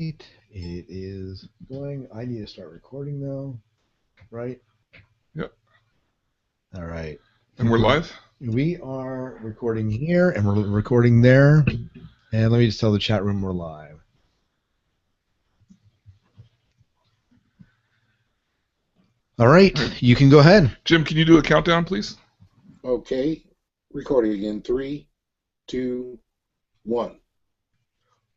It is going. I need to start recording though, right? Yep. All right. And we're live? We are recording here and we're recording there. And let me just tell the chat room we're live. All right. You can go ahead. Jim, can you do a countdown, please? Okay. Recording in 3, 2, 1.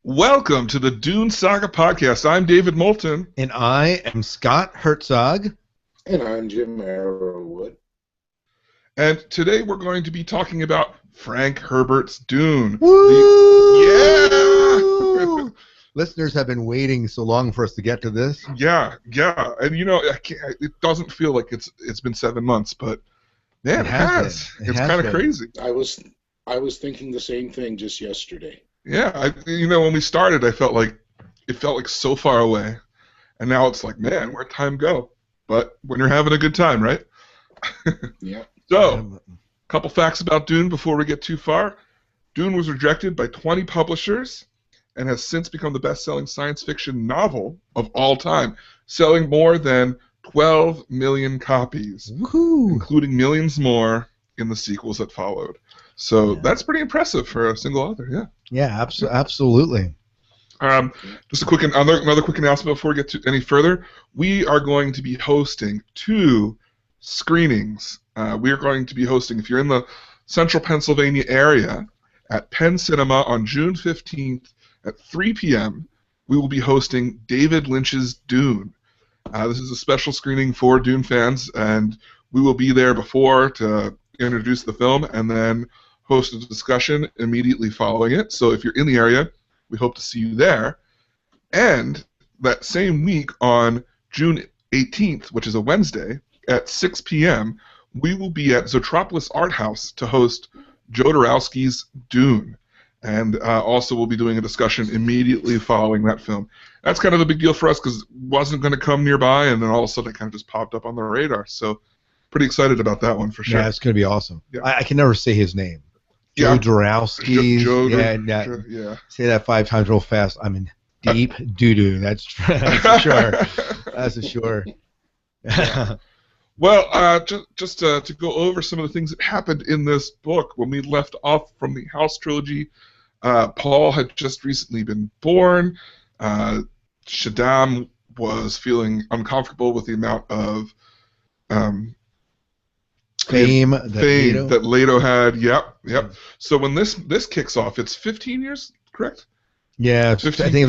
Welcome to the Dune Saga podcast. I'm David Moulton. And I am Scott Herzog. And I'm Jim Arrowwood. And today we're going to be talking about Frank Herbert's Dune. Woo! Listeners have been waiting so long for us to get to this. Yeah. And you know, it doesn't feel like it's been 7 months, but man, it has. It's kind of crazy. I was thinking the same thing just yesterday. Yeah, when we started, it felt like so far away, and now it's like, man, where'd time go? But when you're having a good time, right? Yeah. So, a couple facts about Dune before we get too far. Dune was rejected by 20 publishers and has since become the best-selling science fiction novel of all time, selling more than 12 million copies, including millions more in the sequels that followed. So that's pretty impressive for a single author, yeah. Yeah, absolutely. Just another quick announcement before we get to any further. We are going to be hosting 2 screenings. We are going to be hosting, if you're in the central Pennsylvania area, at Penn Cinema on June 15th at 3 p.m., we will be hosting David Lynch's Dune. This is a special screening for Dune fans, and we will be there before to introduce the film and then host a discussion immediately following it. So if you're in the area, we hope to see you there. And that same week on June 18th, which is a Wednesday, at 6 p.m., we will be at Zotropolis Art House to host Jodorowsky's Dune. And also we'll be doing a discussion immediately following that film. That's kind of a big deal for us because it wasn't going to come nearby, and then all of a sudden it kind of just popped up on the radar. So pretty excited about that one for sure. Yeah, it's going to be awesome. Yeah. I can never say his name. Jodorowsky. Yeah. Say that 5 times real fast. I'm in deep doo-doo. That's for sure. That's for sure. Yeah. Well, just to go over some of the things that happened in this book. When we left off from the House trilogy, Paul had just recently been born. Shaddam was feeling uncomfortable with the amount of fame that Leto had. Yep. So when this kicks off, it's 15 years, correct? Yeah, 15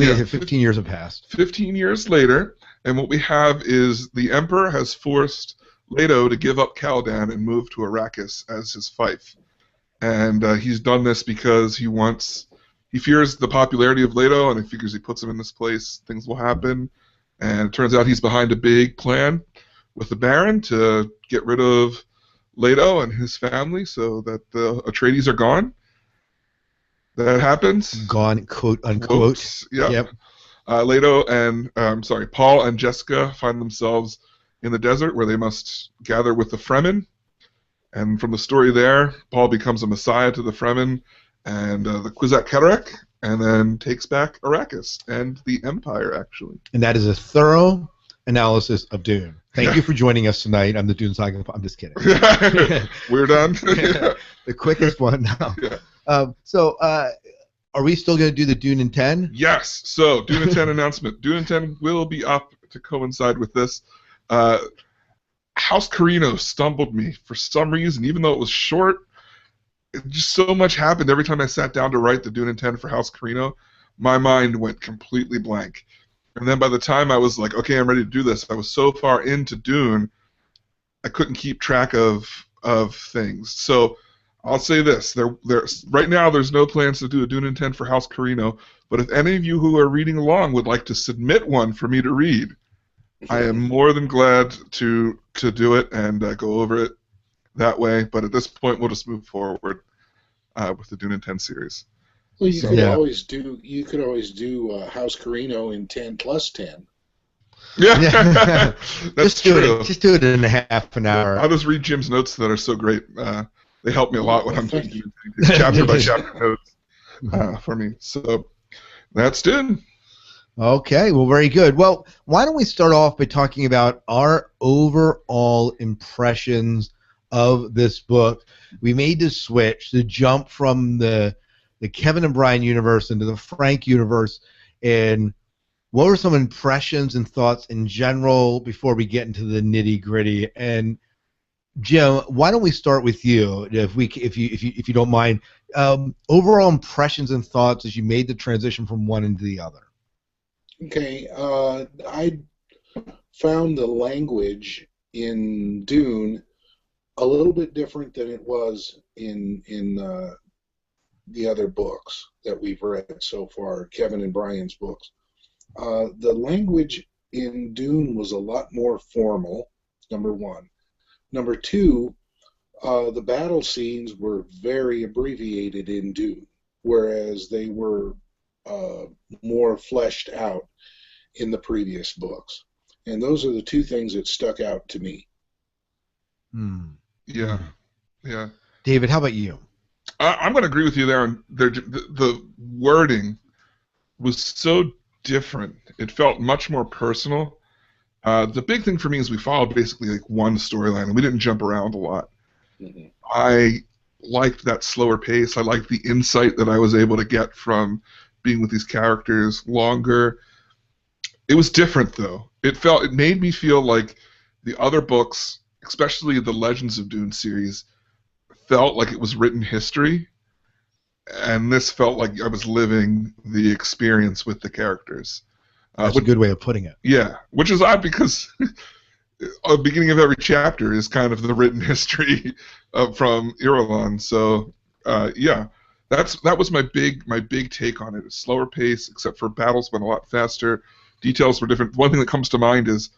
years have passed. 15 years later, and what we have is the Emperor has forced Leto to give up Caladan and move to Arrakis as his fief. And he's done this because he fears the popularity of Leto, and he figures he puts him in this place, things will happen. And it turns out he's behind a big plan with the Baron to get rid of Leto and his family so that the Atreides are gone. That happens. Gone, quote unquote. Yep. Leto and Paul and Jessica find themselves in the desert where they must gather with the Fremen. And from the story there, Paul becomes a messiah to the Fremen and the Kwisatz Haderach, and then takes back Arrakis and the Empire, actually. And that is a thorough analysis of Dune. Thank you for joining us tonight. I'm the Dune Saga. I'm just kidding. We're done. The quickest one now. Yeah. Are we still going to do the Dune in 10? Yes. So, Dune in 10 announcement. Dune in 10 will be up to coincide with this. House Carino stumbled me for some reason, even though it was short. Just so much happened every time I sat down to write the Dune in 10 for House Carino. My mind went completely blank. And then by the time I was like, okay, I'm ready to do this, I was so far into Dune, I couldn't keep track of things. So I'll say this: right now there's no plans to do a Dune in 10 for House Carino. But if any of you who are reading along would like to submit one for me to read, I am more than glad to do it and go over it that way. But at this point, we'll just move forward with the Dune in 10 series. Well, you could always do House Carino in 10 plus 10. Yeah. That's true. Just do it in a half an hour. I'll just read Jim's notes that are so great. They help me a lot when I'm doing chapter by chapter notes for me. So that's Dune. Okay, well, very good. Well, why don't we start off by talking about our overall impressions of this book? We made the switch, the jump from the Kevin and Brian universe into the Frank universe, and what were some impressions and thoughts in general before we get into the nitty gritty? And Jim, why don't we start with you, if you don't mind? Overall impressions and thoughts as you made the transition from one into the other. Okay, I found the language in Dune a little bit different than it was in the other books that we've read so far, Kevin and Brian's books. The language in Dune was a lot more formal, number one. Number two, the battle scenes were very abbreviated in Dune, whereas they were more fleshed out in the previous books. And those are the two things that stuck out to me. Yeah. Yeah. David, how about you? I'm going to agree with you there. The wording was so different. It felt much more personal. The big thing for me is we followed basically like one storyline, and we didn't jump around a lot. Mm-hmm. I liked that slower pace. I liked the insight that I was able to get from being with these characters longer. It was different, though. It made me feel like the other books, especially the Legends of Dune series, felt like it was written history, and this felt like I was living the experience with the characters. That's a good way of putting it. Yeah, which is odd because the beginning of every chapter is kind of the written history from Irulan. So, yeah, that was my big take on it. A slower pace, except for battles went a lot faster. Details were different. One thing that comes to mind is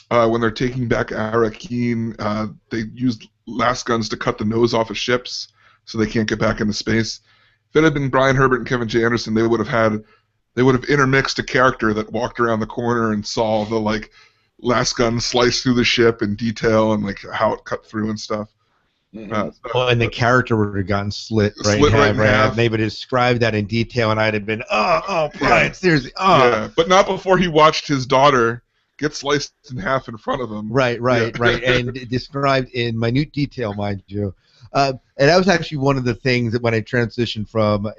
when they're taking back Arrakeen, they used las guns to cut the nose off of ships so they can't get back into space. If it had been Brian Herbert and Kevin J. Anderson, they would have intermixed a character that walked around the corner and saw the like las gun slice through the ship in detail and like how it cut through and stuff. And the character would have gotten slit right in half. They would have described that in detail, and I'd have been, Brian, seriously, Yeah, but not before he watched his daughter get sliced in half in front of him. Right, and described in minute detail, mind you. And that was actually one of the things that when I transitioned from,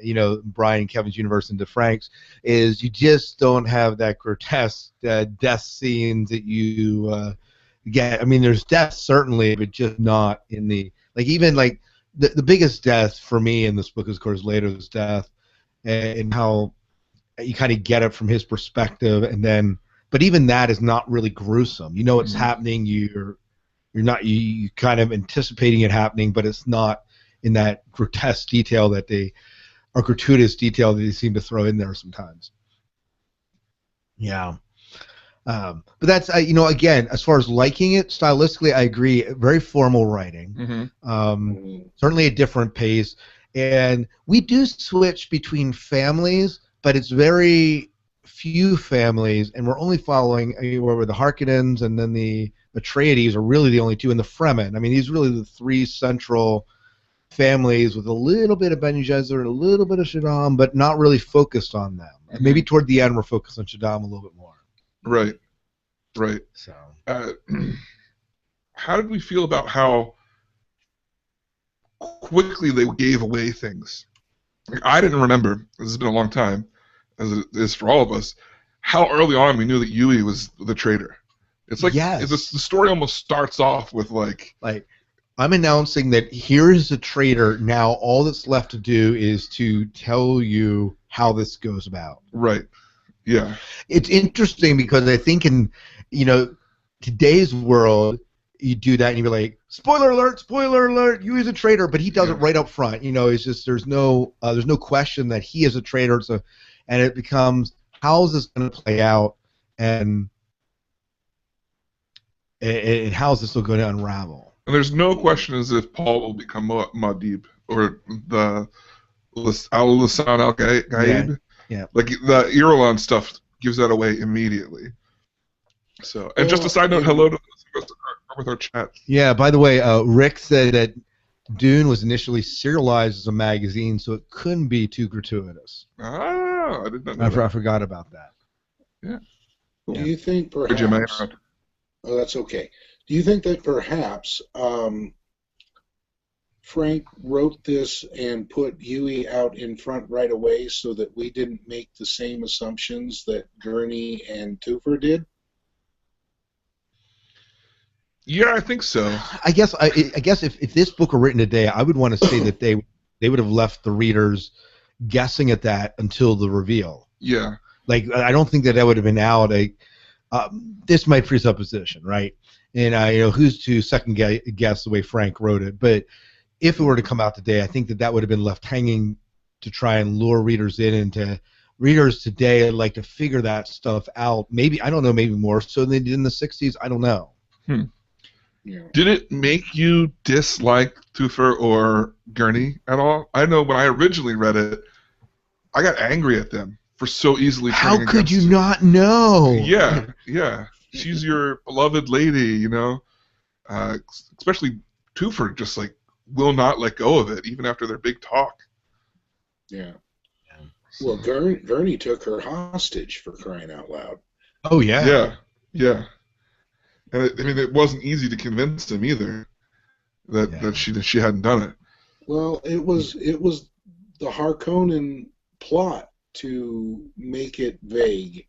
Brian and Kevin's universe into Frank's, is you just don't have that grotesque death scenes that you get. I mean, there's death certainly, but just not in the the biggest death for me in this book is, of course, Leto's death, and how you kind of get it from his perspective, and then, but even that is not really gruesome. You know it's happening. You're kind of anticipating it happening, but it's not in that grotesque detail gratuitous detail that they seem to throw in there sometimes. Yeah. But that's, again, as far as liking it, stylistically, I agree. Very formal writing. Certainly a different pace. And we do switch between families, but it's very few families, and we're only following where the Harkonnens and then the Atreides are really the only two, and the Fremen. I mean, these are really the three central families with a little bit of Bene Gesserit, a little bit of Shaddam, but not really focused on them. And maybe toward the end we're focused on Shaddam a little bit more. Right. So, how did we feel about how quickly they gave away things? Like, I didn't remember. This has been a long time, as it is for all of us. How early on we knew that Yui was the traitor. It's like the story almost starts off with like I'm announcing that here is a traitor. Now all that's left to do is to tell you how this goes about. Right. Yeah. It's interesting because I think in today's world you do that and you be like, spoiler alert, Yui's a traitor, but he does it right up front. It's just there's no question that he is a traitor. So, and it becomes, how is this going to play out, and how is this still going to unravel? And there's no question as if Paul will become Muad'Dib or the Al-Lisan al-Gaib. Yeah. Like the Irulan stuff gives that away immediately. So, and just a side note, hello to those with our chat. Yeah, by the way, Rick said that Dune was initially serialized as a magazine, so it couldn't be too gratuitous. Ah, I did not know that. I forgot about that. Yeah. Do you think Sorry, Jim, I perhaps? interrupted. Oh, that's okay. Do you think that perhaps Frank wrote this and put Huey out in front right away so that we didn't make the same assumptions that Gurney and Toofer did? Yeah, I think so. I guess if this book were written today, I would want to say that they would have left the readers guessing at that until the reveal. Yeah. Like I don't think that would have been out. This might presupposition, right? And who's to second guess the way Frank wrote it? But if it were to come out today, I think that would have been left hanging to try and lure readers in, and to readers today like to figure that stuff out. Maybe, I don't know, maybe more so than they did in the '60s. I don't know. Yeah. Did it make you dislike Toofer or Gurney at all? I know when I originally read it, I got angry at them for so easily turning How could against you her. not know? Yeah. She's your beloved lady, you know. Especially Toofer just like will not let go of it even after their big talk. Yeah. Well, Gurney took her hostage, for crying out loud. Oh yeah. Yeah. And it wasn't easy to convince them either that she hadn't done it. Well, it was the Harkonnen plot to make it vague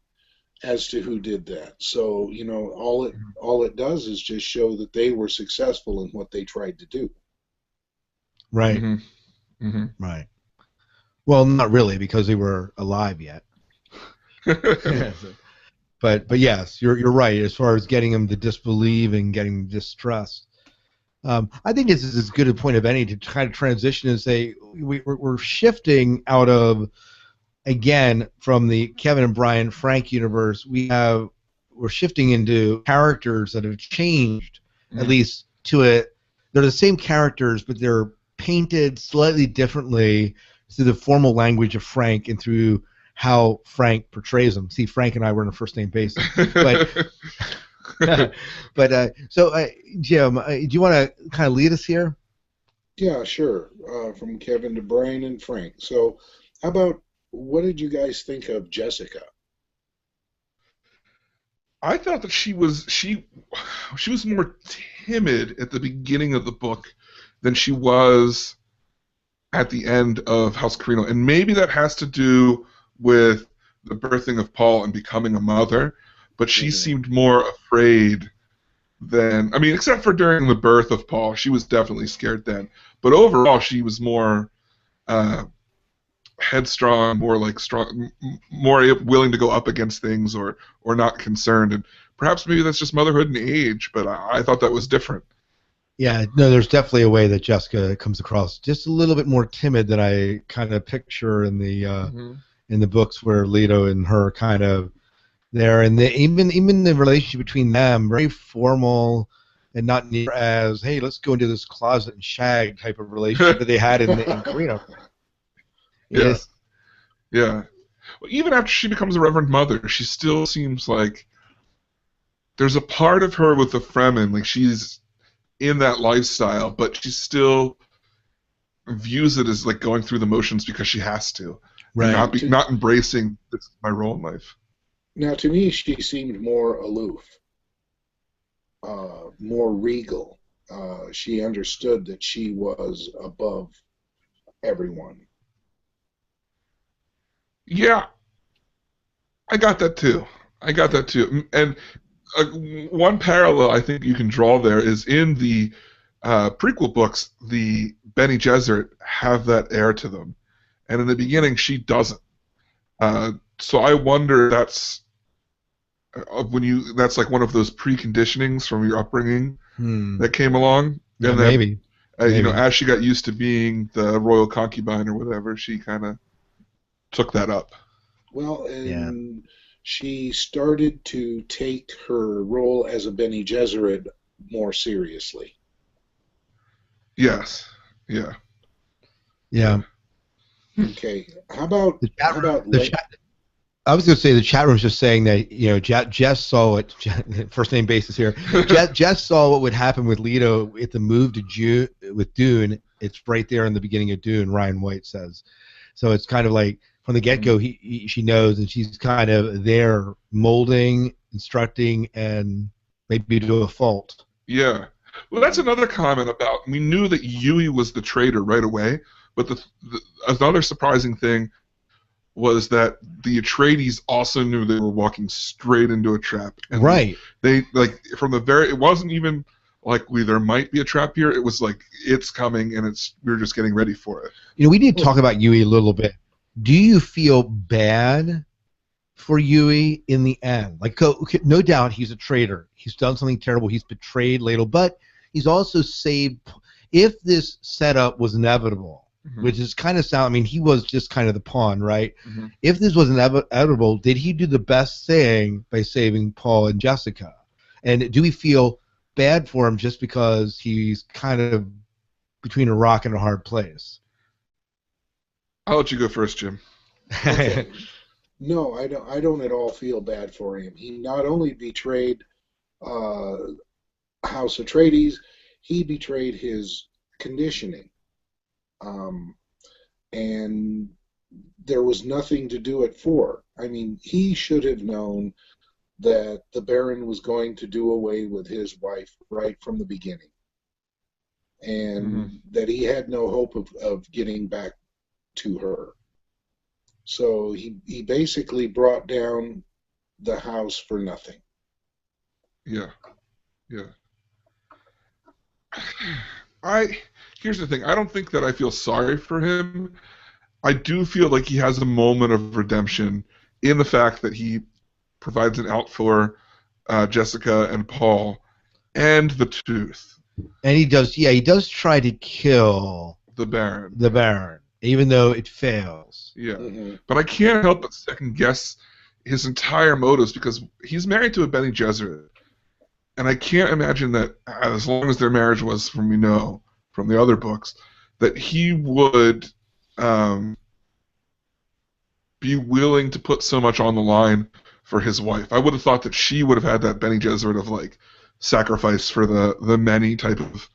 as to who did that. So, all it does is just show that they were successful in what they tried to do. Right. Mm-hmm. Right. Well, not really, because they were alive yet. But yes, you're right as far as getting them to disbelieve and getting them to distrust. I think this is as good a point of any to kind of transition and say we're shifting out of, again, from the Kevin and Brian Frank universe. We're shifting into characters that have changed, at least to it. They're the same characters, but they're painted slightly differently through the formal language of Frank and through how Frank portrays them. See, Frank and I were on a first name basis, but so Jim, do you want to kind of lead us here? Yeah, sure. From Kevin to Brian and Frank. So, how about, what did you guys think of Jessica? I thought that she was more timid at the beginning of the book than she was at the end of House Carino, and maybe that has to do with the birthing of Paul and becoming a mother. But she seemed more afraid than, except for during the birth of Paul, she was definitely scared then. But overall, she was more headstrong, more like strong, more willing to go up against things, or not concerned. And perhaps maybe that's just motherhood and age, but I thought that was different. Yeah, no, there's definitely a way that Jessica comes across just a little bit more timid than I kind of picture in the books where Leto and her kind of there, and even the relationship between them, very formal and not near as, hey, let's go into this closet and shag type of relationship that they had in Carino. Yes. Yeah. Well, even after she becomes a Reverend Mother, she still seems like there's a part of her with the Fremen, like she's in that lifestyle, but she still views it as like going through the motions because she has to, right? And not embracing this is my role in life. Now, to me, she seemed more aloof, more regal. She understood that she was above everyone. Yeah, I got that too. And one parallel I think you can draw there is in the prequel books, the Bene Gesserit have that air to them, and in the beginning she doesn't. So I wonder that's that's like one of those preconditionings from your upbringing that came along, Yeah, and then maybe. As she got used to being the royal concubine or whatever, she kind of took that up. Well, and she started to take her role as a Bene Gesserit more seriously. Yes. Yeah. Yeah. Okay. How about I was going to say the chat room is just saying that Jess saw what first name basis here. Jess saw what would happen with Leto at the move to with Dune. It's right there in the beginning of Dune. Ryan White says, so it's kind of like from the get-go, she knows, and she's kind of there molding, instructing, and maybe to a fault. Yeah. Well, that's another comment about, we knew that Yui was the traitor right away, but another surprising thing was that the Atreides also knew they were walking straight into a trap. And right. They like, from the very, it wasn't even like there might be a trap here. It was like, it's coming, and we're just getting ready for it. You know, we need to talk about Yui a little bit. Do you feel bad for Yui in the end? Like, okay, no doubt he's a traitor. He's done something terrible. He's betrayed Leto, but he's also saved. If this setup was inevitable, which is kind of sound, I mean, he was just kind of the pawn, right? If this was inevitable, did he do the best thing by saving Paul and Jessica? And do we feel bad for him just because he's kind of between a rock and a hard place? I'll let you go first, Jim. Okay. No, I don't at all feel bad for him. He not only betrayed House Atreides, he betrayed his conditioning. And there was nothing to do it for. I mean, he should have known that the Baron was going to do away with his wife right from the beginning, and that he had no hope of getting back to her. So he basically brought down the house for nothing. Yeah. Here's the thing. I don't think that I feel sorry for him. I do feel like he has a moment of redemption in the fact that he provides an out for Jessica and Paul and the Tooth. And he does try to kill the Baron, even though it fails. Yeah. But I can't help but second guess his entire motives, because he's married to a Bene Gesserit. And I can't imagine that, as long as their marriage was, from we know from the other books, that he would be willing to put so much on the line for his wife. I would have thought that she would have had that Bene Gesserit of like sacrifice for the many type of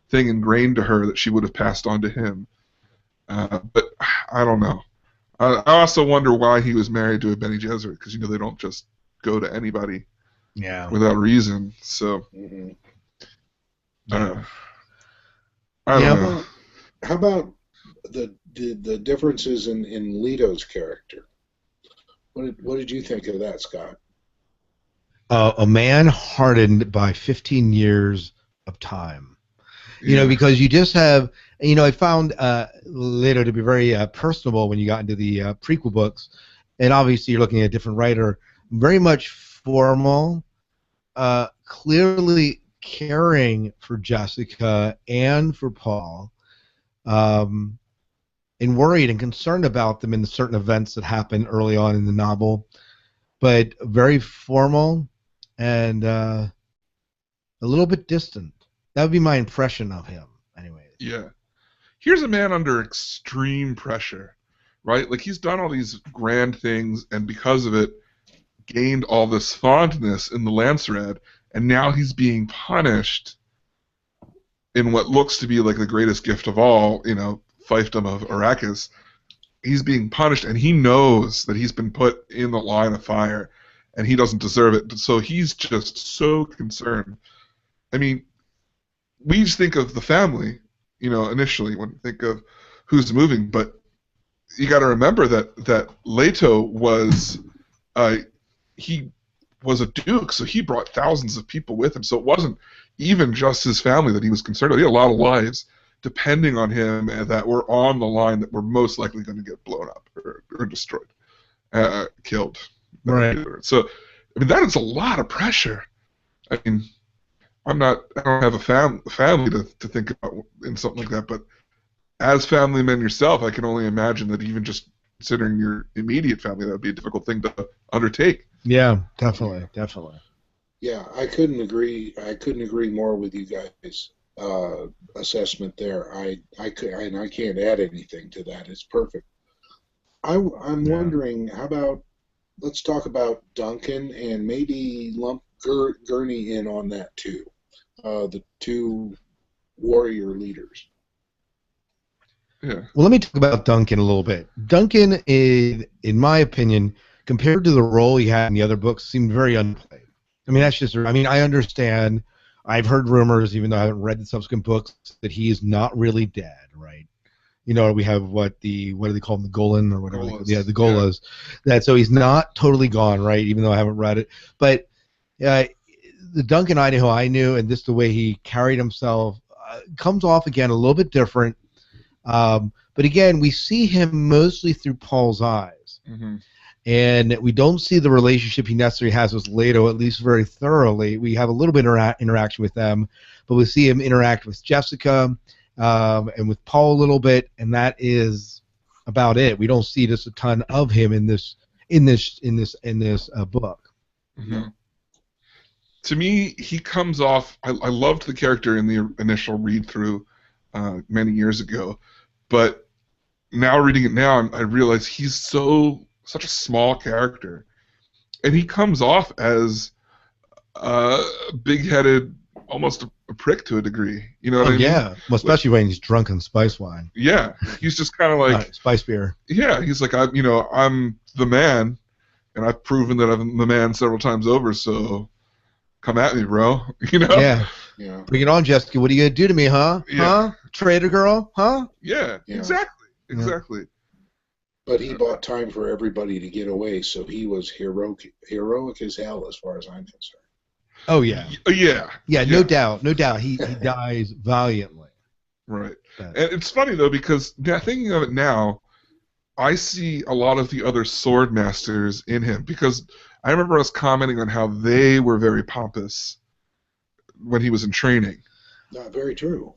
thing ingrained to her that she would have passed on to him. But I don't know. I also wonder why he was married to a Bene Gesserit, because they don't just go to anybody. Yeah. Without reason, so I don't know. How about the differences in Leto's character? What did you think of that, Scott? A man hardened by 15 years of time. Because you just have, I found Leto to be very personable when you got into the prequel books, and obviously you're looking at a different writer, very much formal, clearly caring for Jessica and for Paul, and worried and concerned about them in the certain events that happen early on in the novel, but very formal and a little bit distant. That would be my impression of him, anyway. Yeah. Here's a man under extreme pressure, right? Like, he's done all these grand things, and because of it, gained all this fondness in the Lancered, and now he's being punished in what looks to be like the greatest gift of all, fiefdom of Arrakis. He's being punished, and he knows that he's been put in the line of fire, and he doesn't deserve it. So he's just so concerned. I mean, we just think of the family, initially when we think of who's moving, but you got to remember that Leto was he was a duke, so he brought thousands of people with him. So it wasn't even just his family that he was concerned with. He had a lot of lives depending on him that were on the line that were most likely going to get blown up or destroyed, killed. Right. So, I mean, that is a lot of pressure. I mean, I don't have a family to think about in something like that, but as family men yourself, I can only imagine that even just considering your immediate family, that would be a difficult thing to undertake. Yeah, definitely. Yeah, I couldn't agree more with you guys' assessment there. I can't add anything to that. It's perfect. I'm wondering, how about, let's talk about Duncan and maybe lump Gurney in on that too. The two warrior leaders. Yeah. Well, let me talk about Duncan a little bit. Duncan, in my opinion, compared to the role he had in the other books, seemed very underplayed. I mean, that's just. I mean, I understand. I've heard rumors, even though I haven't read the subsequent books, that he is not really dead, right? You know, we have what do they call them, the Golan or whatever? Golas. The Golas. Yeah. That so he's not totally gone, right? Even though I haven't read it, but the Duncan Idaho I knew, and just the way he carried himself, comes off again a little bit different. But again, we see him mostly through Paul's eyes. Mm-hmm. And we don't see the relationship he necessarily has with Leto, at least very thoroughly. We have a little bit of interaction with them, but we see him interact with Jessica and with Paul a little bit, and that is about it. We don't see just a ton of him in this book. Mm-hmm. To me, he comes off. I loved the character in the initial read through many years ago, but now reading it now, I realize he's such a small character, and he comes off as big-headed, almost a prick to a degree. You know what I mean? Yeah, well, especially when he's drunk on spice wine. Yeah, he's just kind of like spice beer. Yeah, he's like, I'm the man, and I've proven that I'm the man several times over. So come at me, bro. You know? Yeah. Bring it on, Jessica. What are you gonna do to me, huh? Yeah. Huh? Traitor girl? Huh? Yeah. Exactly. But he bought time for everybody to get away, so he was heroic as hell, as far as I'm concerned. Oh yeah. Yeah. No doubt. He dies valiantly. Right. And it's funny though, because thinking of it now, I see a lot of the other sword masters in him, because I remember us commenting on how they were very pompous when he was in training. Not very true.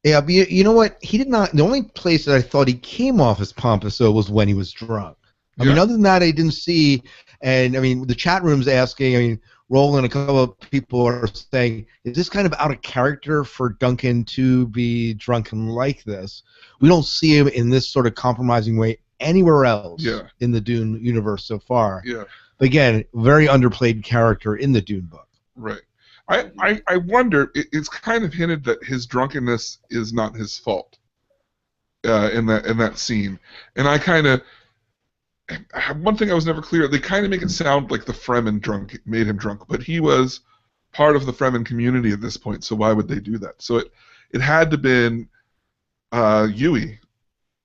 Yeah, but you know what? He did not. The only place that I thought he came off as pompous though was when he was drunk. I mean, other than that, I didn't see. And I mean, the chat room's asking. I mean, Roland, a couple of people are saying, is this kind of out of character for Duncan to be drunken like this? We don't see him in this sort of compromising way anywhere else in the Dune universe so far. Yeah. But again, very underplayed character in the Dune book. Right. I wonder, it's kind of hinted that his drunkenness is not his fault in that scene. And I kind of, one thing I was never clear, they kind of make it sound like the Fremen made him drunk, but he was part of the Fremen community at this point, so why would they do that? So it had to been Yui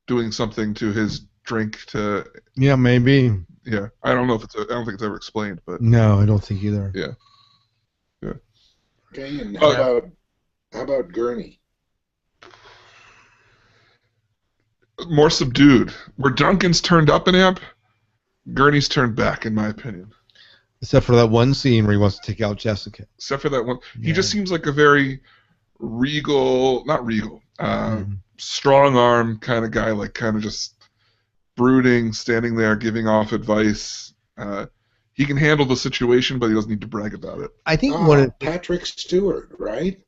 doing something to his drink to... Yeah, maybe. Yeah, I don't think it's ever explained, but... No, I don't think either. Yeah. Okay, and how about Gurney? More subdued. Where Duncan's turned up an amp, Gurney's turned back, in my opinion. Except for that one scene where he wants to take out Jessica. Except for that one. Yeah. He just seems like a very strong arm kind of guy, like kind of just brooding, standing there, giving off advice. He can handle the situation, but he doesn't need to brag about it. I think Patrick Stewart, right?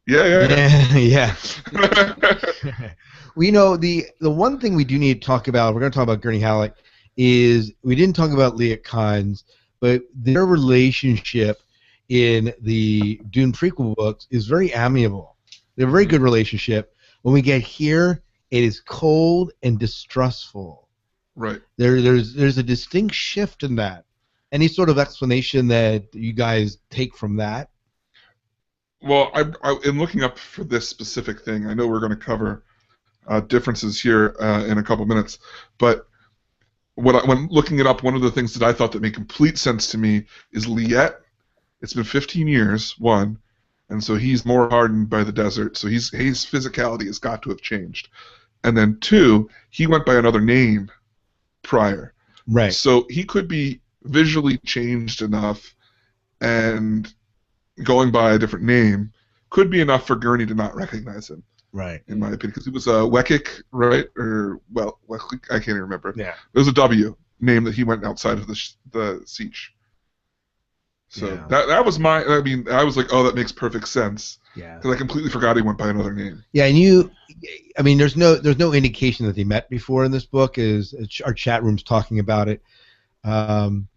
Yeah. Well, you know, the one thing we do need to talk about, we're going to talk about Gurney Halleck, is we didn't talk about Liet Kynes, but their relationship in the Dune prequel books is very amiable. They have a very good relationship. When we get here, it is cold and distrustful. Right. There's a distinct shift in that. Any sort of explanation that you guys take from that? Well, in looking up for this specific thing, I know we're going to cover differences here in a couple minutes, but when looking it up, one of the things that I thought that made complete sense to me is Liet. It's been 15 years, one, and so he's more hardened by the desert, so his physicality has got to have changed. And then two, he went by another name prior. Right. So he could be visually changed enough, and going by a different name could be enough for Gurney to not recognize him. Right. In my opinion, because he was Wekik, right? Or Wekik, I can't even remember. Yeah. It was a W name that he went outside of the siege. So that was I was like, oh, that makes perfect sense. Yeah. Because I completely forgot he went by another name. Yeah, and there's no indication that they met before in this book. Our chat room's talking about it, and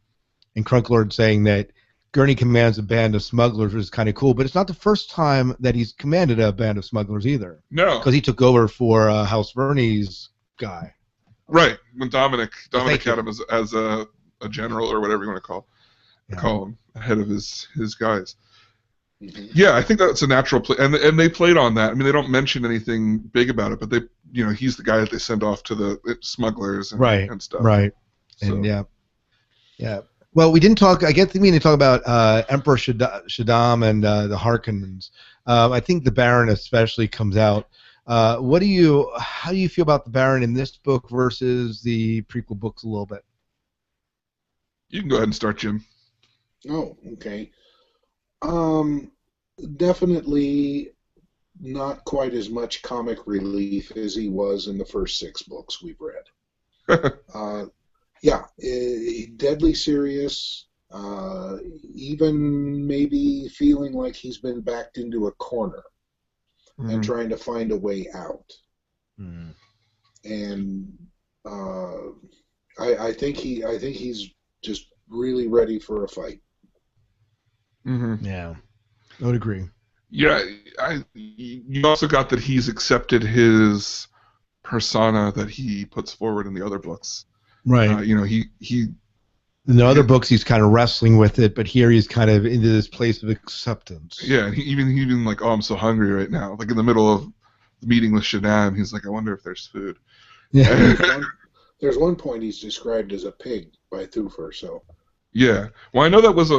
Crunklord saying that Gurney commands a band of smugglers, which is kind of cool. But it's not the first time that he's commanded a band of smugglers either. No. Because he took over for House Verney's guy. Right. When Dominic Thank had you. him as a general or whatever you want to call him, ahead of his guys. Mhm. Yeah, I think that's a natural play, and they played on that. I mean, they don't mention anything big about it, but they, he's the guy that they send off to the smugglers and stuff. Right. So. And yeah. Well, we didn't talk. I guess we need to talk about Emperor Shaddam and the Harkonnens. I think the Baron especially comes out. How do you feel about the Baron in this book versus the prequel books a little bit? You can go ahead and start, Jim. Oh, okay. Definitely not quite as much comic relief as he was in the first 6 books we've read. Deadly serious, even maybe feeling like he's been backed into a corner and trying to find a way out. And I think he's just really ready for a fight. Yeah, I would agree. Yeah, you also got that he's accepted his persona that he puts forward in the other books. Right. He in the other books he's kind of wrestling with it, but here he's kind of into this place of acceptance. Yeah, he even like, oh, I'm so hungry right now. Like in the middle of the meeting with Shaddam, he's like, I wonder if there's food. Yeah. There's one point he's described as a pig by Thufir. So. Yeah. Well, I know that was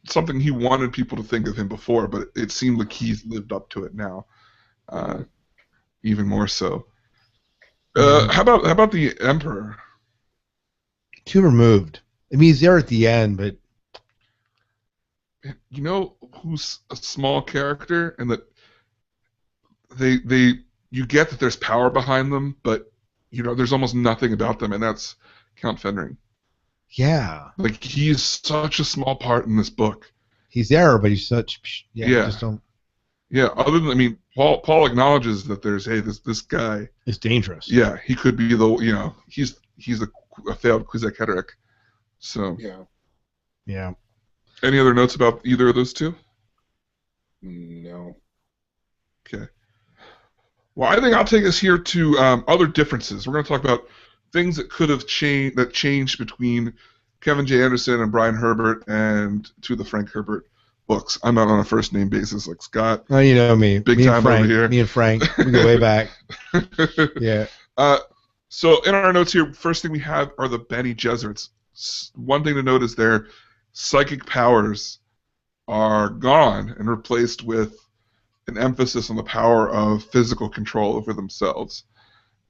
something he wanted people to think of him before, but it seemed like he's lived up to it now, even more so. How about the Emperor? Too removed. I mean, he's there at the end, but you know who's a small character, and that you get that there's power behind them, but there's almost nothing about them, and that's Count Fenring. Yeah. Like, he's such a small part in this book. He's there, but he's such just don't. Yeah, other than, I mean, Paul acknowledges that there's this guy is dangerous. Yeah, he could be he's a failed Kwisatz Haderach. So yeah. Any other notes about either of those two? No. Okay. Well, I think I'll take us here to other differences. We're going to talk about things that could have changed between Kevin J. Anderson and Brian Herbert and two of the Frank Herbert books. I'm not on a first name basis like Scott. Oh, you know me. Big me time and Frank, over here. Me and Frank. We go way back. Yeah. So in our notes here, first thing we have are the Bene Gesserits. One thing to note is their psychic powers are gone and replaced with an emphasis on the power of physical control over themselves.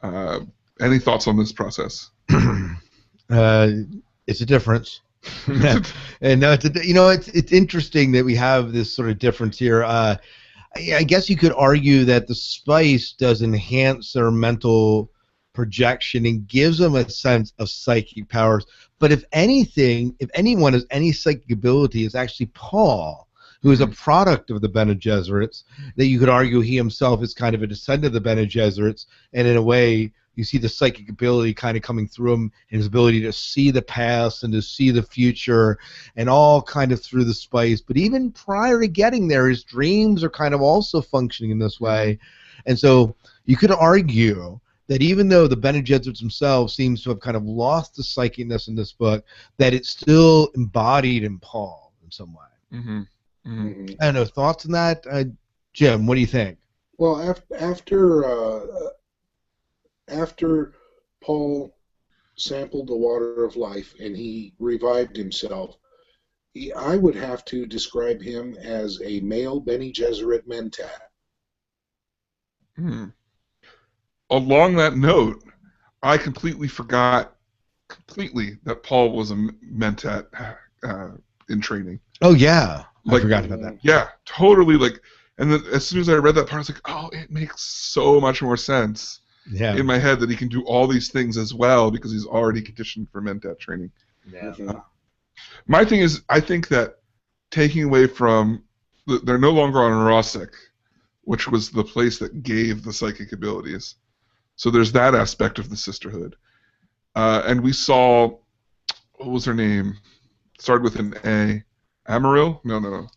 Any thoughts on this process? It's a difference. And no, it's interesting that we have this sort of difference here. I guess you could argue that the spice does enhance their mental projection and gives them a sense of psychic powers. But if anyone has any psychic ability, it's actually Paul, who is a product of the Bene Gesserits, that you could argue he himself is kind of a descendant of the Bene Gesserits, and in a way you see the psychic ability kind of coming through him, and his ability to see the past and to see the future, and all kind of through the spice. But even prior to getting there, his dreams are kind of also functioning in this way. And so you could argue that even though the Bene Gesserits themselves seems to have kind of lost the psychicness in this book, that it's still embodied in Paul in some way. Mm-hmm. Mm-hmm. I don't know, thoughts on that? Jim, what do you think? Well, after Paul sampled the water of life and he revived himself, I would have to describe him as a male Bene Gesserit mentat. Along that note, I completely forgot that Paul was a mentat in training. Oh, yeah. I forgot about that. Yeah, totally. And then as soon as I read that part, I was like, oh, it makes so much more sense in my head that he can do all these things as well because he's already conditioned for mentat training. Yeah. My thing is, I think that taking away from, they're no longer on Rosik, which was the place that gave the psychic abilities. So there's that aspect of the sisterhood. And we saw, what was her name? Started with an A. Amaryl? No.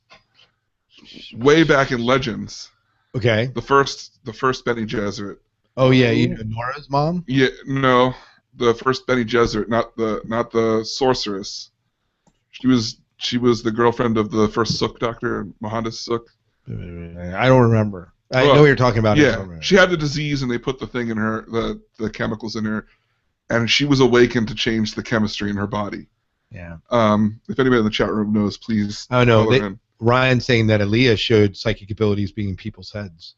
Way back in Legends, Okay. the first Bene Gesserit. Oh yeah, Nora's mom. Yeah, no, the first Bene Gesserit, not the sorceress. She was the girlfriend of the first Sook doctor, Mohandas Sook. I don't remember. I know what you're talking about. Yeah, she had the disease, and they put the thing in her, the chemicals in her, and she was awakened to change the chemistry in her body. Yeah. If anybody in the chat room knows, please. Oh no, Ryan's saying that Aaliyah showed psychic abilities being in people's heads.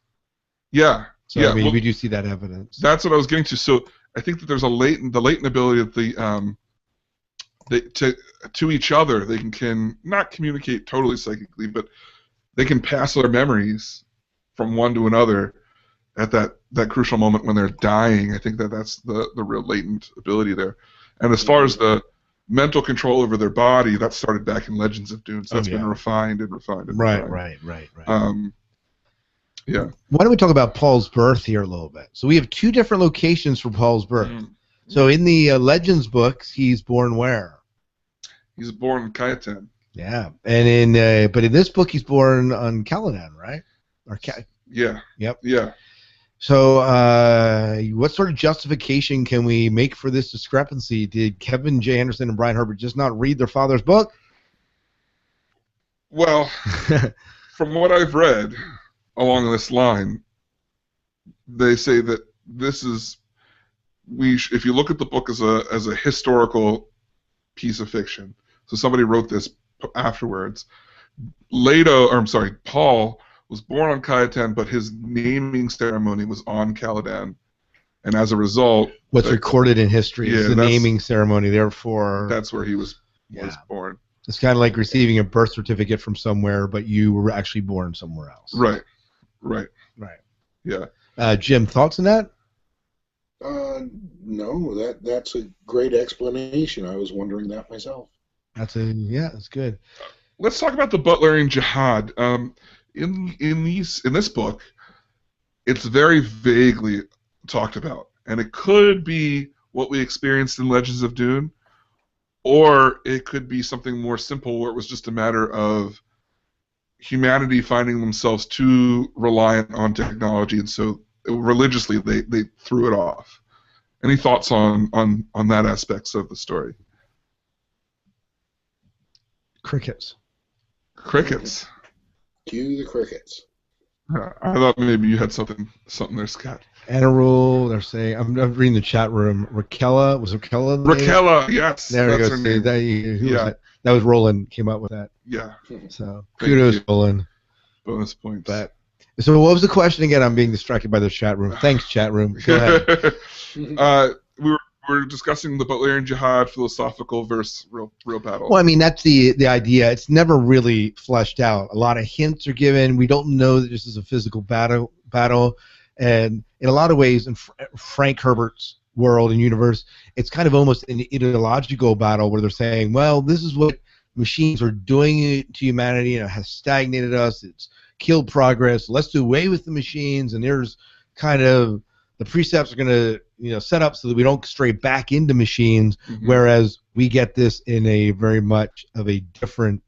Yeah. So yeah, I mean, we do see that evidence. That's what I was getting to. So I think that there's the latent ability that to each other they can not communicate totally psychically, but they can pass their memories from one to another at that crucial moment when they're dying. I think that's the real latent ability there. And as far as the mental control over their body, that started back in Legends of Dune. So that's been refined and refined and refined. Right. Yeah. Why don't we talk about Paul's birth here a little bit? So we have two different locations for Paul's birth. So in the Legends books, he's born where? He's born in Cayetan. Yeah, and but in this book, he's born on Caladan, right? Yeah. Yep. Yeah. So, what sort of justification can we make for this discrepancy? Did Kevin J. Anderson and Brian Herbert just not read their father's book? Well, from what I've read along this line, they say that this is if you look at the book as a historical piece of fiction, so somebody wrote this afterwards. Paul was born on Cayetan, but his naming ceremony was on Caladan, and as a result, what's recorded in history is the naming ceremony. Therefore, that's where he was born. It's kind of like receiving a birth certificate from somewhere, but you were actually born somewhere else. Right. Yeah. Jim, thoughts on that? No, that's a great explanation. I was wondering that myself. That's good. Let's talk about the Butlerian Jihad. In this book, it's very vaguely talked about, and it could be what we experienced in Legends of Dune, or it could be something more simple where it was just a matter of humanity finding themselves too reliant on technology, and so religiously they threw it off. Any thoughts on that aspects of the story? Crickets. Cue the crickets. I thought maybe you had something there, Scott. Anarul, they're saying, I'm reading the chat room. Raquella, was Raquella? Raquella, yes. There we go. See, that was Roland came up with that. Yeah. So kudos, Roland. Bonus points. So what was the question again? I'm being distracted by the chat room. Thanks, chat room. Go ahead. We were discussing the Butlerian Jihad, philosophical versus real battle. Well, I mean, that's the idea. It's never really fleshed out. A lot of hints are given. We don't know that this is a physical battle. And in a lot of ways, in Frank Herbert's world and universe, it's kind of almost an ideological battle where they're saying, well, this is what machines are doing to humanity, and it has stagnated us. It's killed progress. Let's do away with the machines. And there's kind of the precepts are going to set up so that we don't stray back into machines, whereas we get this in a very much of a different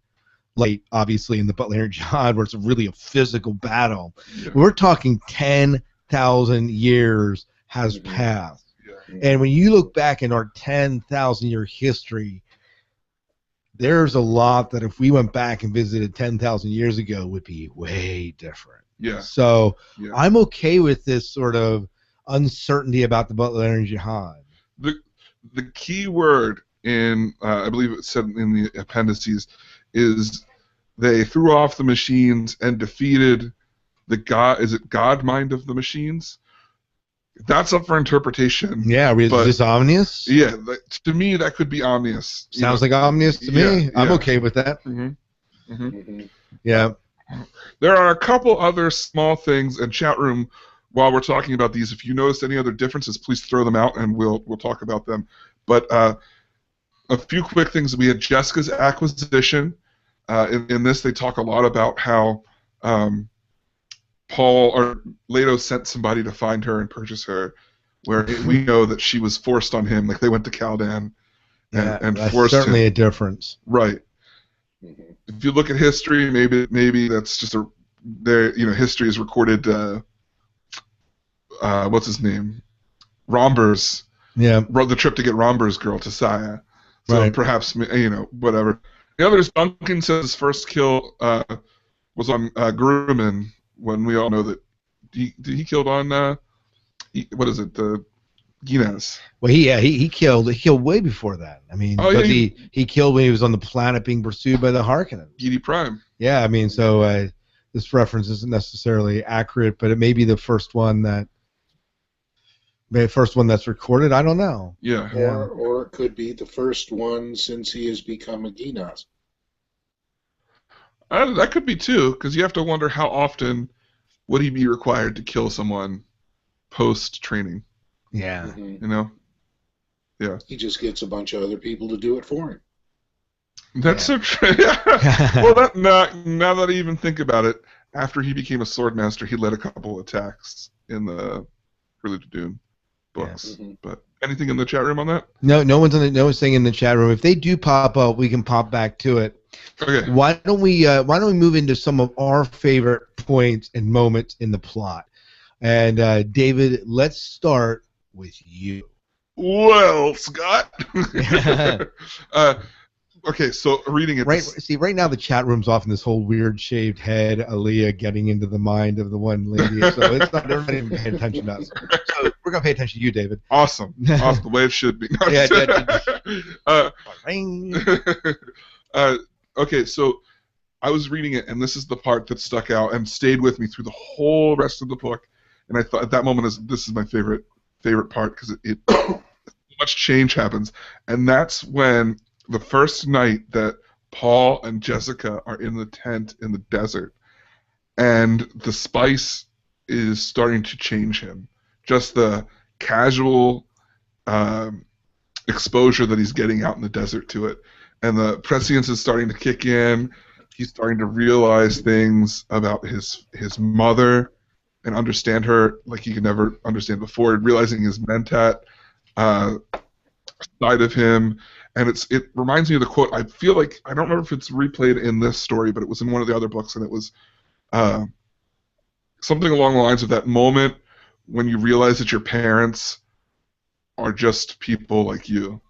light, obviously, in the Butlerian Jihad, where it's really a physical battle. Yeah. We're talking 10,000 years has passed. Yeah. And when you look back in our 10,000-year history, there's a lot that if we went back and visited 10,000 years ago would be way different. Yeah. So I'm okay with this sort of uncertainty about the Butlerian Jihad. The key word in, I believe it said in the appendices, is they threw off the machines and defeated the god. Is it God mind of the machines? That's up for interpretation. Yeah, is this ominous? Yeah, to me that could be ominous. Sounds like ominous to me. I'm okay with that. Yeah. There are a couple other small things in chat room. While we're talking about these, if you notice any other differences, please throw them out, and we'll talk about them. But a few quick things. We had Jessica's acquisition. In this, they talk a lot about how Paul or Leto sent somebody to find her and purchase her, where we know that she was forced on him. Like they went to Caladan and that's forced certainly him. A difference. Right. Mm-hmm. If you look at history, maybe that's just history is recorded. What's his name? Rombers. Yeah. Wrote the trip to get Romber's girl to Saya. So Right. perhaps, whatever. The other is Duncan says his first kill was on Grumman, when we all know that he killed on what is it, the Guinness. Well, he killed way before that. I mean, Oh, because yeah, he killed when he was on the planet being pursued by the Harkonnen. Gidi Prime. Yeah, I mean, so this reference isn't necessarily accurate, but it may be the first one that's recorded. I don't know. Yeah. Or it could be the first one since he has become a Genos. That could be too, because you have to wonder how often would he be required to kill someone post training. Yeah. Mm-hmm. Yeah. He just gets a bunch of other people to do it for him. That's so true. Well, now that I even think about it, after he became a swordmaster, he led a couple attacks in the Prelude to Dune books. Mm-hmm. But anything in the chat room on that? No one's saying in the chat room. If they do pop up, we can pop back to it. Okay. Why don't we move into some of our favorite points and moments in the plot? And David, let's start with you. Well, Scott. Okay, so reading it. Right now the chat room's off in this whole weird shaved head, Aaliyah getting into the mind of the one lady. So it's not, they're not even paying attention to us. So we're gonna pay attention to you, David. Awesome, the way it should be. Okay, so I was reading it, and this is the part that stuck out and stayed with me through the whole rest of the book. And I thought at that moment, this is my favorite part, because it much change happens, and that's when the first night that Paul and Jessica are in the tent in the desert, and the spice is starting to change him. Just the casual exposure that he's getting out in the desert to it, and the prescience is starting to kick in. He's starting to realize things about his mother and understand her like he could never understand before, realizing his mentat side of him. And it reminds me of the quote. I feel like, I don't remember if it's replayed in this story, but it was in one of the other books, and it was something along the lines of that moment when you realize that your parents are just people like you.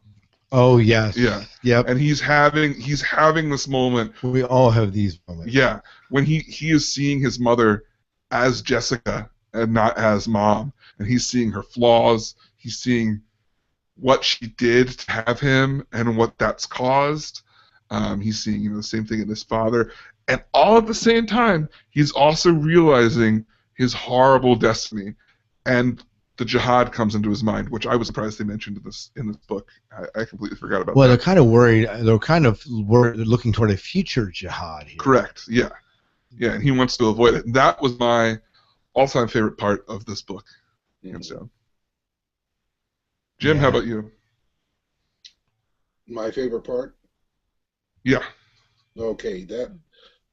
Oh yes. Yeah. Yep. And he's having this moment. We all have these moments. Yeah. When he is seeing his mother as Jessica and not as mom, and he's seeing her flaws. He's seeing what she did to have him and what that's caused. He's seeing the same thing in his father, and all at the same time, he's also realizing his horrible destiny. And the jihad comes into his mind, which I was surprised they mentioned in this book. I completely forgot about that. Well, they're kind of worried. They're kind of worried, looking toward a future jihad here. Correct. Yeah. Yeah, and he wants to avoid it. That was my all-time favorite part of this book, hands down. Jim, how about you? My favorite part? Yeah. Okay, that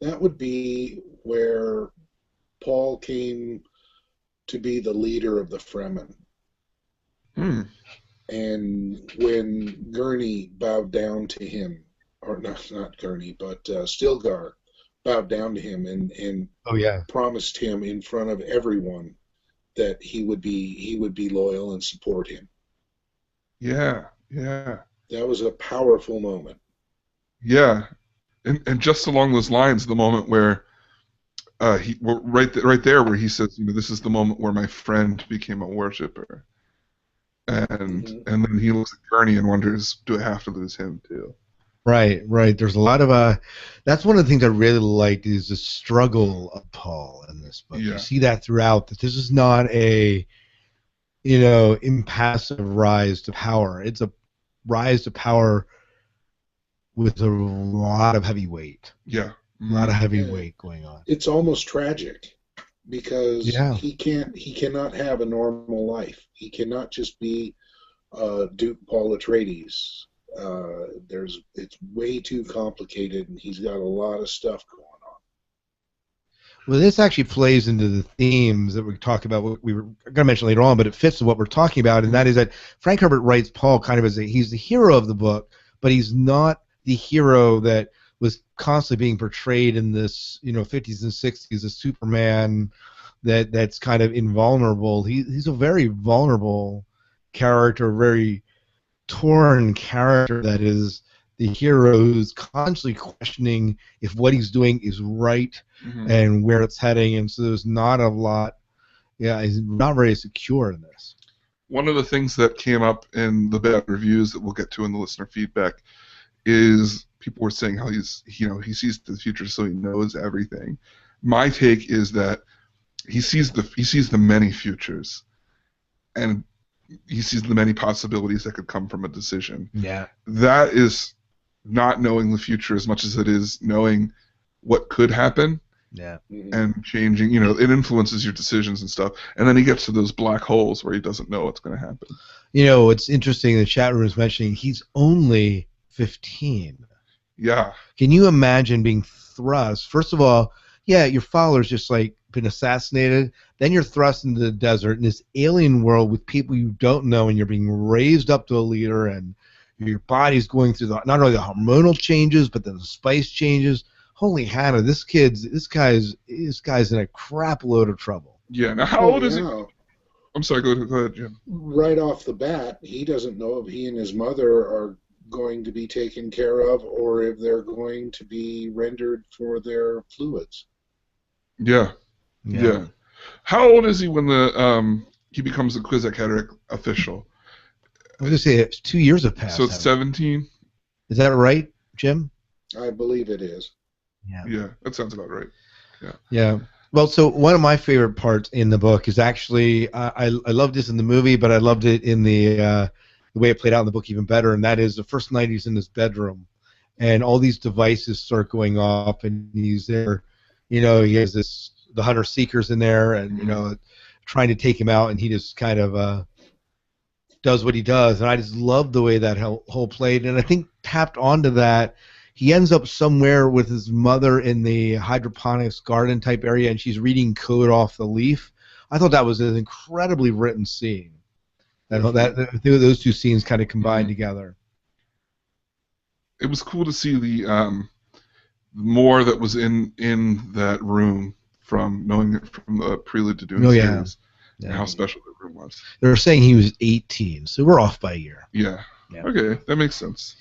would be where Paul came to be the leader of the Fremen. And when Gurney bowed down to him, or not Gurney, but Stilgar bowed down to him and promised him in front of everyone that he would be loyal and support him. Yeah, yeah. That was a powerful moment. Yeah, and just along those lines, the moment where right there where he says, this is the moment where my friend became a worshipper, and then he looks at Gurney and wonders, do I have to lose him too? Right. There's a lot of that's one of the things I really liked is the struggle of Paul in this book. Yeah. You see that throughout. That this is not a impassive rise to power. It's a rise to power with a lot of heavy weight. Yeah. A lot of heavy weight going on. It's almost tragic because he cannot have a normal life. He cannot just be Duke Paul Atreides. It's way too complicated, and he's got a lot of stuff going on. Well, this actually plays into the themes that we talk about. What we were going to mention later on, but it fits with what we're talking about, and that is that Frank Herbert writes Paul kind of as he's the hero of the book, but he's not the hero that was constantly being portrayed in this, 50s and 60s, a Superman that's kind of invulnerable. He's a very vulnerable character, very torn character that is the hero who's constantly questioning if what he's doing is right and where it's heading, and so there's not a lot. Yeah, he's not very secure in this. One of the things that came up in the bad reviews that we'll get to in the listener feedback is people were saying how he sees the future, so he knows everything. My take is that he sees the many futures, and he sees the many possibilities that could come from a decision. Yeah, that is not knowing the future as much as it is knowing what could happen. Yeah, and changing. It influences your decisions and stuff. And then he gets to those black holes where he doesn't know what's going to happen. It's interesting. The chat room is mentioning he's only 15. Yeah. Can you imagine being thrust? First of all, yeah, your father's just like been assassinated. Then you're thrust into the desert in this alien world with people you don't know, and you're being raised up to a leader, and your body's going through not only the hormonal changes, but then the spice changes. Holy Hannah, this guy's in a crap load of trouble. Yeah. Now, how old is he? I'm sorry. Go ahead, Jim. Right off the bat, he doesn't know if he and his mother are going to be taken care of or if they're going to be rendered for their fluids. Yeah. How old is he when he becomes the Kwisatz official? I was going to say it's 2 years have passed. So it's 17? Is that right, Jim? I believe it is. Yeah, that sounds about right. Yeah. Well, so one of my favorite parts in the book is actually I loved this in the movie, but I loved it in the way it played out in the book even better, and that is the first night he's in his bedroom, and all these devices start going off, and he's there. He has the hunter seekers in there, and trying to take him out, and he just kind of does what he does, and I just love the way that whole played, and I think tapped onto that. He ends up somewhere with his mother in the hydroponics garden type area, and she's reading code off the leaf. I thought that was an incredibly written scene. Those two scenes kind of combined together. It was cool to see the more that was in that room from knowing it from the Prelude to Dune series, and how special that room was. They're saying he was 18, so we're off by a year. Yeah. Okay, that makes sense.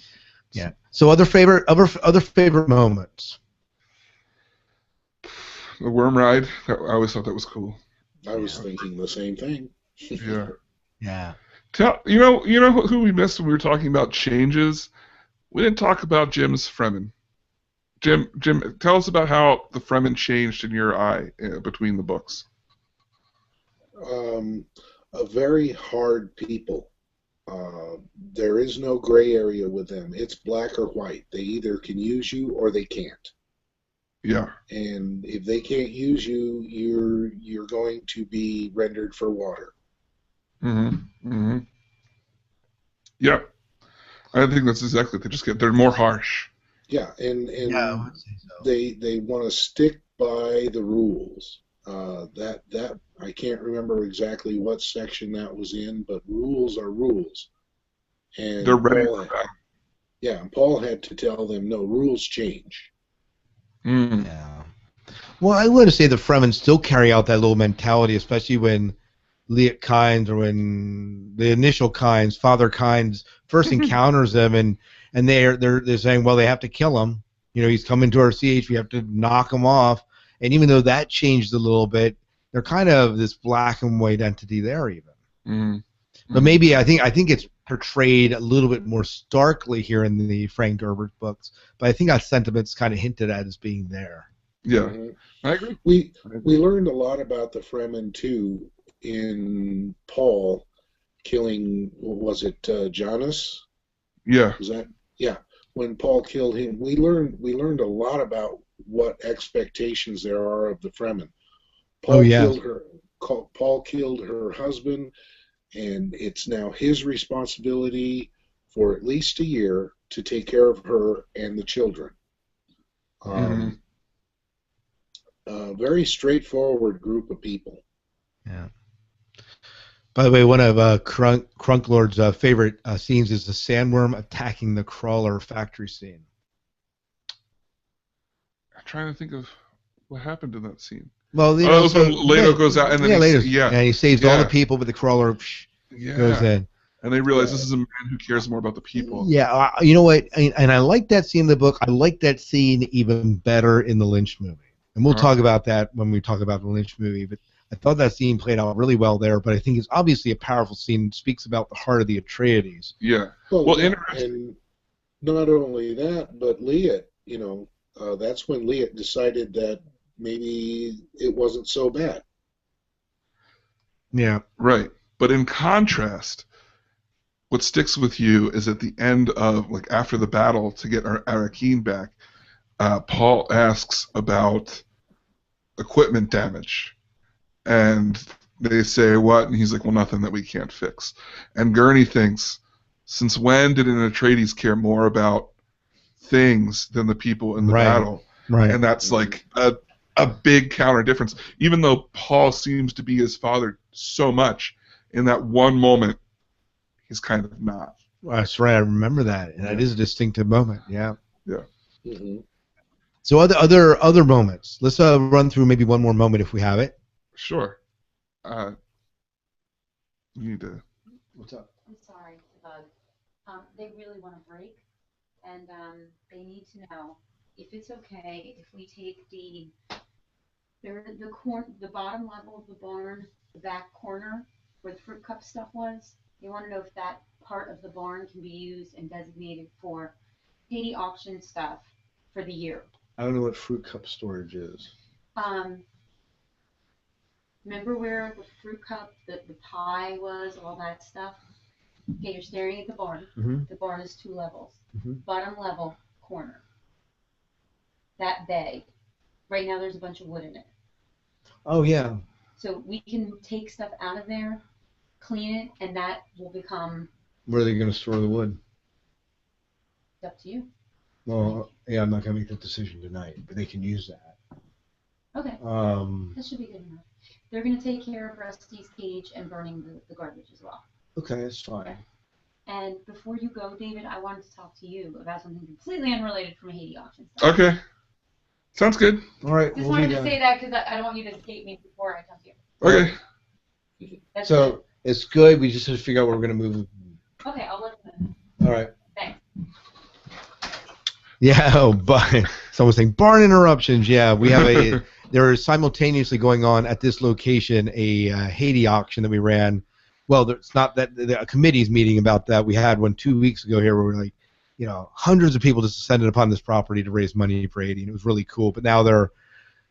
Yeah. So other favorite moments. The worm ride. I always thought that was cool. I was thinking the same thing. Yeah. Yeah. You know who we missed when we were talking about changes? We didn't talk about Jim's Fremen. Jim, tell us about how the Fremen changed in your eye between the books. A very hard people. There is no gray area with them. It's black or white. They either can use you or they can't. Yeah. And if they can't use you, you're going to be rendered for water. Yeah. I think that's exactly what they're more harsh. Yeah, and I would say so. They want to stick by the rules. That I can't remember exactly what section that was in, but rules are rules. And they're ready for that. Yeah, and Paul had to tell them, no, rules change. Yeah. Well, I want to say the Fremen still carry out that little mentality, especially when Liet Kynes or when the initial Kynes, Father Kynes, first encounters them, and they're saying, well, they have to kill him. He's coming to our CH. We have to knock him off. And even though that changed a little bit, they're kind of this black and white entity there, even. But maybe I think it's portrayed a little bit more starkly here in the Frank Herbert books. But I think that sentiment's kind of hinted at as being there. Yeah, I agree. We learned a lot about the Fremen too in Paul killing. Was it Janus? Yeah. Was that? Yeah. When Paul killed him, we learned a lot about what expectations there are of the Fremen. Paul killed her husband, and it's now his responsibility for at least a year to take care of her and the children. A very straightforward group of people. Yeah. By the way, one of Crunklord's favorite scenes is the sandworm attacking the crawler factory scene. trying to think of what happened in that scene. Well, you Oh, know, that was when Leto goes out, and then and he saves all the people, but the crawler goes in. And they realize this is a man who cares more about the people. Yeah, you know what? And I like that scene in the book. I like that scene even better in the Lynch movie. And we'll talk about that when we talk about the Lynch movie. But I thought that scene played out really well there. But I think it's obviously a powerful scene. It speaks about the heart of the Atreides. Yeah. Well, and not only that, but Liet, you know, that's when Liet decided that maybe it wasn't so bad. Yeah. Right. But in contrast, what sticks with you is at the end of, like, after the battle to get Arakeen back, Paul asks about equipment damage. And they say, what? And he's like, well, nothing that we can't fix. And Gurney thinks, since when did an Atreides care more about things than the people in the battle? Right. And that's like a big counter difference. Even though Paul seems to be his father so much, in that one moment, he's kind of not. That's right. I remember that, and that is a distinctive moment. Yeah. Yeah. Mm-hmm. So other moments. Let's run through maybe one more moment if we have it. Sure. You need to. What's up? I'm sorry, Bug. They really want a break, and they need to know if it's okay if we take the bottom level of the barn, the back corner where the fruit cup stuff was. They want to know if that part of the barn can be used and designated for Haiti auction stuff for the year. I don't know what fruit cup storage is. Remember where the fruit cup, the pie was, all that stuff? Okay, you're staring at the barn. Mm-hmm. The barn is 2 levels. Mm-hmm. Bottom level, corner. That bay. Right now there's a bunch of wood in it. Oh, yeah. So we can take stuff out of there, clean it, and that will become... Where are they going to store the wood? It's up to you. Well, yeah, I'm not going to make that decision tonight, but they can use that. Okay. That should be good enough. They're going to take care of Rusty's cage and burning the garbage as well. Okay, that's fine. Okay. And before you go, David, I wanted to talk to you about something completely unrelated from a Haiti auction stuff. Okay. Sounds good. All right. Just wanted to say that because I don't want you to escape me before I come to you. Okay. That's so good. it's good. We just have to figure out where we're going to move. Okay, I'll let you know. All right. Thanks. Yeah, but someone's saying barn interruptions. Yeah, we have there is simultaneously going on at this location a Haiti auction that we ran. Well, it's not that a committee's meeting about that. We had one 2 weeks ago here where we're like, you know, hundreds of people just descended upon this property to raise money for Haiti, and it was really cool. But now they're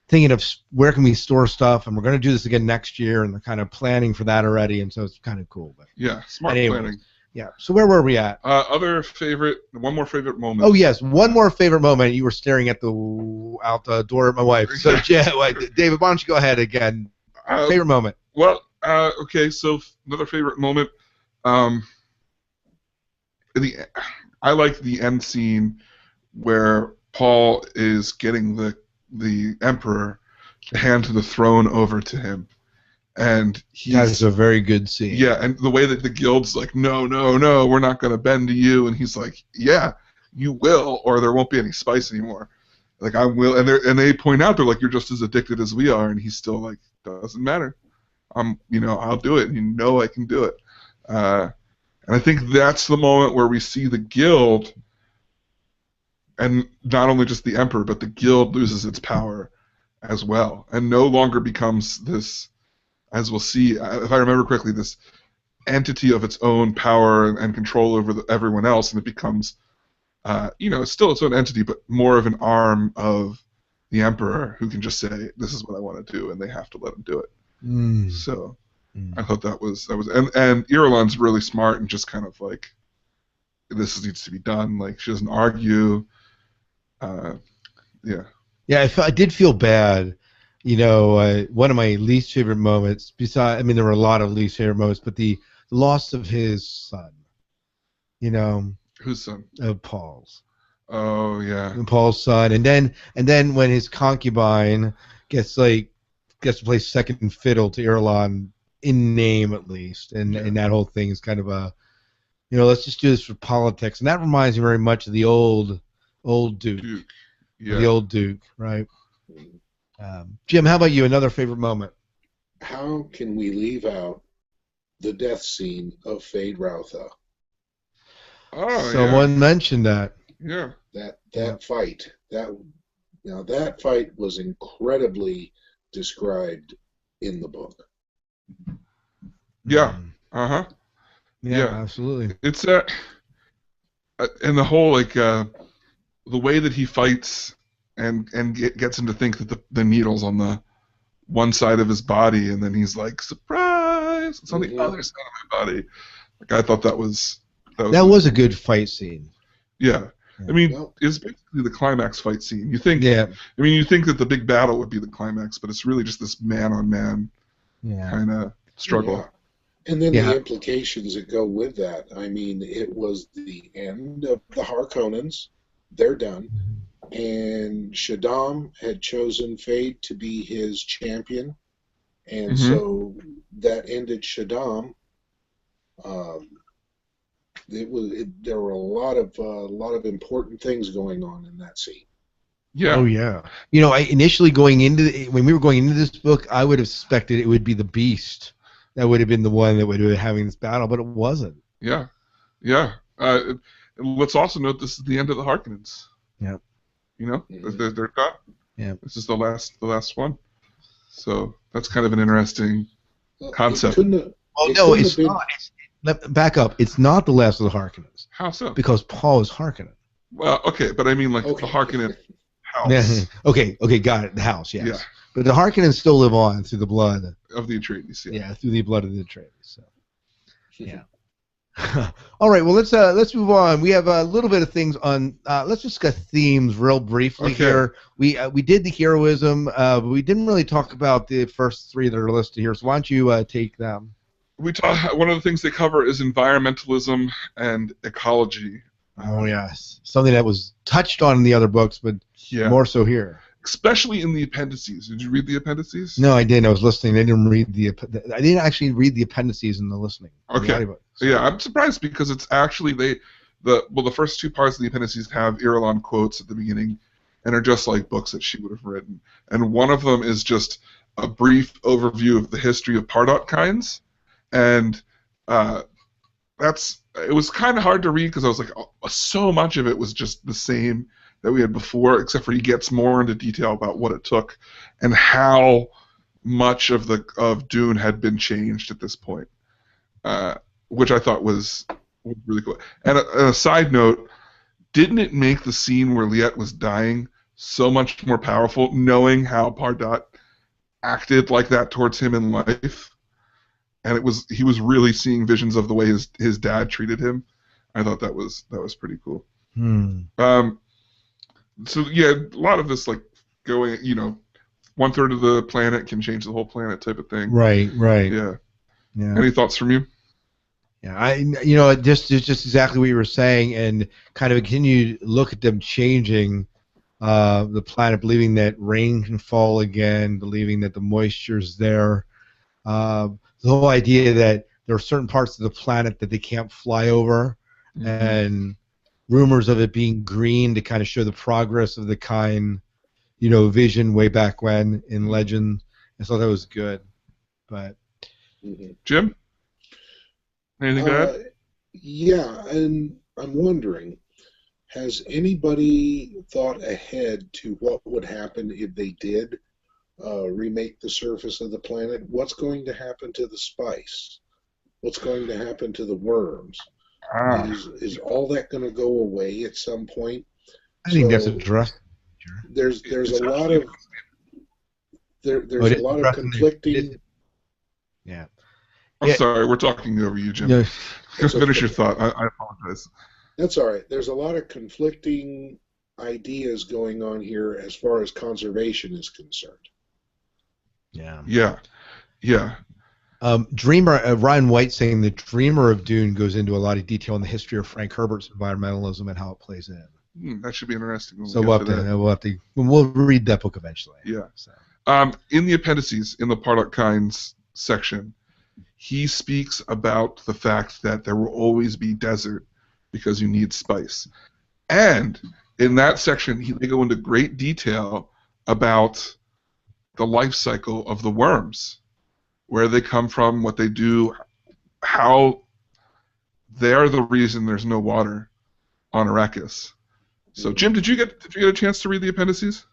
thinking of where can we store stuff, and we're going to do this again next year, and they're kind of planning for that already, and so it's kind of cool. But yeah, smart planning. Yeah. So where were we at? One more favorite moment. Oh yes, one more favorite moment. You were staring at out the door at my wife. So yeah, David, why don't you go ahead again? Favorite moment. Well, okay. So another favorite moment. I like the end scene where Paul is getting the Emperor to hand the throne over to him. And that's a very good scene. Yeah, and the way that the guild's like, no, we're not going to bend to you, and he's like, yeah, you will, or there won't be any spice anymore. Like, I will, and they point out, they're like, you're just as addicted as we are, and he's still like, doesn't matter. I'll do it, and you know I can do it. And I think that's the moment where we see the guild, and not only just the Emperor, but the guild loses its power as well, and no longer becomes this, as we'll see, if I remember correctly, this entity of its own power and control over everyone else, and it becomes, it's still its own entity, but more of an arm of the Emperor who can just say, this is what I want to do, and they have to let him do it. So I thought that was, and Irulan's really smart and just kind of like, this needs to be done. Like, she doesn't argue. Yeah. Yeah, I did feel bad. You know, one of my least favorite moments, there were a lot of least favorite moments, but the loss of his son. You know. Whose son? Paul's. Oh, yeah. Paul's son. And then when his concubine gets to play second fiddle to Irulan, in name at least, and that whole thing is kind of a, let's just do this for politics. And that reminds me very much of the old Duke. Yeah. The old Duke, right? Jim, how about you? Another favorite moment? How can we leave out the death scene of Fade Routha? Oh, Someone mentioned that. yeah. That fight. That fight was incredibly described in the book. Yeah. Uh-huh. Yeah, Yeah. absolutely. It's and the whole the way that he fights and gets him to think that the needle's on the one side of his body, and then he's like, surprise, it's on the other side of my body. Like, I thought that was That was a good fight scene. Yeah. I mean, Well, it's basically the climax fight scene. You think, Yeah. I mean, you think that the big battle would be the climax, but it's really just this man-on-man kind of struggle. yeah. And then Yeah. the implications that go with that. I mean, it was the end of the Harkonnens. They're done. And Shaddam had chosen Fade to be his champion. And so that ended Shaddam. There were a lot of important things going on in that scene. Yeah. Oh yeah. I initially when we were going into this book, I would have suspected it would be the Beast that would have been the one that would have been having this battle, but it wasn't. Yeah. Yeah. And let's also note this is the end of the Harkonnens. Yeah. They're done. Yeah. This is the last one. So that's kind of an interesting concept. It's not. Back up. It's not the last of the Harkonnens. How so? Because Paul is Harkonnen. Well, okay, but I mean the Harkonnen house. Okay, got it. The house, yes. Yeah. But the Harkonnens still live on through the blood Of the Atreides, Yeah, through the blood of the Atreides. So, yeah. All right. Well, let's move on. We have a little bit of things on. Let's discuss themes real briefly here. We did the heroism, but we didn't really talk about the first three that are listed here. So why don't you take them? One of the things they cover is environmentalism and ecology. Oh yes, something that was touched on in the other books, but more so here. Especially in the appendices. Did you read the appendices? No, I didn't. I was listening. I didn't actually read the appendices in the listening. Okay. Yeah, I'm surprised because it's actually the first two parts of the appendices have Irulan quotes at the beginning, and are just like books that she would have written. And one of them is just a brief overview of the history of Pardot kinds, and it was kind of hard to read because I was like, so much of it was just the same that we had before, except for he gets more into detail about what it took and how much of Dune had been changed at this point, which I thought was really cool. And a side note, didn't it make the scene where Liet was dying so much more powerful, knowing how Pardot acted like that towards him in life? And he was really seeing visions of the way his dad treated him. I thought that was pretty cool. So yeah, a lot of this going, 1/3 of the planet can change the whole planet type of thing. Right. Yeah. Any thoughts from you? Yeah, just exactly what you were saying, and kind of continue to look at them changing the planet, believing that rain can fall again, believing that the moisture's there. The whole idea that there are certain parts of the planet that they can't fly over, and rumors of it being green to kind of show the progress of the kind, vision way back when in Legend. I thought that was good. But Jim, anything to add? Yeah, and I'm wondering, has anybody thought ahead to what would happen if they did remake the surface of the planet? What's going to happen to the spice? What's going to happen to the worms? Is all that going to go away at some point? I think that's addressed. There's a lot of conflicting. Yeah. I'm sorry, we're talking over you, Jim. No. Finish your thought. I apologize. That's all right. There's a lot of conflicting ideas going on here as far as conservation is concerned. Yeah. Dreamer, Ryan White saying the Dreamer of Dune goes into a lot of detail in the history of Frank Herbert's environmentalism and how it plays in. That should be interesting. So we'll read that book eventually. Yeah. So. In the appendices, in the Pardot Kinds section, he speaks about the fact that there will always be desert because you need spice. And in that section, they go into great detail about the life cycle of the worms, where they come from, what they do, how they're the reason there's no water on Arrakis. So, Jim, did you get a chance to read the appendices?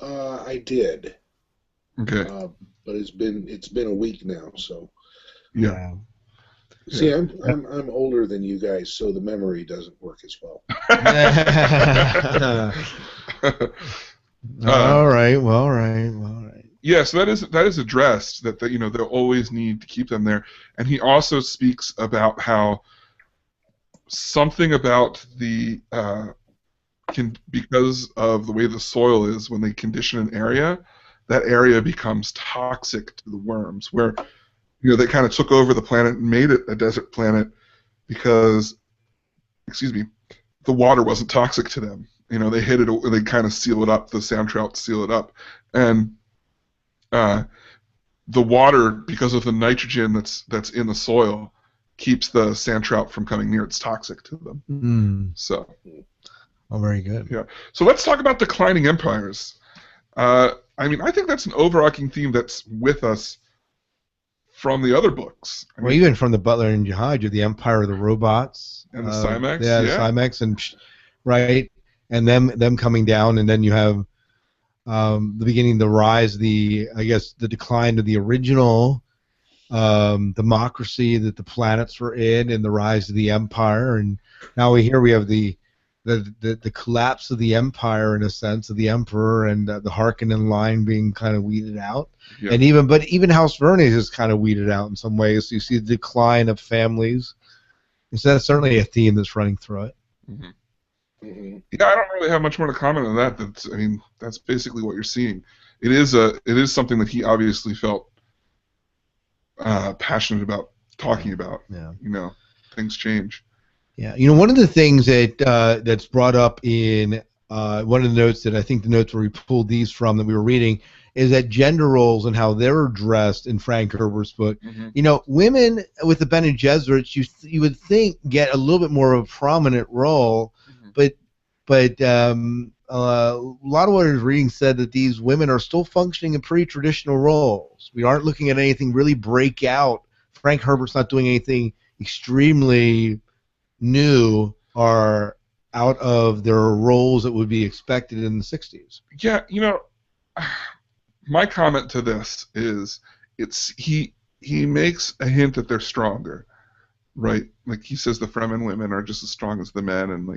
I did. Okay. But it's been a week now, so. Yeah. See, I'm older than you guys, so the memory doesn't work as well. All right. Yeah, so that is addressed, that they'll always need to keep them there. And he also speaks about how something about the because of the way the soil is, when they condition an area, that area becomes toxic to the worms, where they kind of took over the planet and made it a desert planet because, the water wasn't toxic to them. They hit it, they kind of seal it up, the sand trout seal it up. And the water, because of the nitrogen that's in the soil, keeps the sand trout from coming near. It's toxic to them. So. Oh, very good. Yeah. So let's talk about declining empires. I think that's an overarching theme that's with us from the other books. Even from the Butler and Jihad, you're the Empire of the Robots. And the Cymex. The Cymex, and right, and them coming down, and then you have the beginning, the rise, the decline of the original democracy that the planets were in, and the rise of the Empire, and now we have the collapse of the Empire, in a sense, of the Emperor, and the Harkonnen line being kind of weeded out. Yeah. And even House Verney is kind of weeded out in some ways. So you see the decline of families. And so that's certainly a theme that's running through it. Mm-hmm. Mm-hmm. Yeah, I don't really have much more to comment on that. That's basically what you're seeing. It is something that he obviously felt passionate about talking about. Yeah. Things change. Yeah, one of the things that that's brought up in one of the notes, that I think the notes where we pulled these from that we were reading, is that gender roles and how they're addressed in Frank Herbert's book. Mm-hmm. Women with the Bene Gesserits, you would think, get a little bit more of a prominent role, mm-hmm. but a lot of what I was reading said that these women are still functioning in pretty traditional roles. We aren't looking at anything really break out. Frank Herbert's not doing anything extremely new or out of their roles that would be expected in the 60s. Yeah, my comment to this is he makes a hint that they're stronger, right? Like he says the Fremen women are just as strong as the men, and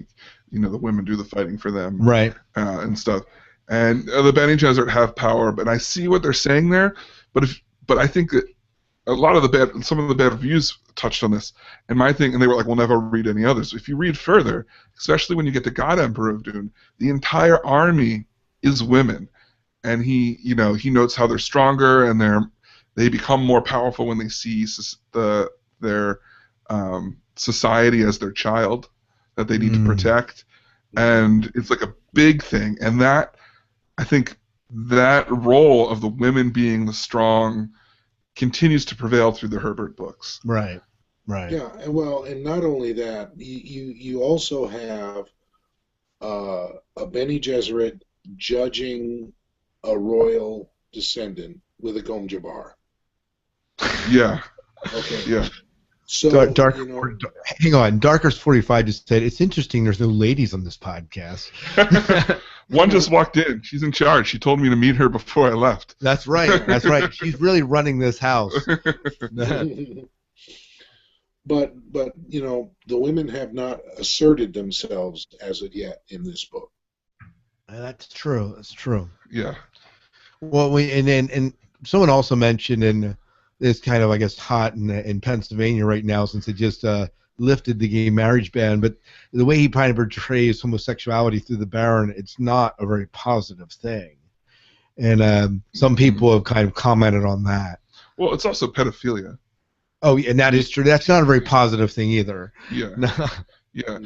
the women do the fighting for them, right? And stuff. And the Bene Gesserit have power, but I see what they're saying there. But I think that some of the bad reviews touched on this, and my thing, and they were like, "We'll never read any others." If you read further, especially when you get to God Emperor of Dune, the entire army is women, and he notes how they're stronger and they become more powerful when they see their society as their child that they need to protect, and it's like a big thing. And that, I think, that role of the women being the strong continues to prevail through the Herbert books. Right. Yeah, and not only that, you also have a Bene Gesserit judging a royal descendant with a Gom Jabbar. Yeah. Okay. Yeah. So hang on, Darkers 45 just said it's interesting. There's no ladies on this podcast. One just walked in. She's in charge. She told me to meet her before I left. That's right. She's really running this house. But the women have not asserted themselves as of yet in this book. That's true. Yeah. Well, and someone also mentioned, and it's kind of, I guess, hot in Pennsylvania right now, since it just lifted the gay marriage ban, but the way he kind of portrays homosexuality through the Baron, it's not a very positive thing. And some people have kind of commented on that. Well, it's also pedophilia. Oh, and that is true. That's not a very positive thing either. Yeah. Yeah.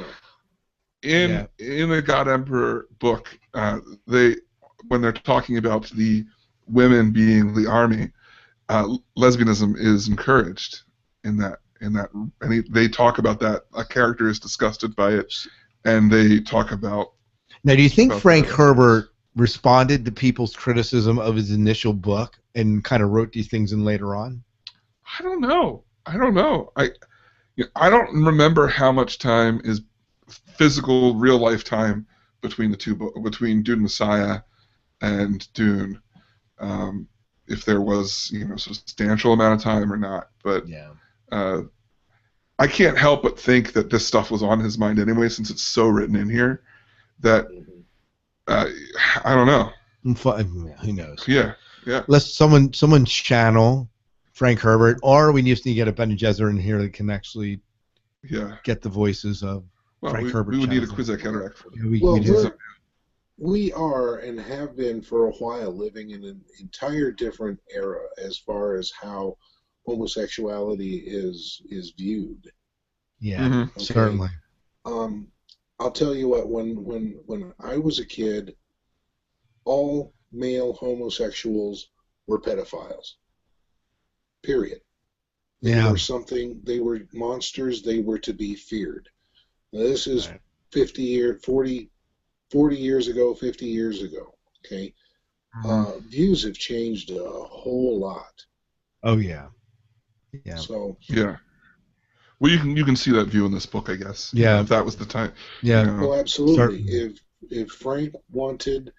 In the God Emperor book, when they're talking about the women being the army, lesbianism is encouraged in that, and they talk about that. A character is disgusted by it, and they talk about. Now, do you think about Frank that. Herbert responded to people's criticism of his initial book and kind of wrote these things in later on? I don't know. I don't remember how much time is physical, real life time between the two between Dune Messiah and Dune. If there was, substantial amount of time or not, but Yeah. I can't help but think that this stuff was on his mind anyway, since it's so written in here. That I don't know. Who knows? Yeah. Let's someone channel Frank Herbert, or we just need to get a Bene Gesserit in here that can actually get the voices of Frank Herbert. We would need a Quizak Cataract for that. Yeah, we are and have been for a while living in an entire different era as far as how homosexuality is viewed. Yeah, Mhm. certainly. I'll tell you what. When I was a kid, all male homosexuals were pedophiles. Period. They were monsters. They were to be feared. Now, this is 40 years ago, 50 years ago. Okay, views have changed a whole lot. Oh yeah. So well, you can see that view in this book, I guess. Yeah. If that was the time. Yeah. Well, absolutely. Certainly. If Frank wanted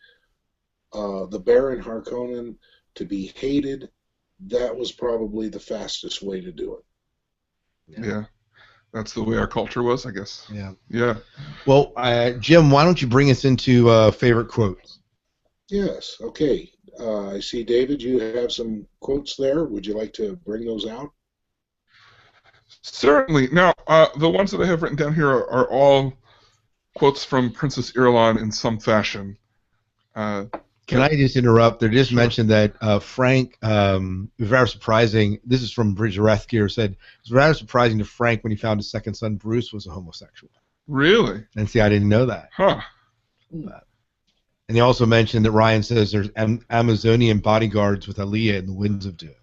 the Baron Harkonnen to be hated, that was probably the fastest way to do it. Yeah. That's the way our culture was, I guess. Yeah. Yeah. Well, Jim, why don't you bring us into favorite quotes? Yes. Okay. I see, David, you have some quotes there. Would you like to bring those out? Certainly. Now, the ones that I have written down here are all quotes from Princess Irulan in some fashion. Can I just interrupt? They just mentioned that Frank, it was rather surprising. This is from Bridge Rathgear, said it was rather surprising to Frank when he found his second son, Bruce, was a homosexual. Really? And see, I didn't know that. Huh. And he also mentioned that Ryan says there's Amazonian bodyguards with Aaliyah in the Winds of Dune.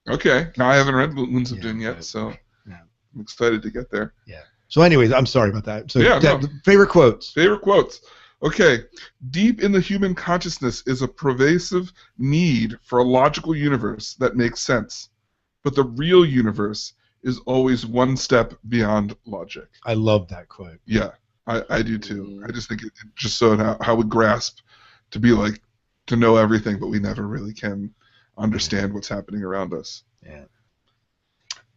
Okay. Now, I haven't read Winds of Dune yet, so I'm excited to get there. Yeah. So anyways, I'm sorry about that. So no. Favorite quotes. Favorite quotes. Okay. Deep in the human consciousness is a pervasive need for a logical universe that makes sense. But the real universe is always one step beyond logic. I love that quote. Yeah, I do too. I just think it just showed how we grasp to be like, to know everything, but we never really can understand what's happening around us. Yeah.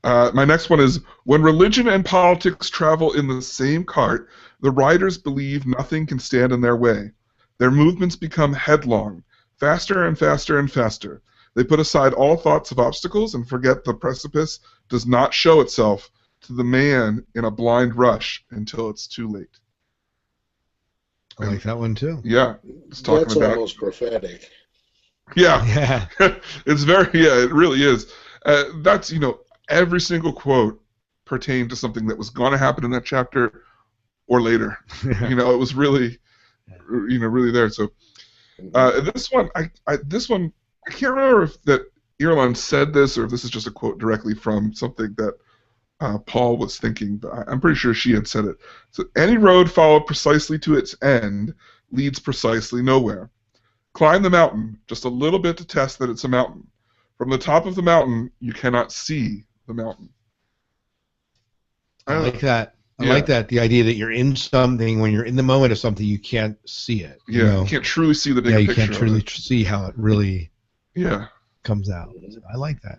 My next one is, when religion and politics travel in the same cart, the riders believe nothing can stand in their way. Their movements become headlong, faster and faster and faster. They put aside all thoughts of obstacles and forget the precipice does not show itself to the man in a blind rush until it's too late. I like that one too. Yeah. It's talking That's about, almost prophetic. Yeah. It's very, it really is. That's, every single quote pertained to something that was going to happen in that chapter or later. It was really, really there. So this one, I can't remember if that Irulan said this or if this is just a quote directly from something that Paul was thinking, but I'm pretty sure she had said it. So, any road followed precisely to its end leads precisely nowhere. Climb the mountain just a little bit to test that it's a mountain. From the top of the mountain, you cannot see the mountain. I like that. I like that. The idea that you're in something, when you're in the moment of something, you can't see it. You can't truly see the big picture. You can't truly see how it really comes out. So I like that.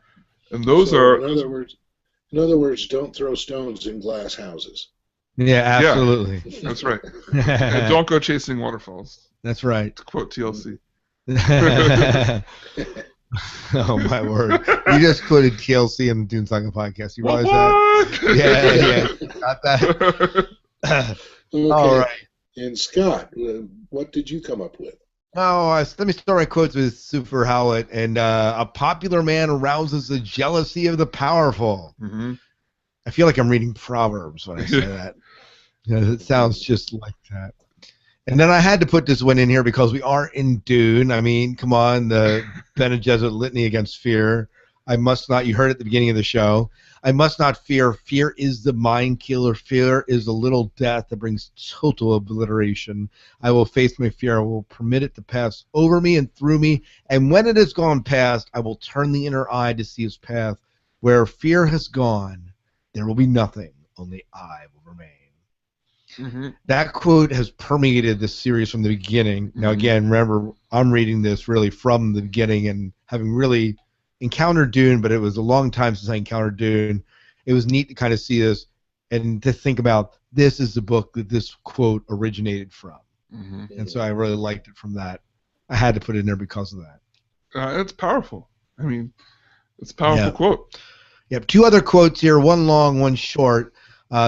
And those are... In other words, don't throw stones in glass houses. Yeah, absolutely. Yeah, that's right. And don't go chasing waterfalls. That's right. To quote TLC. Oh, my word. You just quoted TLC in the Dune Saga podcast. You realize that? Yeah. Got that. Okay. All right. And Scott, what did you come up with? Oh, let me start my quotes with Super Howlett. And a popular man arouses the jealousy of the powerful. Mm-hmm. I feel like I'm reading Proverbs when I say that. It sounds just like that. And then I had to put this one in here because we are in Dune. I mean, come on, the Bene Gesserit litany against fear. I must not. You heard it at the beginning of the show. I must not fear. Fear is the mind killer. Fear is the little death that brings total obliteration. I will face my fear. I will permit it to pass over me and through me. And when it has gone past, I will turn the inner eye to see its path. Where fear has gone, there will be nothing. Only I will remain. Mm-hmm. That quote has permeated this series from the beginning. Now, again, remember, I'm reading this really from the beginning and having really encountered Dune, but it was a long time since I encountered Dune. It was neat to kind of see this and to think about this is the book that this quote originated from. Mm-hmm. And so I really liked it from that. I had to put it in there because of that. It's powerful. I mean, it's a powerful quote. Yep. Two other quotes here, one long, one short.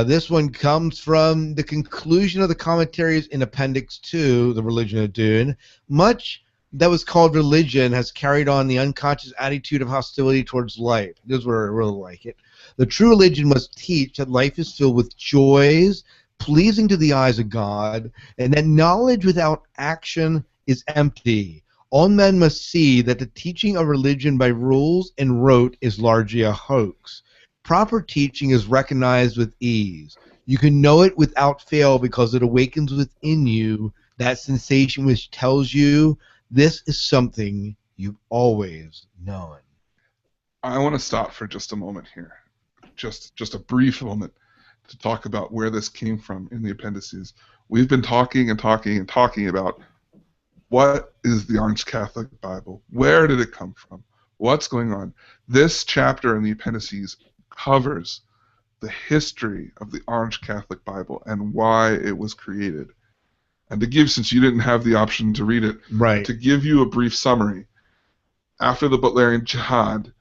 This one comes from the conclusion of the commentaries in Appendix 2, The Religion of Dune. Much that was called religion has carried on the unconscious attitude of hostility towards life. This is where I really like it. The true religion must teach that life is filled with joys, pleasing to the eyes of God, and that knowledge without action is empty. All men must see that the teaching of religion by rules and rote is largely a hoax. Proper teaching is recognized with ease. You can know it without fail because it awakens within you that sensation which tells you this is something you've always known. I want to stop for just a moment here, just a brief moment, to talk about where this came from in the appendices. We've been talking and talking and talking about what is the Orange Catholic Bible? Where did it come from? What's going on? This chapter in the appendices covers the history of the Orange Catholic Bible and why it was created. And to give, since you didn't have the option to read it, Right. to give you a brief summary, after the Butlerian Jihad,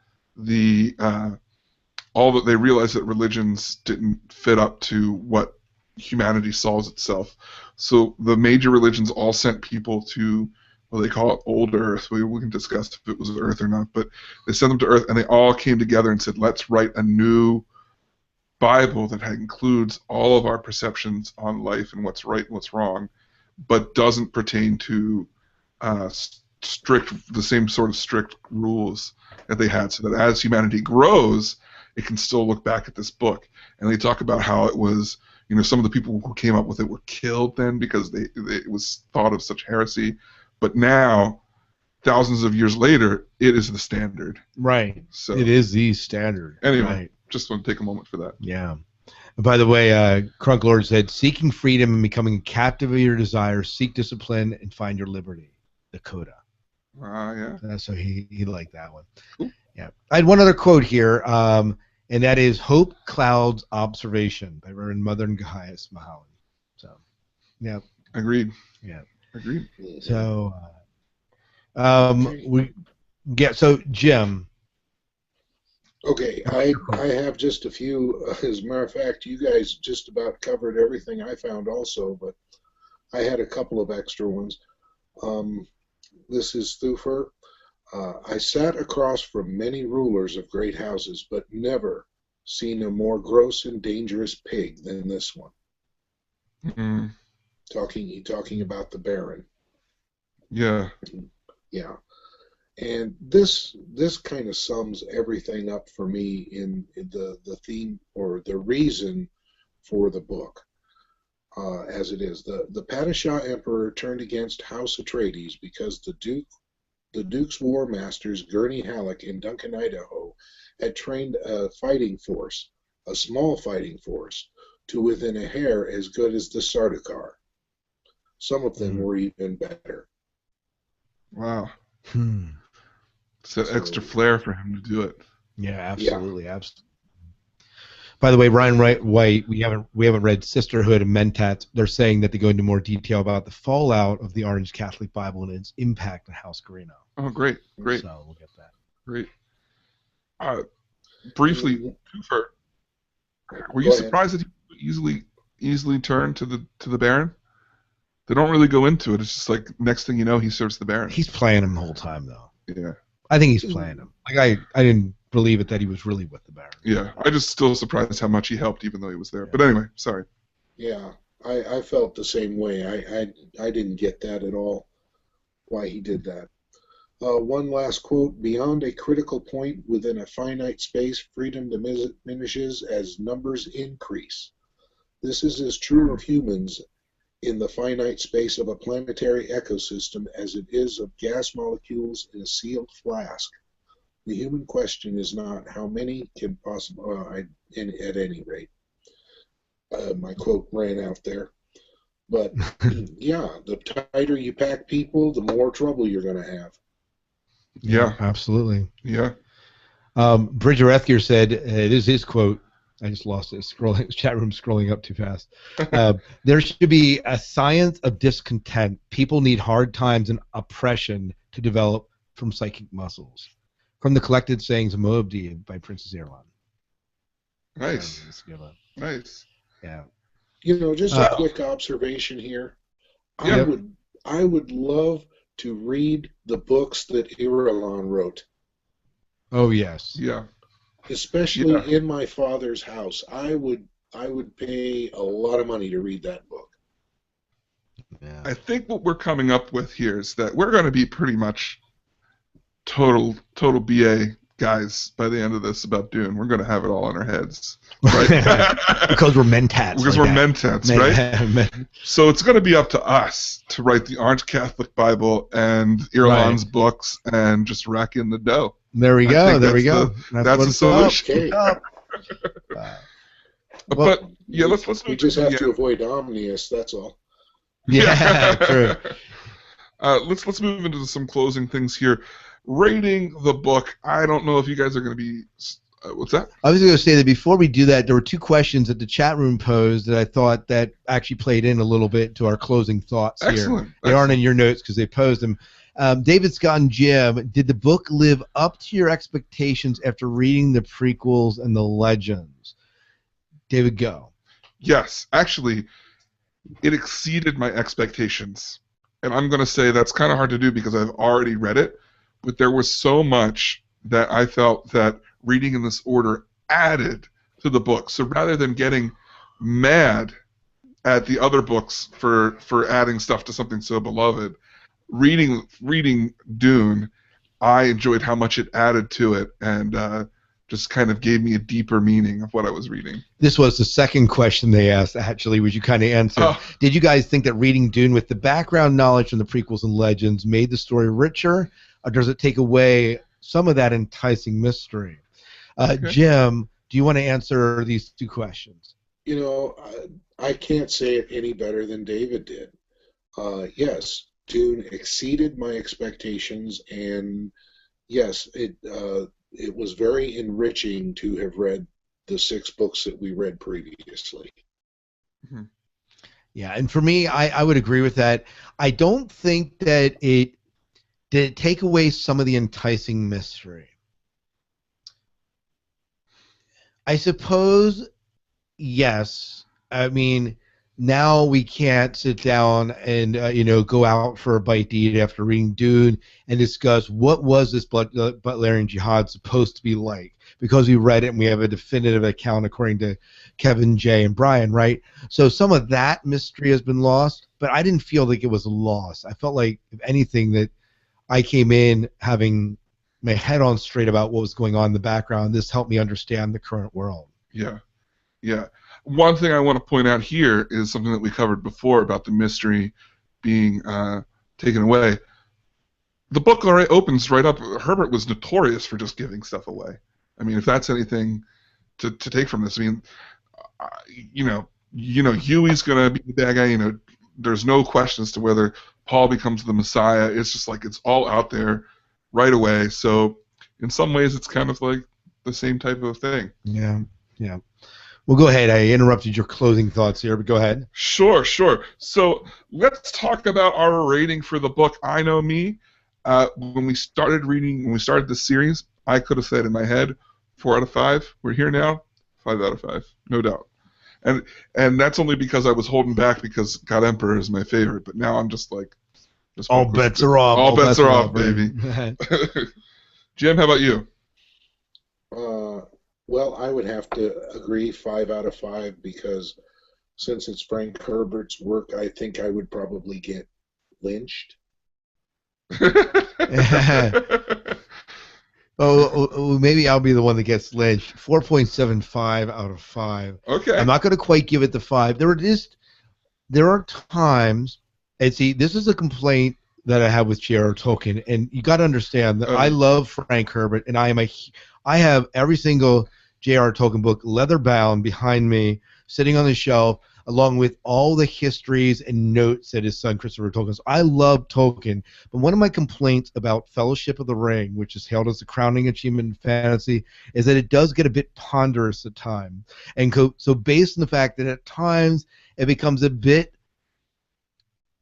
all that they realized that religions didn't fit up to what humanity solves itself. So the major religions all sent people to, well, they call it Old Earth. We can discuss if it was Earth or not, but they sent them to Earth, and they all came together and said, let's write a new Bible that includes all of our perceptions on life and what's right and what's wrong, but doesn't pertain to the same sort of strict rules that they had, so that as humanity grows, it can still look back at this book. And they talk about how it was, some of the people who came up with it were killed then because it was thought of such heresy. But now, thousands of years later, it is the standard. Right. So it is the standard. Anyway, right. Just want to take a moment for that. Yeah. By the way, Crunk Lord said, seeking freedom and becoming a captive of your desires, seek discipline and find your liberty. Dakota. Yeah. So he liked that one. Cool. Yeah. I had one other quote here, and that is Hope Clouds Observation by Reverend Mother and Gaius Mahalan. So, yeah. Agreed. Yeah. Agreed. So, so Jim. Okay, I have just a few. As a matter of fact, you guys just about covered everything I found also, but I had a couple of extra ones. This is Thufer. I sat across from many rulers of great houses, but never seen a more gross and dangerous pig than this one. Mm-hmm. Talking about the Baron. Yeah. Yeah. And this kind of sums everything up for me in the theme or the reason for the book, as it is. The Padishah Emperor turned against House Atreides because the Duke's war masters Gurney Halleck and Duncan Idaho had trained a small fighting force, to within a hair as good as the Sardaukar. Some of them were even better. Wow. It's that extra flair for him to do it. Yeah, absolutely, absolutely. By the way, Ryan White, we haven't read Sisterhood and Mentat. They're saying that they go into more detail about the fallout of the Orange Catholic Bible and its impact on House Carino. Oh, great. So we'll get that. Great. Briefly, Cooper, were you surprised that he easily turned to the Baron? They don't really go into it. It's just like next thing you know, he serves the Baron. He's playing him the whole time, though. Yeah. I think he's playing him. Like I didn't believe it that he was really with the Baron. Yeah, I just still surprised how much he helped, even though he was there. Yeah. But anyway, sorry. Yeah, I felt the same way. I didn't get that at all. Why he did that. One last quote: "Beyond a critical point within a finite space, freedom diminishes as numbers increase. This is as true of humans in the finite space of a planetary ecosystem as it is of gas molecules in a sealed flask. The human question is not how many can possibly, at any rate." My quote ran out there. But yeah, the tighter you pack people, the more trouble you're going to have. Yeah. Absolutely. Yeah. Bridger Ethger said, it is his quote. I just lost it. Scrolling, chat room scrolling up too fast. There should be a science of discontent. People need hard times and oppression to develop from psychic muscles. From the Collected Sayings of Moabdi by Princess Irulan. Nice. Nice. Yeah. You know, just a quick observation here. Yeah. I would love to read the books that Irulan wrote. Oh yes. Yeah. Especially in my father's house. I would pay a lot of money to read that book. Yeah. I think what we're coming up with here is that we're going to be pretty much total BA guys by the end of this about Dune. We're going to have it all in our heads, right? Because we're mentats. Because we're mentats, right? So it's going to be up to us to write the Orange Catholic Bible and Irulan's books and just rack in the dough. There we go. There we go. That's the solution. Okay. But yeah, let's we just have to avoid Omnius. That's all. Yeah, true. Let's move into some closing things here. Rating the book. I don't know if you guys are going to be. What's that? I was going to say that before we do that, there were two questions that the chat room posed that I thought that actually played in a little bit to our closing thoughts here. Excellent. They aren't in your notes because they posed them. David Scott and Jim, did the book live up to your expectations after reading the prequels and the legends? David, go. Yes, actually, it exceeded my expectations. And I'm going to say that's kind of hard to do because I've already read it, but there was so much that I felt that reading in this order added to the book. So rather than getting mad at the other books for adding stuff to something so beloved, reading Dune, I enjoyed how much it added to it and just kind of gave me a deeper meaning of what I was reading. This was the second question they asked, actually, which you kind of answered. Did you guys think that reading Dune with the background knowledge from the prequels and legends made the story richer, or does it take away some of that enticing mystery? Okay. Jim, do you want to answer these two questions? You know, I can't say it any better than David did. Yes, Dune exceeded my expectations, and yes, it was very enriching to have read the 6 books that we read previously. Mm-hmm. Yeah, and for me, I would agree with that. I don't think that did it take away some of the enticing mystery. I suppose, yes. I mean, now we can't sit down and go out for a bite to eat after reading Dune and discuss what was this Butlerian Jihad supposed to be like, because we read it and we have a definitive account according to Kevin, Jay, and Brian, right? So some of that mystery has been lost, but I didn't feel like it was a loss. I felt like, if anything, that I came in having my head on straight about what was going on in the background. This helped me understand the current world. Yeah, yeah. One thing I want to point out here is something that we covered before about the mystery being taken away. The book already opens right up. Herbert was notorious for just giving stuff away. I mean, if that's anything to take from this, I mean, Huey's going to be the bad guy. There's no question as to whether Paul becomes the Messiah. It's just like it's all out there right away. So in some ways, it's kind of like the same type of thing. Yeah, yeah. Well, go ahead. I interrupted your closing thoughts here, but go ahead. Sure. So let's talk about our rating for the book. I Know Me. When we started this series, I could have said in my head 4 out of 5. We're here now, 5 out of 5, no doubt. And that's only because I was holding back because God Emperor is my favorite. But now I'm just like, all bets are off. All bets are off, baby. Jim, how about you? Well, I would have to agree 5 out of 5 because since it's Frank Herbert's work, I think I would probably get lynched. Maybe I'll be the one that gets lynched. 4.75 out of 5. Okay. I'm not going to quite give it the 5. There are times, and see, this is a complaint that I have with J.R.R. Tolkien, and you got to understand that I love Frank Herbert, and I have every single J.R.R. Tolkien book leather bound behind me, sitting on the shelf, along with all the histories and notes that his son Christopher Tolkien. So I love Tolkien, but one of my complaints about Fellowship of the Ring, which is hailed as the crowning achievement in fantasy, is that it does get a bit ponderous at times. And so based on the fact that at times it becomes a bit,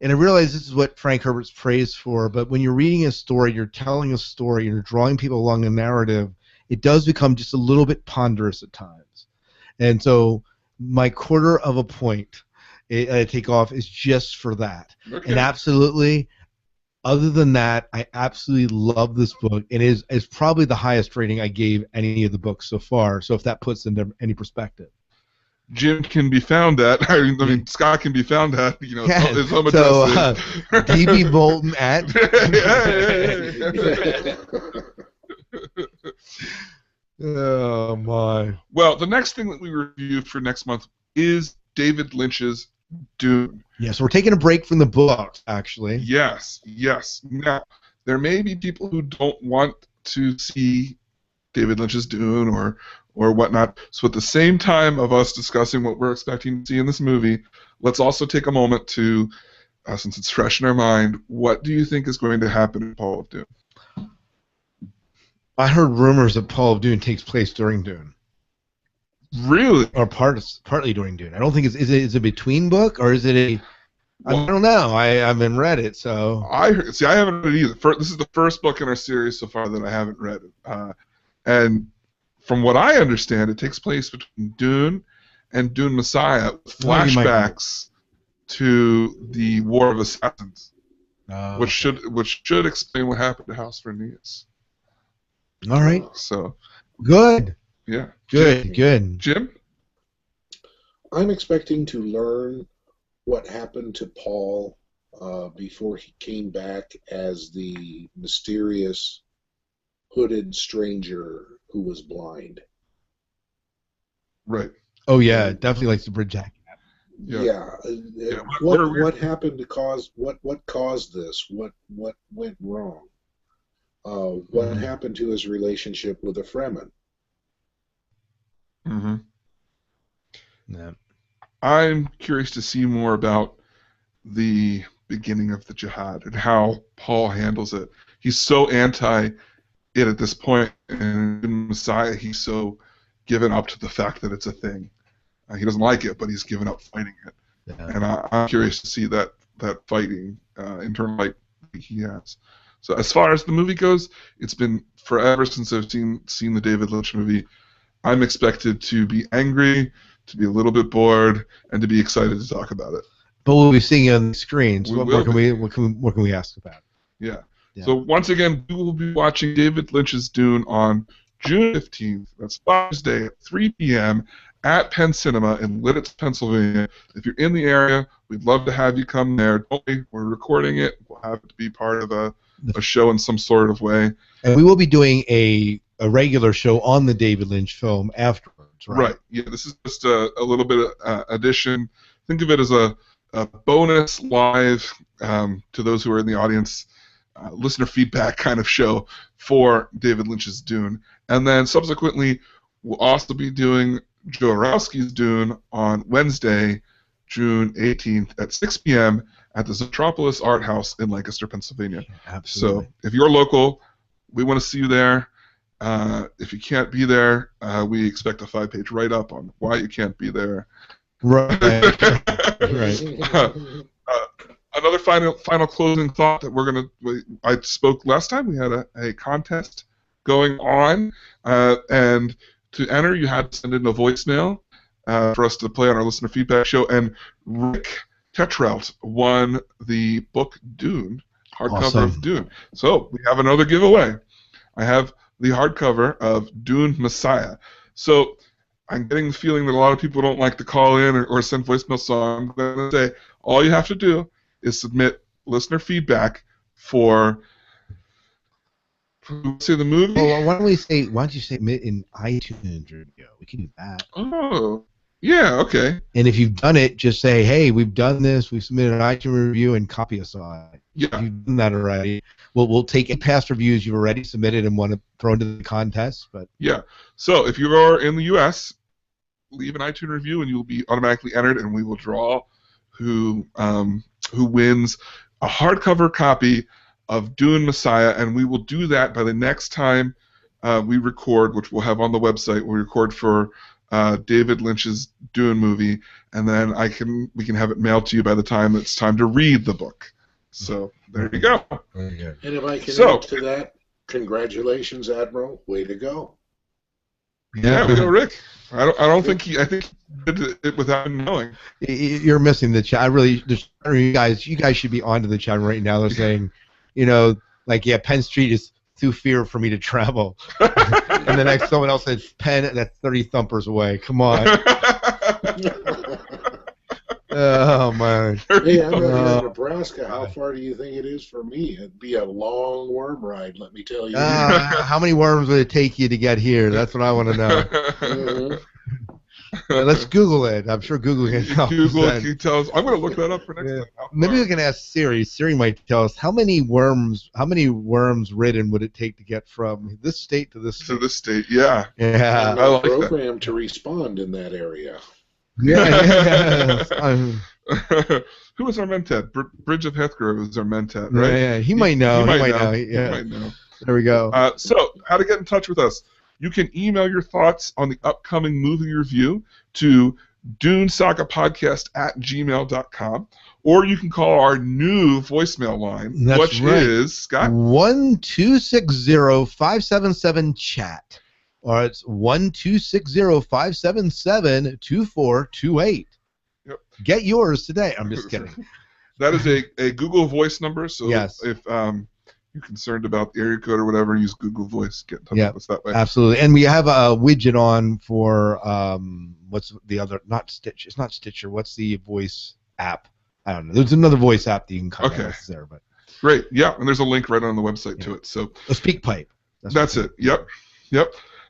and I realize this is what Frank Herbert's praised for, but when you're reading a story, you're telling a story, you're drawing people along a narrative, it does become just a little bit ponderous at times. And so my quarter of a point I take off is just for that. Okay. And absolutely, other than that, I absolutely love this book. And it is probably the highest rating I gave any of the books so far. So if that puts into any perspective. Jim can be found at, I mean, Scott can be found at, his home address. So, DB Bolton at. Oh, my. Well, the next thing that we review for next month is David Lynch's Dune. Yes, we're taking a break from the books, actually. Yes. Now, there may be people who don't want to see David Lynch's Dune or whatnot. So at the same time of us discussing what we're expecting to see in this movie, let's also take a moment to, since it's fresh in our mind, what do you think is going to happen in Paul of Dune? I heard rumors that Paul of Dune takes place during Dune. Really? Or partly during Dune. I don't think is it a between book or is it a? Well, I don't know. I haven't read it, so. I haven't read it either. This is the first book in our series so far that I haven't read, and from what I understand, it takes place between Dune and Dune Messiah, with flashbacks to the War of Assassins, which should explain what happened to House Vernias. All right. So. Good. Yeah. Good. Jim? I'm expecting to learn what happened to Paul before he came back as the mysterious hooded stranger who was blind. Right. Oh yeah, definitely likes the bridge jacket. Yeah. What happened to cause what caused this? What went wrong? What happened to his relationship with the Fremen? Mm-hmm. Yeah. I'm curious to see more about the beginning of the jihad and how Paul handles it. He's so anti it at this point, and in Messiah, he's so given up to the fact that it's a thing. He doesn't like it, but he's given up fighting it. Yeah. And I'm curious to see that fighting internal fight he has. So as far as the movie goes, it's been forever since I've seen the David Lynch movie. I'm expected to be angry, to be a little bit bored, and to be excited to talk about it. But we'll be seeing it on the screen. So what can we ask about? Yeah. So once again, we will be watching David Lynch's Dune on June 15th. That's Thursday at 3 p.m. at Penn Cinema in Lidditz, Pennsylvania. If you're in the area, we'd love to have you come there. Don't worry, we're recording it. We'll have it to be part of a show in some sort of way. And we will be doing a regular show on the David Lynch film afterwards, right? Right. Yeah, this is just a little bit of addition. Think of it as a bonus live to those who are in the audience, listener feedback kind of show for David Lynch's Dune. And then subsequently, we'll also be doing Joe Orowski's Dune on Wednesday, June 18th at 6 p.m. at the Zootropolis Art House in Lancaster, Pennsylvania. Absolutely. So if you're local, we want to see you there. If you can't be there, we expect a 5-page write-up on why you can't be there. Right. Right. Another final closing thought that I spoke last time. We had a contest going on, and to enter, you had to send in a voicemail for us to play on our listener feedback show. And Rick Tetrault won the book Dune, hardcover of Dune. So we have another giveaway. I have the hardcover of Dune Messiah. So I'm getting the feeling that a lot of people don't like to call in or send voicemail, so I'm going to say all you have to do is submit listener feedback for See the movie? Oh, why don't you say submit in iTunes review? We can do that. Oh, yeah, okay. And if you've done it, just say, hey, we've done this. We've submitted an iTunes review and copy us on it. Yeah. If you've done that already, we'll take any past reviews you've already submitted and want to throw into the contest. But yeah. So if you are in the U.S., leave an iTunes review and you'll be automatically entered, and we will draw who wins a hardcover copy of Dune Messiah, and we will do that by the next time we record, which we'll have on the website. We'll record for David Lynch's Dune movie, and then we can have it mailed to you by the time it's time to read the book. So there you go. very good. And if I can add to that, congratulations, Admiral. Way to go. Yeah, we go, Rick. I think he did it without knowing. You're missing the chat. You guys should be onto the chat right now. They're saying, Penn Street is too fear for me to travel. And the next someone else said, Penn, that's 30 thumpers away. Come on. Oh, man. Hey, I'm out here in Nebraska. How far do you think it is for me? It'd be a long worm ride, let me tell you. How many worms would it take you to get here? That's what I want to know. Mhm. Let's Google it. I'm sure Google can help. Google can tell us. I'm going to look that up for next time. Maybe we can ask Siri. Siri might tell us how many worms ridden would it take to get from this state to this state? To this state, yeah. Yeah. I'm I like that. programmed to respond in that area. Yeah. Who was our mentat? Bridge of Hethgrove was our mentat, right? Yeah. He might know. He might know. Yeah. He might know. There we go. So, how to get in touch with us? You can email your thoughts on the upcoming movie review to dunesagapodcast@gmail.com, or you can call our new voicemail line, That's which right. is, Scott? 1-260-577-CHAT. Or it's 1-260-577-2428. Yep. Get yours today. I'm just kidding. That is a Google Voice number, so Yes. if you're concerned about the area code or whatever, use Google Voice. Get in touch with us that way. Absolutely. And we have a widget on for what's the other? Not Stitch. It's not Stitcher. What's the voice app? I don't know. There's another voice app that you can contact us there. But great. Yeah, and there's a link right on the website to it. So a SpeakPipe. That's it. Yep.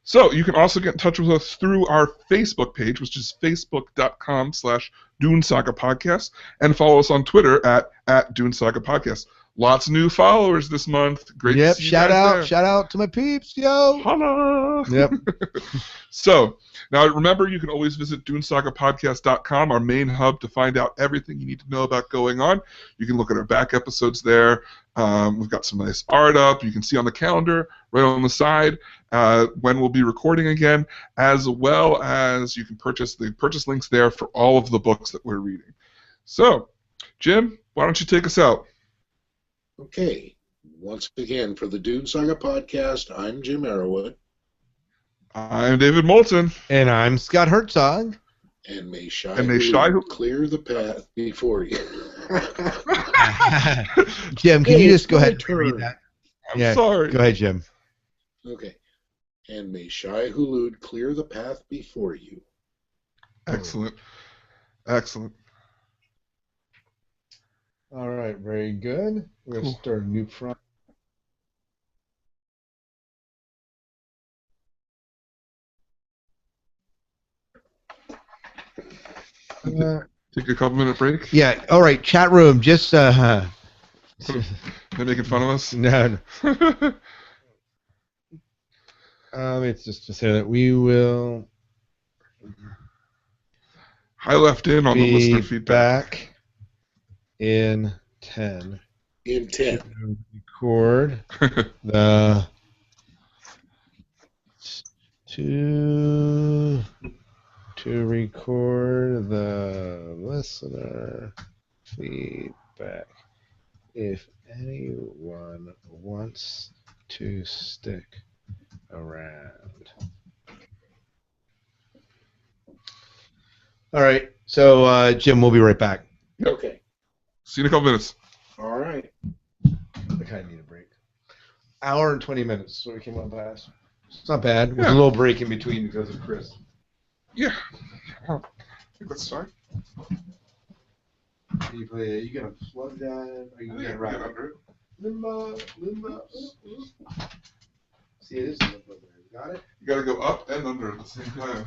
So you can also get in touch with us through our Facebook page, which is facebook.com/DuneSagaPodcast, and follow us on Twitter at DuneSagaPodcast. Lots of new followers this month. Great to see you guys there. Shout out to my peeps, yo. Holla! Yep. So, now remember, you can always visit DuneSagaPodcast.com, our main hub, to find out everything you need to know about going on. You can look at our back episodes there. We've got some nice art up. You can see on the calendar, right on the side, when we'll be recording again, as well as you can purchase the purchase links there for all of the books that we're reading. So, Jim, why don't you take us out? Okay. Once again, for the Dune Saga podcast, I'm Jim Arrowwood. I'm David Moulton. And I'm Scott Herzog. And may Shai clear the path before you. Jim, can you just go ahead and read that? I'm sorry. Go ahead, Jim. Okay. And may Shai Hulud clear the path before you. Excellent. All right, very good. We're going to start a new front. Take a couple-minute break? Yeah, all right, chat room, just... They're making fun of us? No. It's just to say that we will... I left in on the listener feedback. Back in 10. In 10. Record the... To record the listener feedback. If anyone wants to stick around. All right. So, Jim, we'll be right back. Okay. See you in a couple minutes. All right. I kind of need a break. Hour and 20 minutes, so we came up past. It's not bad. With a little break in between because of Chris. Yeah. I think that's fine. You gonna plug that? Are you gonna wrap it? Limba. see, it is a little bit there. Got it? You got to go up and under at the same time.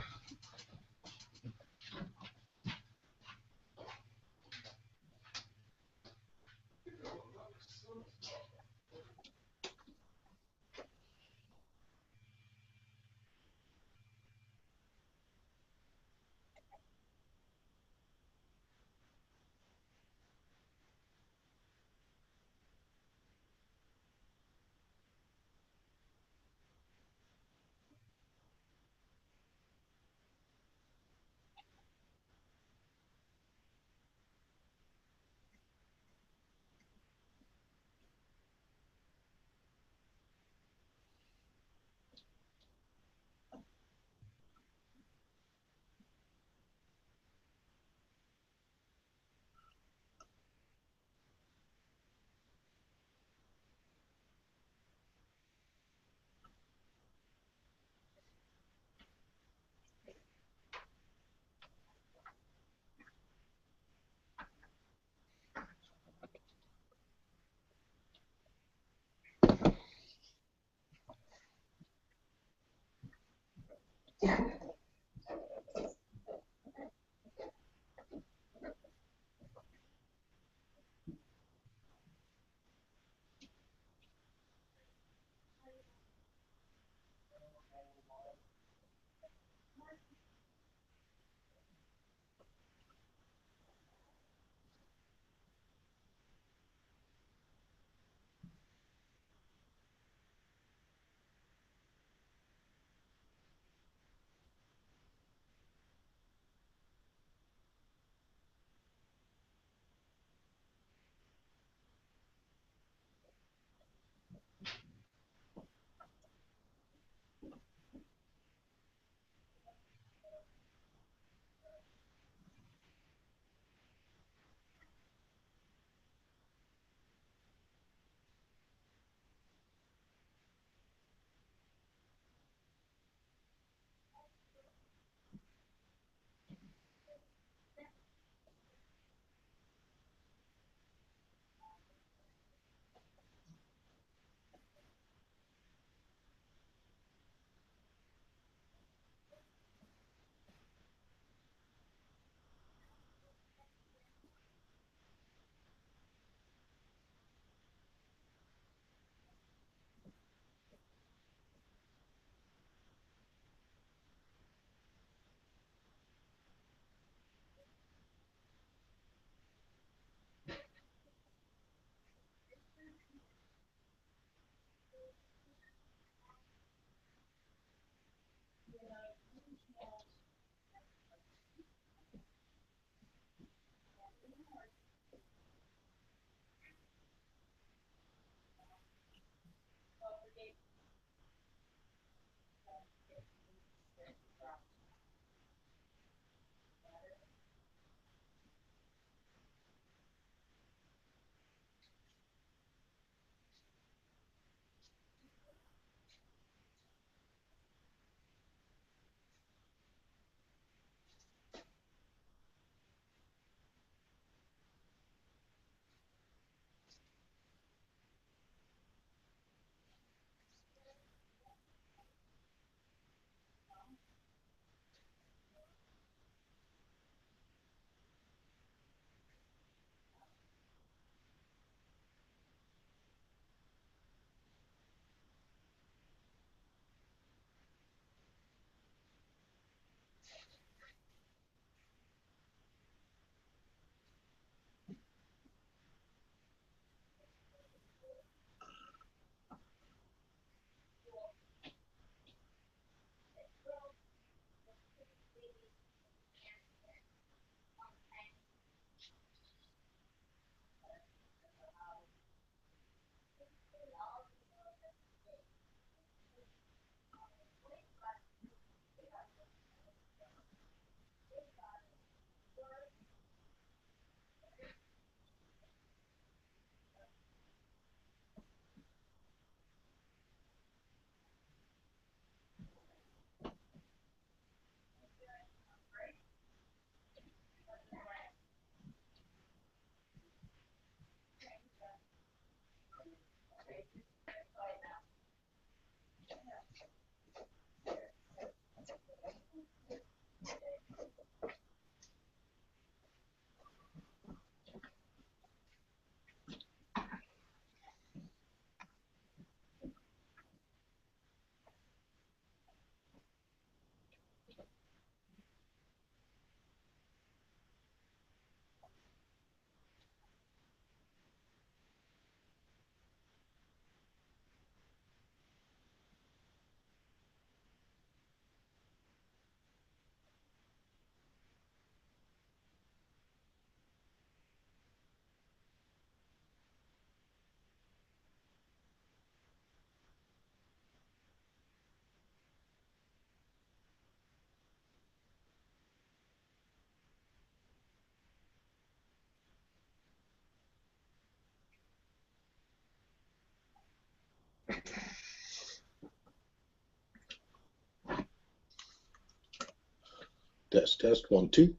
Test 1 2.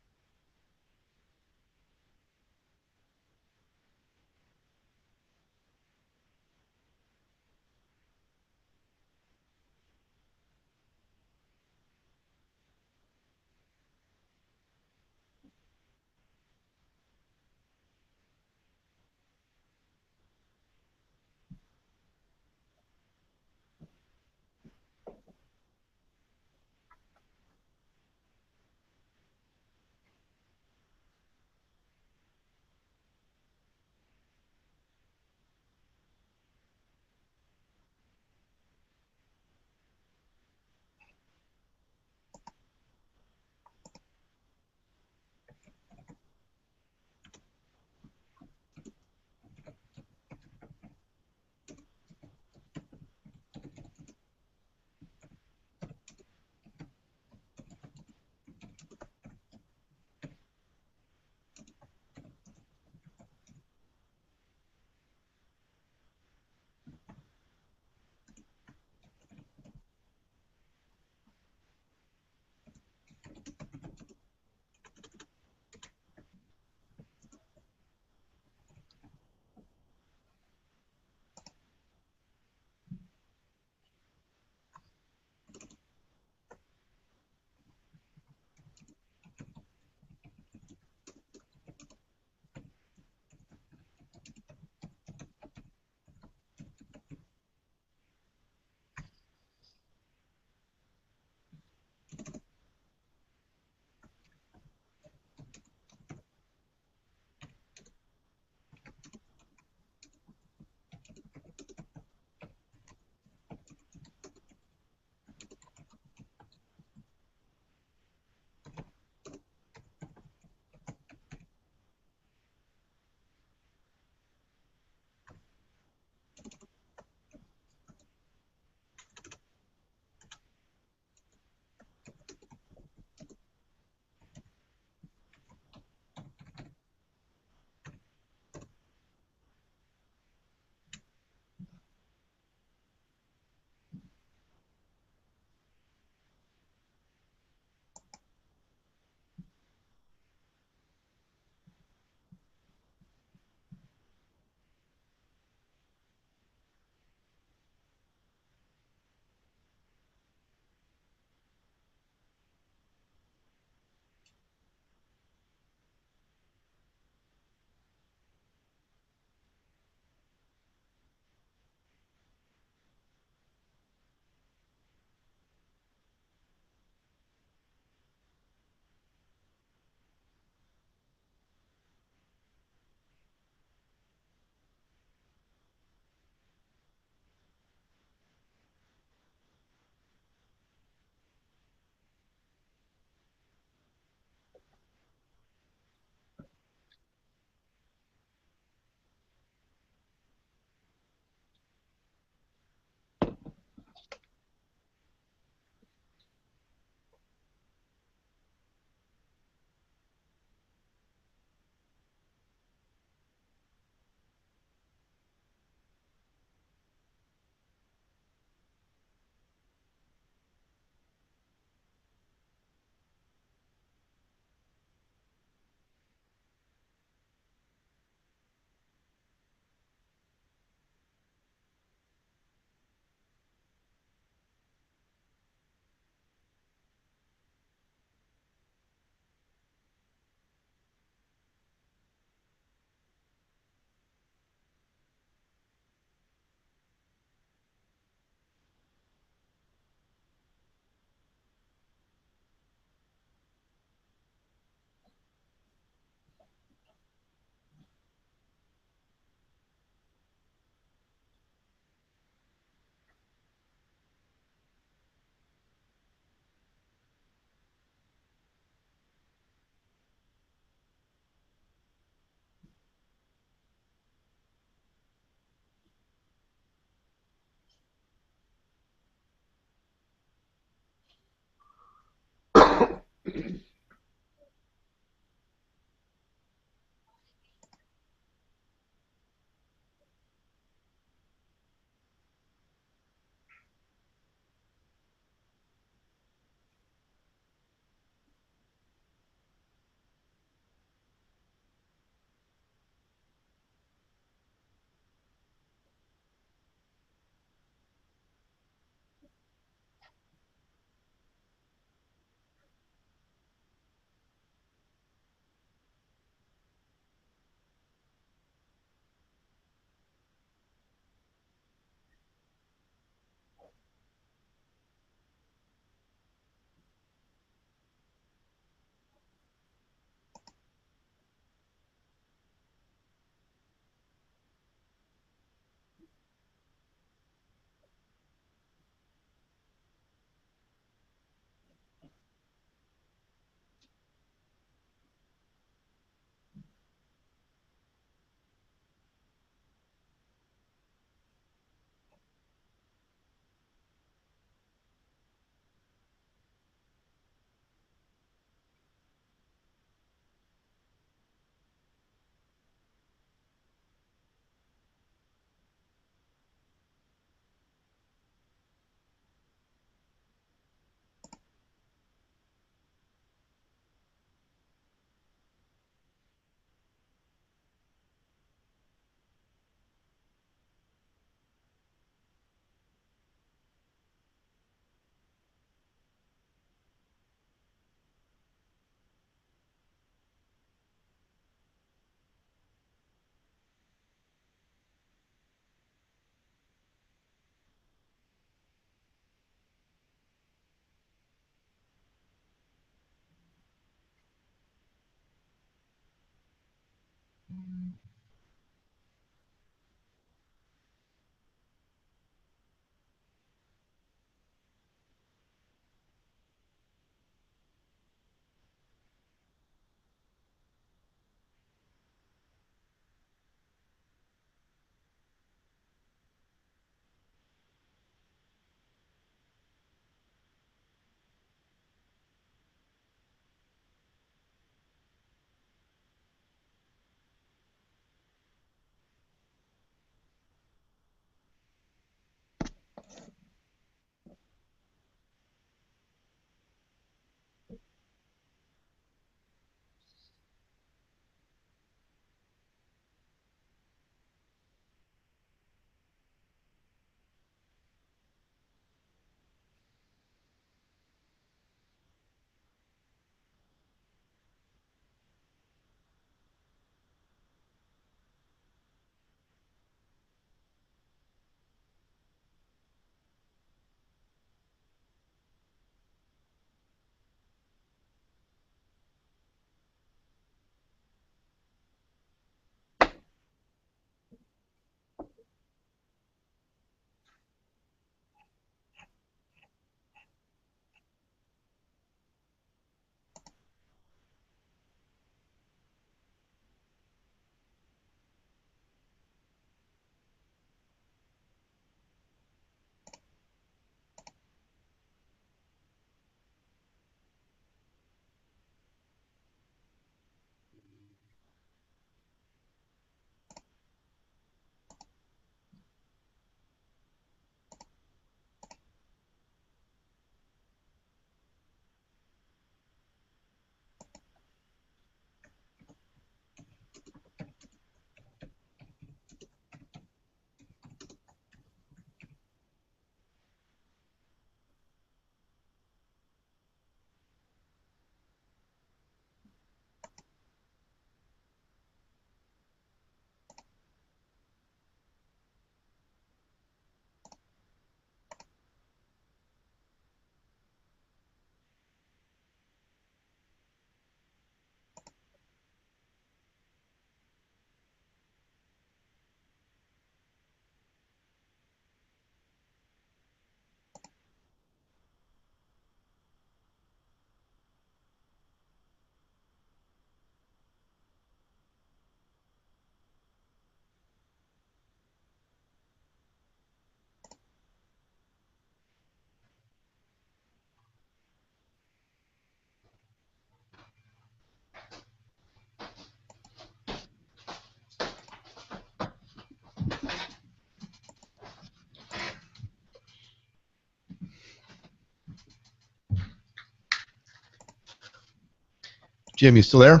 Jim, you still there?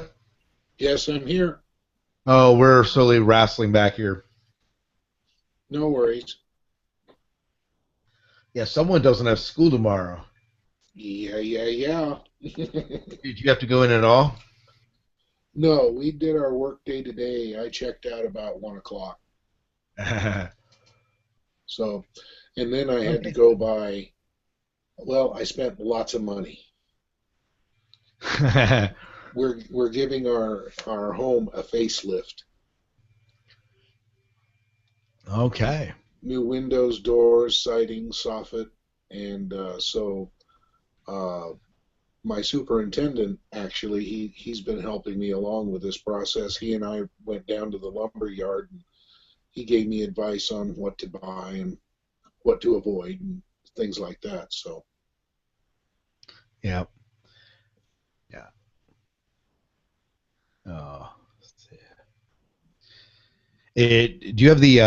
Yes, I'm here. Oh, we're slowly wrestling back here. No worries. Yeah, someone doesn't have school tomorrow. Yeah. Did you have to go in at all? No, we did our work day today. I checked out about 1 o'clock. So, and then I had to go buy, well, I spent lots of money. We're giving our home a facelift. Okay. New windows, doors, siding, soffit, and so my superintendent actually he's been helping me along with this process. He and I went down to the lumber yard and he gave me advice on what to buy and what to avoid and things like that. So yeah. Oh, let's see. Do you have the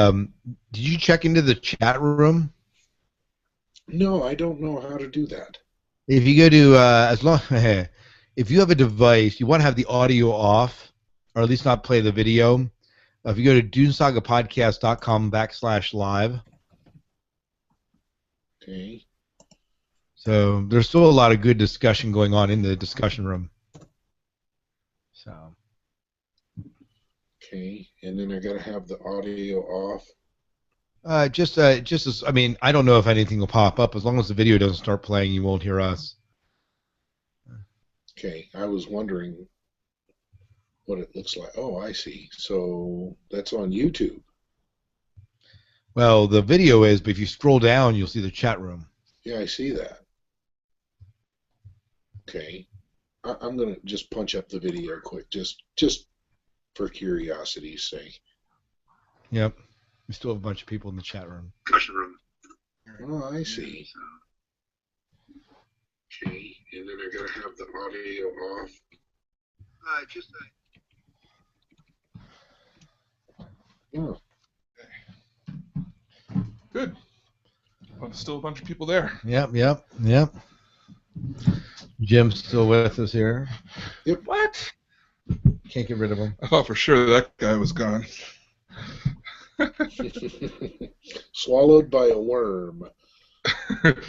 did you check into the chat room? no, I don't know how to do that. If you go to if you have a device, you want to have the audio off, or at least not play the video. If you go to dunesagapodcast.com/live. Okay. So there's still a lot of good discussion going on in the discussion room. So. Okay, and then I gotta have the audio off. Just as I mean, I don't know if anything will pop up. As long as the video doesn't start playing, you won't hear us. Okay, I was wondering what it looks like. Oh, I see. So that's on YouTube. Well, the video is, but if you scroll down, you'll see the chat room. Yeah, I see that. Okay, I'm gonna just punch up the video quick, just for curiosity's sake. Yep. We still have a bunch of people in the chat room. Oh, I see. Okay, and then I gotta have the audio off. Oh. Good. Well, still a bunch of people there. Yep. Jim's still with us here. Yep. What? Can't get rid of him. I thought for sure that guy was gone. Swallowed by a worm.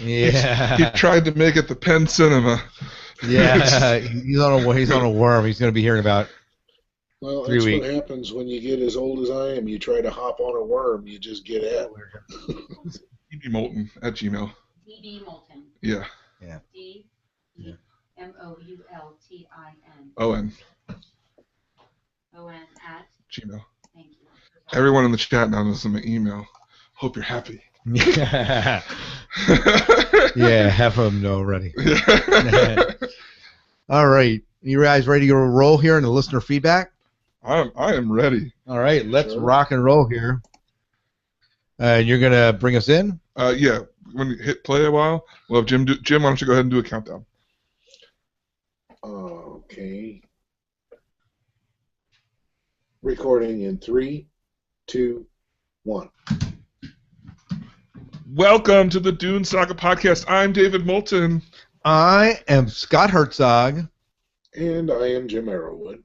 Yeah. He tried to make it the Penn Cinema. Yeah, he's on a worm. He's going to be here in about Well, 3 that's weeks. what happens when you get as old as I am. You try to hop on a worm, you just get at. dbmoulton@gmail. DB Moulton. Yeah. DMOULTIN. ON. ON at. Gmail. Thank you. Everyone in the chat now knows my email. Hope you're happy. Yeah, half of them know already. All right, you guys ready to roll here in the listener feedback? I am ready. All right, let's rock and roll here. And you're gonna bring us in? Yeah. When you hit play a while, we'll have Jim. Jim, why don't you go ahead and do a countdown? Okay. Recording in 3, 2, 1. Welcome to the Dune Saga podcast. I'm David Moulton. I am Scott Herzog. And I am Jim Arrowwood.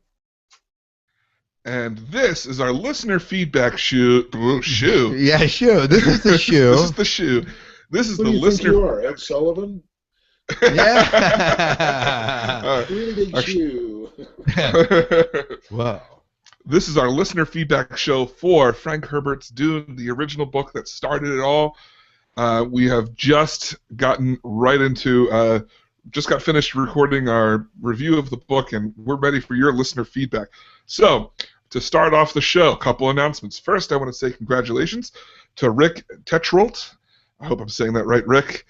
And this is our listener feedback shoe. Yeah, shoe. This is the shoe. This is the shoe. This is Who the do you listener. think you are, Ed Sullivan? Yeah. Really big shoe. Wow. This is our listener feedback show for Frank Herbert's Dune, the original book that started it all. We have just gotten right into, just got finished recording our review of the book, and we're ready for your listener feedback. So, to start off the show, a couple announcements. First, I want to say congratulations to Rick Tetrolt. I hope I'm saying that right, Rick.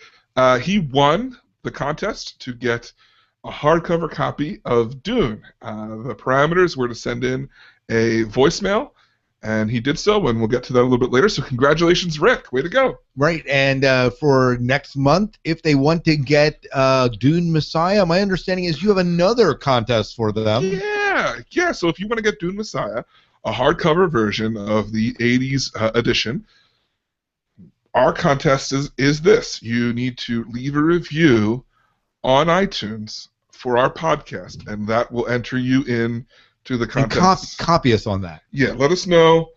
He won the contest to get a hardcover copy of Dune. The parameters were to send in a voicemail, and he did so, and we'll get to that a little bit later. So congratulations, Rick. Way to go. Right, and for next month, if they want to get Dune Messiah, my understanding is you have another contest for them. Yeah. So if you want to get Dune Messiah, a hardcover version of the 80s edition, our contest is this. You need to leave a review on iTunes for our podcast, and that will enter you in to the And contest. copy us on that. Yeah, let us know.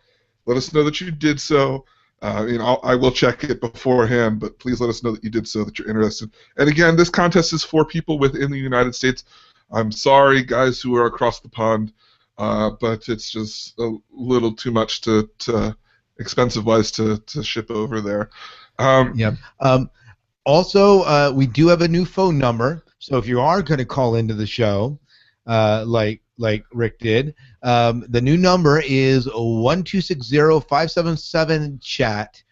Let us know that you did so. I will check it beforehand, but please let us know that you did so, that you're interested. And again, this contest is for people within the United States. I'm sorry, guys who are across the pond, but it's just a little too much to expensive-wise to ship over there. Yep. Also, we do have a new phone number, so if you are going to call into the show, like Rick did, the new number is 1-260-577-CHAT,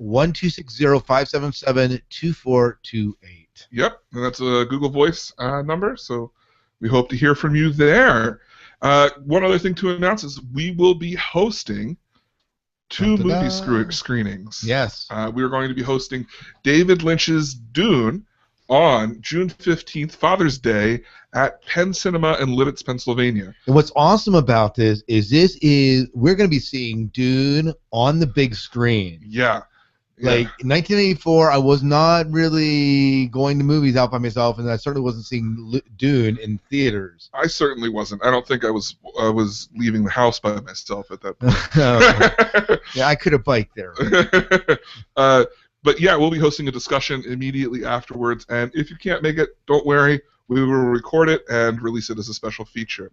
1-260-577-2428. Yep, and that's a Google Voice number, so we hope to hear from you there. One other thing to announce is we will be hosting two movie screenings. Yes. We're going to be hosting David Lynch's Dune on June 15th, Father's Day, at Penn Cinema in Lidditz, Pennsylvania. And what's awesome about this is we're going to be seeing Dune on the big screen. Yeah. Like in 1984, I was not really going to movies out by myself, and I certainly wasn't seeing Dune in theaters. I certainly wasn't. I don't think I was leaving the house by myself at that point. Yeah, I could have biked there. But yeah, we'll be hosting a discussion immediately afterwards, and if you can't make it, don't worry. We will record it and release it as a special feature.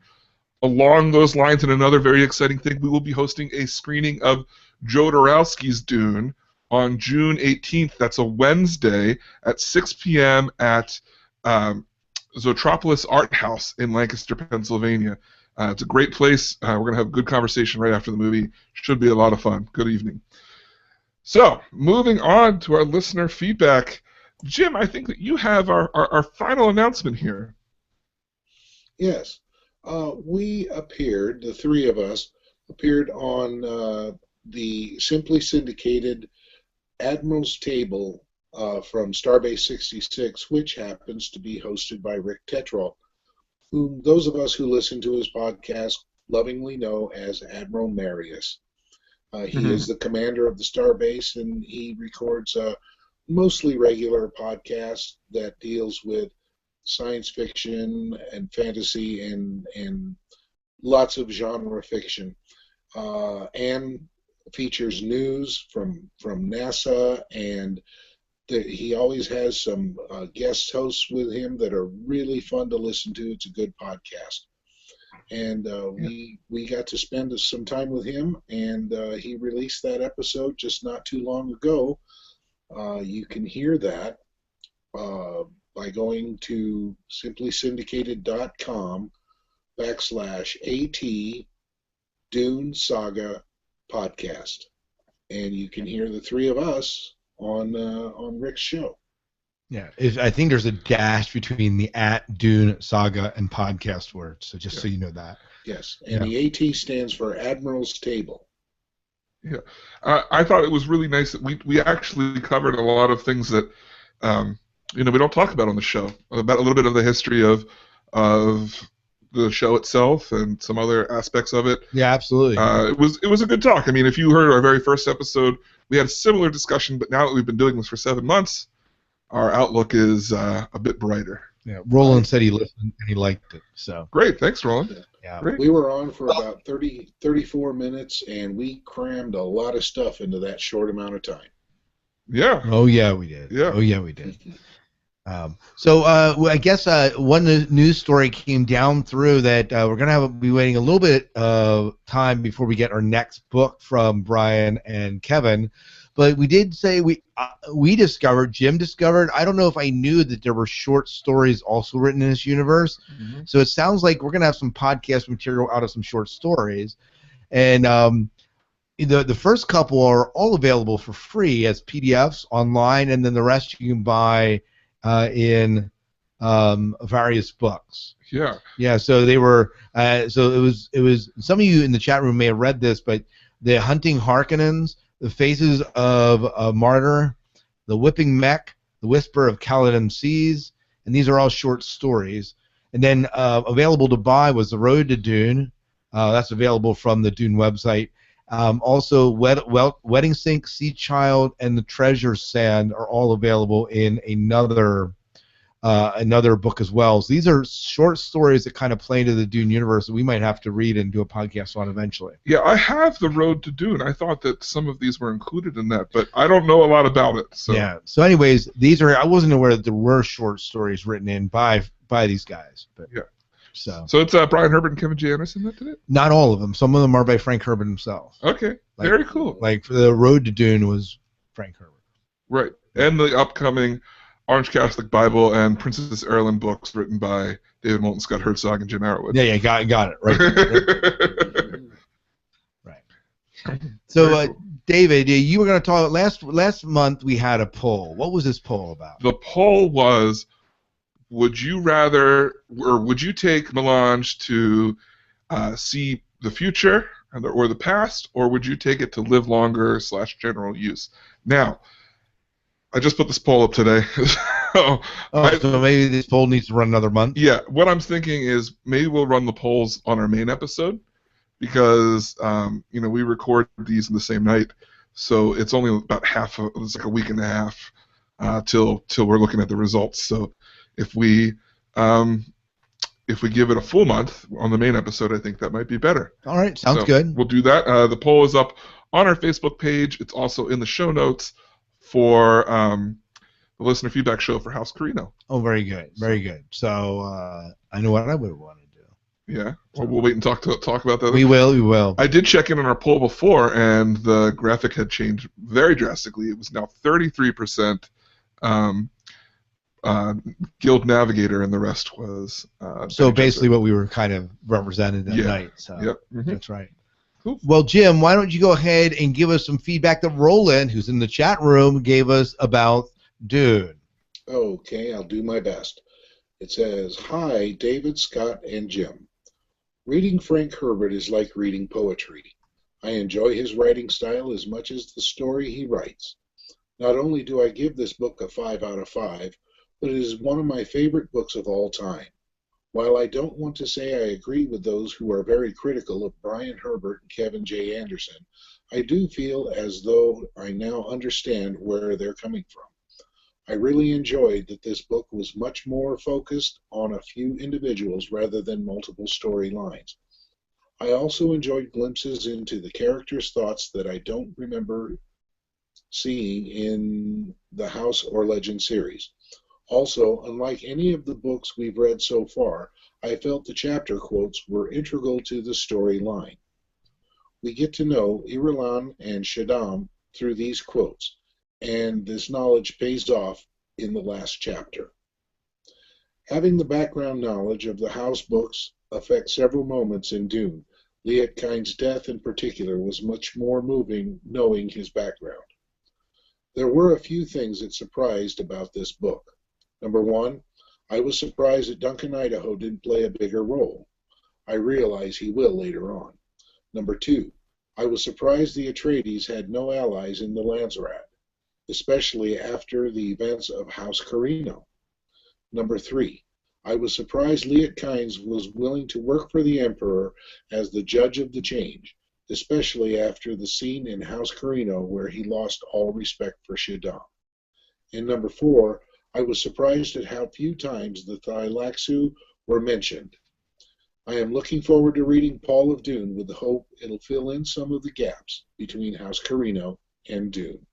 Along those lines, and another very exciting thing, we will be hosting a screening of Jodorowsky's Dune on June 18th. That's a Wednesday at 6 p.m. at Zotropolis Art House in Lancaster, Pennsylvania. It's a great place. We're going to have a good conversation right after the movie. Should be a lot of fun. Good evening. So, moving on to our listener feedback. Jim, I think that you have our final announcement here. Yes. We appeared, the three of us, appeared on the Simply Syndicated Admiral's Table from Starbase 66, which happens to be hosted by Rick Tetrall, whom those of us who listen to his podcast lovingly know as Admiral Marius. He is the commander of the Starbase, and he records a mostly regular podcast that deals with science fiction and fantasy and lots of genre fiction, and features news from NASA, and he always has some guest hosts with him that are really fun to listen to. It's a good podcast. And we got to spend some time with him, and he released that episode just not too long ago. You can hear that by going to simplysyndicated.com/AT Dune Saga podcast, and you can hear the three of us on Rick's show. Yeah, I think there's a dash between the @Dune Saga and podcast words, so just so you know that. Yes, and the AT stands for Admiral's Table. Yeah, I thought it was really nice that we actually covered a lot of things that we don't talk about on the show, about a little bit of the history of the show itself and some other aspects of it. Yeah, absolutely. It was a good talk. I mean, if you heard our very first episode, we had a similar discussion, but now that we've been doing this for 7 months, our outlook is a bit brighter. Yeah, Roland said he listened and he liked it. So great, thanks, Roland. Yeah, great. We were on for about 34 minutes, and we crammed a lot of stuff into that short amount of time. Yeah. Oh yeah, we did. Yeah. Oh yeah, we did. So I guess one news story came down through that we're gonna be waiting a little bit of time before we get our next book from Brian and Kevin. But we did say Jim discovered, I don't know if I knew that there were short stories also written in this universe. Mm-hmm. So it sounds like we're going to have some podcast material out of some short stories. And the first couple are all available for free as PDFs online, and then the rest you can buy in various books. Yeah. Yeah, so they were, so it was, some of you in the chat room may have read this, but the Hunting Harkonnens, The Faces of a Martyr, The Whipping Mech, The Whisper of Caledon Seas, and these are all short stories. And then available to buy was The Road to Dune. That's available from the Dune website. Also, Wedding Sink, Sea Child, and The Treasure Sand are all available in another another book as well. So these are short stories that kind of play into the Dune universe that we might have to read and do a podcast on eventually. Yeah, I have The Road to Dune. I thought that some of these were included in that, but I don't know a lot about it. So. Yeah. So anyways, these are, I wasn't aware that there were short stories written in by these guys. But, yeah. So it's Brian Herbert and Kevin J. Anderson that did it? Not all of them. Some of them are by Frank Herbert himself. Okay. Very cool. Like for The Road to Dune was Frank Herbert. Right. And the upcoming Orange Catholic Bible and Princess Erlin books written by David Moulton, Scott Herzog, and Jim Arrowwood. Yeah, got it. Right. Right. So, cool. David, you were going to talk, last month we had a poll. What was this poll about? The poll was, would you rather, or would you take Melange to see the future or the past, or would you take it to live longer / general use? Now, I just put this poll up today. So maybe this poll needs to run another month? Yeah, what I'm thinking is maybe we'll run the polls on our main episode because, we record these in the same night, so it's only about it's like a week and a half till we're looking at the results. So if we give it a full month on the main episode, I think that might be better. All right, sounds good. We'll do that. The poll is up on our Facebook page. It's also in the show notes for the listener feedback show for House Carino. Oh, very good, very good. So I know what I would want to do. Yeah, well, we'll wait and talk about that. We will. I did check in on our poll before, and the graphic had changed very drastically. It was now 33% Guild Navigator, and the rest was. So basically, what we were kind of represented that night. So yep. Mm-hmm. That's right. Cool. Well, Jim, why don't you go ahead and give us some feedback that Roland, who's in the chat room, gave us about Dune. Okay, I'll do my best. It says, "Hi, David, Scott, and Jim. Reading Frank Herbert is like reading poetry. I enjoy his writing style as much as the story he writes. Not only do I give this book a 5 out of 5, but it is one of my favorite books of all time. While I don't want to say I agree with those who are very critical of Brian Herbert and Kevin J. Anderson, I do feel as though I now understand where they're coming from. I really enjoyed that this book was much more focused on a few individuals rather than multiple storylines. I also enjoyed glimpses into the characters' thoughts that I don't remember seeing in the House or Legend series. Also, unlike any of the books we've read so far, I felt the chapter quotes were integral to the storyline. We get to know Irulan and Shaddam through these quotes, and this knowledge pays off in the last chapter. Having the background knowledge of the House books affects several moments in Dune. Liet Kynes' death in particular was much more moving knowing his background. There were a few things that surprised about this book. Number one, I was surprised that Duncan Idaho didn't play a bigger role. I realize he will later on. Number two, I was surprised the Atreides had no allies in the Landsrat, especially after the events of House Carino. Number three, I was surprised Liet Kynes was willing to work for the Emperor as the judge of the change, especially after the scene in House Carino where he lost all respect for Shaddam. And number four, I was surprised at how few times the Thylaxu were mentioned. I am looking forward to reading Paul of Dune with the hope it'll fill in some of the gaps between House Carino and Dune.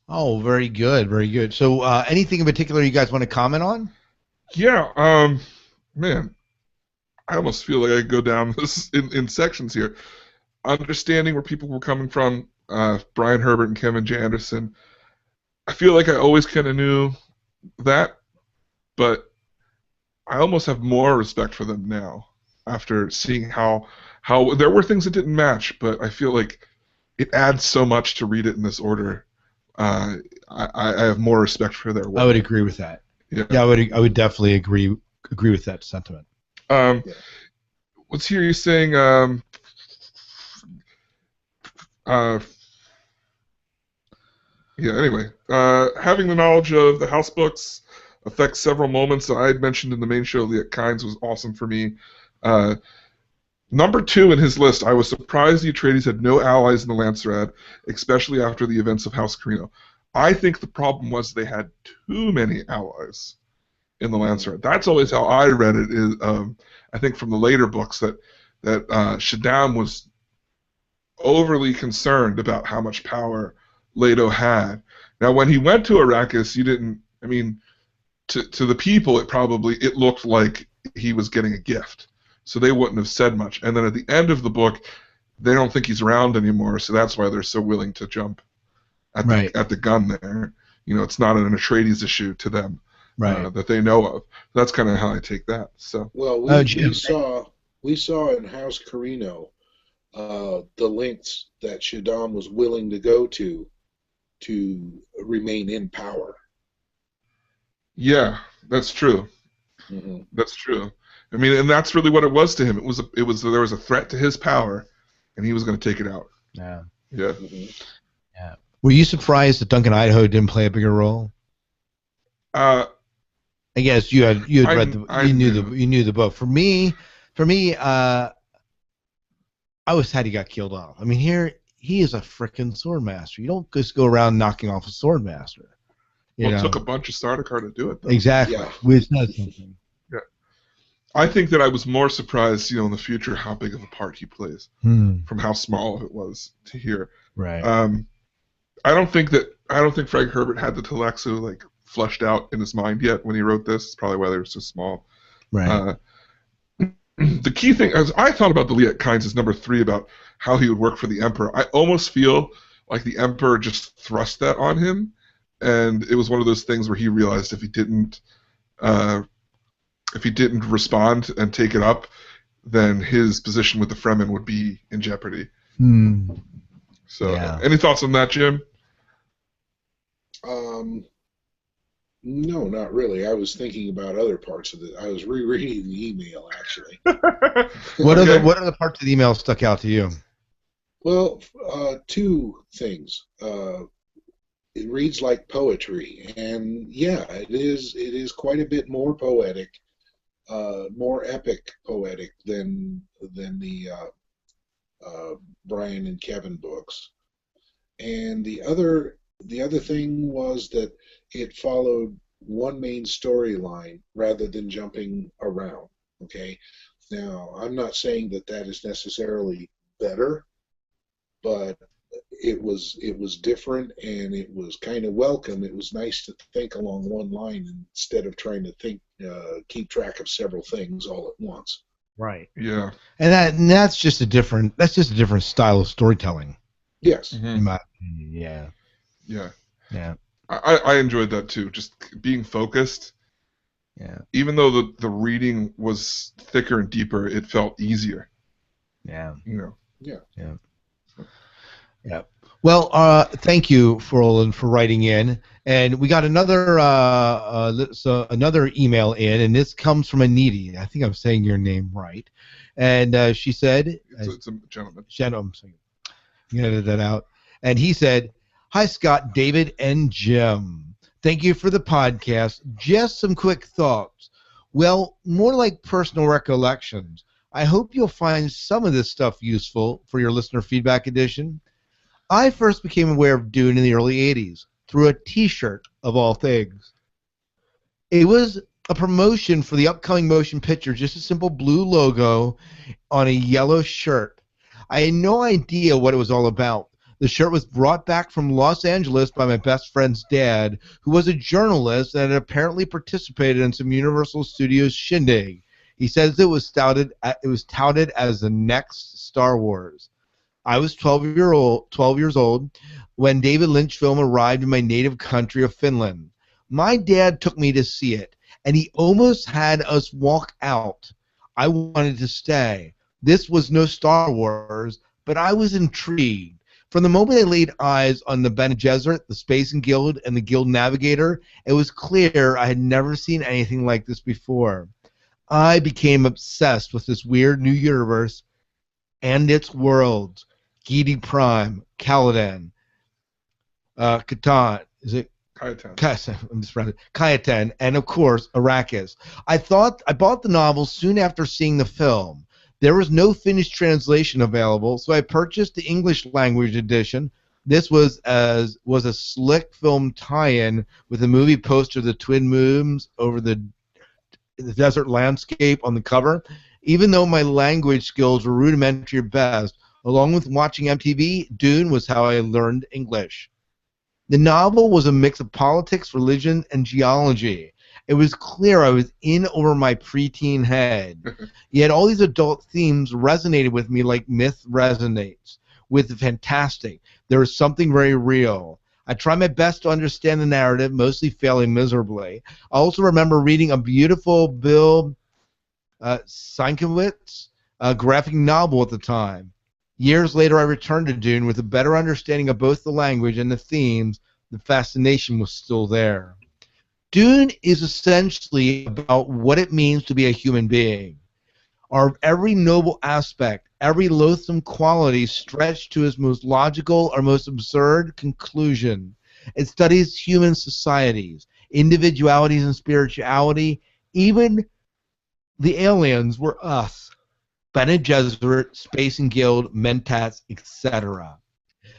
Oh, very good, very good. So anything in particular you guys want to comment on? Yeah, man, I almost feel like I could go down this in sections here. Understanding where people were coming from, Brian Herbert and Kevin J. Anderson, I feel like I always kind of knew that, but I almost have more respect for them now after seeing how there were things that didn't match, but I feel like it adds so much to read it in this order. I have more respect for their work. I would agree with that. Yeah, I would definitely agree with that sentiment. What's here? You're saying yeah, anyway, having the knowledge of the House books affects several moments that I had mentioned in the main show. Liet Kynes was awesome for me. Number 2 in his list, I was surprised the Atreides had no allies in the Landsrat, especially after the events of House Carino. I think the problem was they had too many allies in the Lancer. That's always how I read it. Is I think from the later books that Shaddam was overly concerned about how much power Leto had. Now, when he went to Arrakis, you didn't. I mean, to the people, it looked like he was getting a gift, so they wouldn't have said much. And then at the end of the book, they don't think he's around anymore, so that's why they're so willing to jump at the gun there. You know, it's not an Atreides issue to them, that they know of. That's kind of how I take that. So well, we saw in House Carino the lengths that Shaddam was willing to go to remain in power. Yeah, that's true. Mm-hmm. That's true. I mean, and that's really what it was to him. It was there was a threat to his power, and he was going to take it out. Yeah. Yeah. Mm-hmm. Yeah. Were you surprised that Duncan Idaho didn't play a bigger role? I guess you had read you knew the book. For me, I was sad he got killed off. I mean, here he is a frickin' swordmaster. You don't just go around knocking off a swordmaster. It took a bunch of Sardaukar to do it, though. Exactly. Yeah. Which is something. Yeah. I think that I was more surprised, in the future, how big of a part he plays, from how small it was to here. Right. I don't think Frank Herbert had the Telexu flushed out in his mind yet when he wrote this. It's probably why they were so small. Right. The key thing, as I thought about the Liet Kynes as number 3 about how he would work for the Emperor, I almost feel like the Emperor just thrust that on him, and it was one of those things where he realized if he didn't respond and take it up, then his position with the Fremen would be in jeopardy. So, any thoughts on that, Jim? No, not really. I was thinking about other parts of it. I was rereading the email, actually. What are the parts of the email stuck out to you? Well, 2 things. It reads like poetry, and it is quite a bit more poetic, more epic poetic than the Brian and Kevin books. And the other thing was that it followed one main storyline rather than jumping around. Okay, now I'm not saying that is necessarily better, but it was different, and it was kind of welcome. It was nice to think along one line instead of trying to keep track of several things all at once. Right. Yeah. And that's just a different style of storytelling. Yes. In my opinion, yeah. Yeah. Yeah. I enjoyed that too, just being focused. Yeah. Even though the reading was thicker and deeper, it felt easier. Yeah. Yeah. Yeah. Yeah. Well, thank you, Roland, for writing in, and we got another email in, and this comes from Aniti. I think I'm saying your name right, and she said, "It's a gentleman." Gentleman, you can edit that out. And he said, "Hi, Scott, David, and Jim. Thank you for the podcast. Just some quick thoughts. Well, more like personal recollections. I hope you'll find some of this stuff useful for your listener feedback edition. I first became aware of Dune in the early 80s through a T-shirt, of all things. It was a promotion for the upcoming motion picture, just a simple blue logo on a yellow shirt. I had no idea what it was all about. The shirt was brought back from Los Angeles by my best friend's dad, who was a journalist and had apparently participated in some Universal Studios shindig. He says it was touted as the next Star Wars. I was 12 years old when David Lynch film arrived in my native country of Finland. My dad took me to see it, and he almost had us walk out. I wanted to stay. This was no Star Wars, but I was intrigued. From the moment I laid eyes on the Bene Gesserit, the Space Guild, and the Guild Navigator, it was clear I had never seen anything like this before. I became obsessed with this weird new universe and its worlds. Giedi Prime, Caladan, Catan, is it? Kayatan, and of course Arrakis. I bought the novel soon after seeing the film. There was no finished translation available, so I purchased the English language edition. This was a slick film tie-in with the movie poster of the twin moons over the desert landscape on the cover. Even though my language skills were rudimentary at best, along with watching MTV, Dune was how I learned English. The novel was a mix of politics, religion, and geology. It was clear I was in over my preteen head. Yet all these adult themes resonated with me like myth resonates with the fantastic. There was something very real. I tried my best to understand the narrative, mostly failing miserably. I also remember reading a beautiful Bill Sienkiewicz graphic novel at the time. Years later, I returned to Dune with a better understanding of both the language and the themes. The fascination was still there. Dune is essentially about what it means to be a human being. Our every noble aspect, every loathsome quality stretched to its most logical or most absurd conclusion. It studies human societies, individualities and spirituality. Even the aliens were us. Bene Gesserit, Space and Guild, Mentats, etc.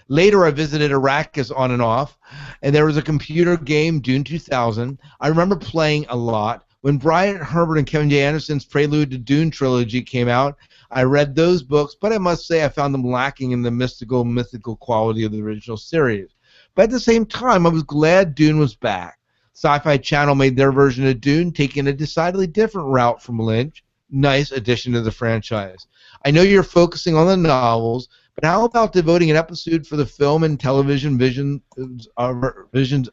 Later, I visited Arrakis on and off, and there was a computer game, Dune 2000. I remember playing a lot. When Brian Herbert and Kevin J. Anderson's Prelude to Dune trilogy came out, I read those books, but I must say I found them lacking in the mythical quality of the original series. But at the same time, I was glad Dune was back. Sci-Fi Channel made their version of Dune, taking a decidedly different route from Lynch. Nice addition to the franchise. I know you're focusing on the novels, but how about devoting an episode for the film and television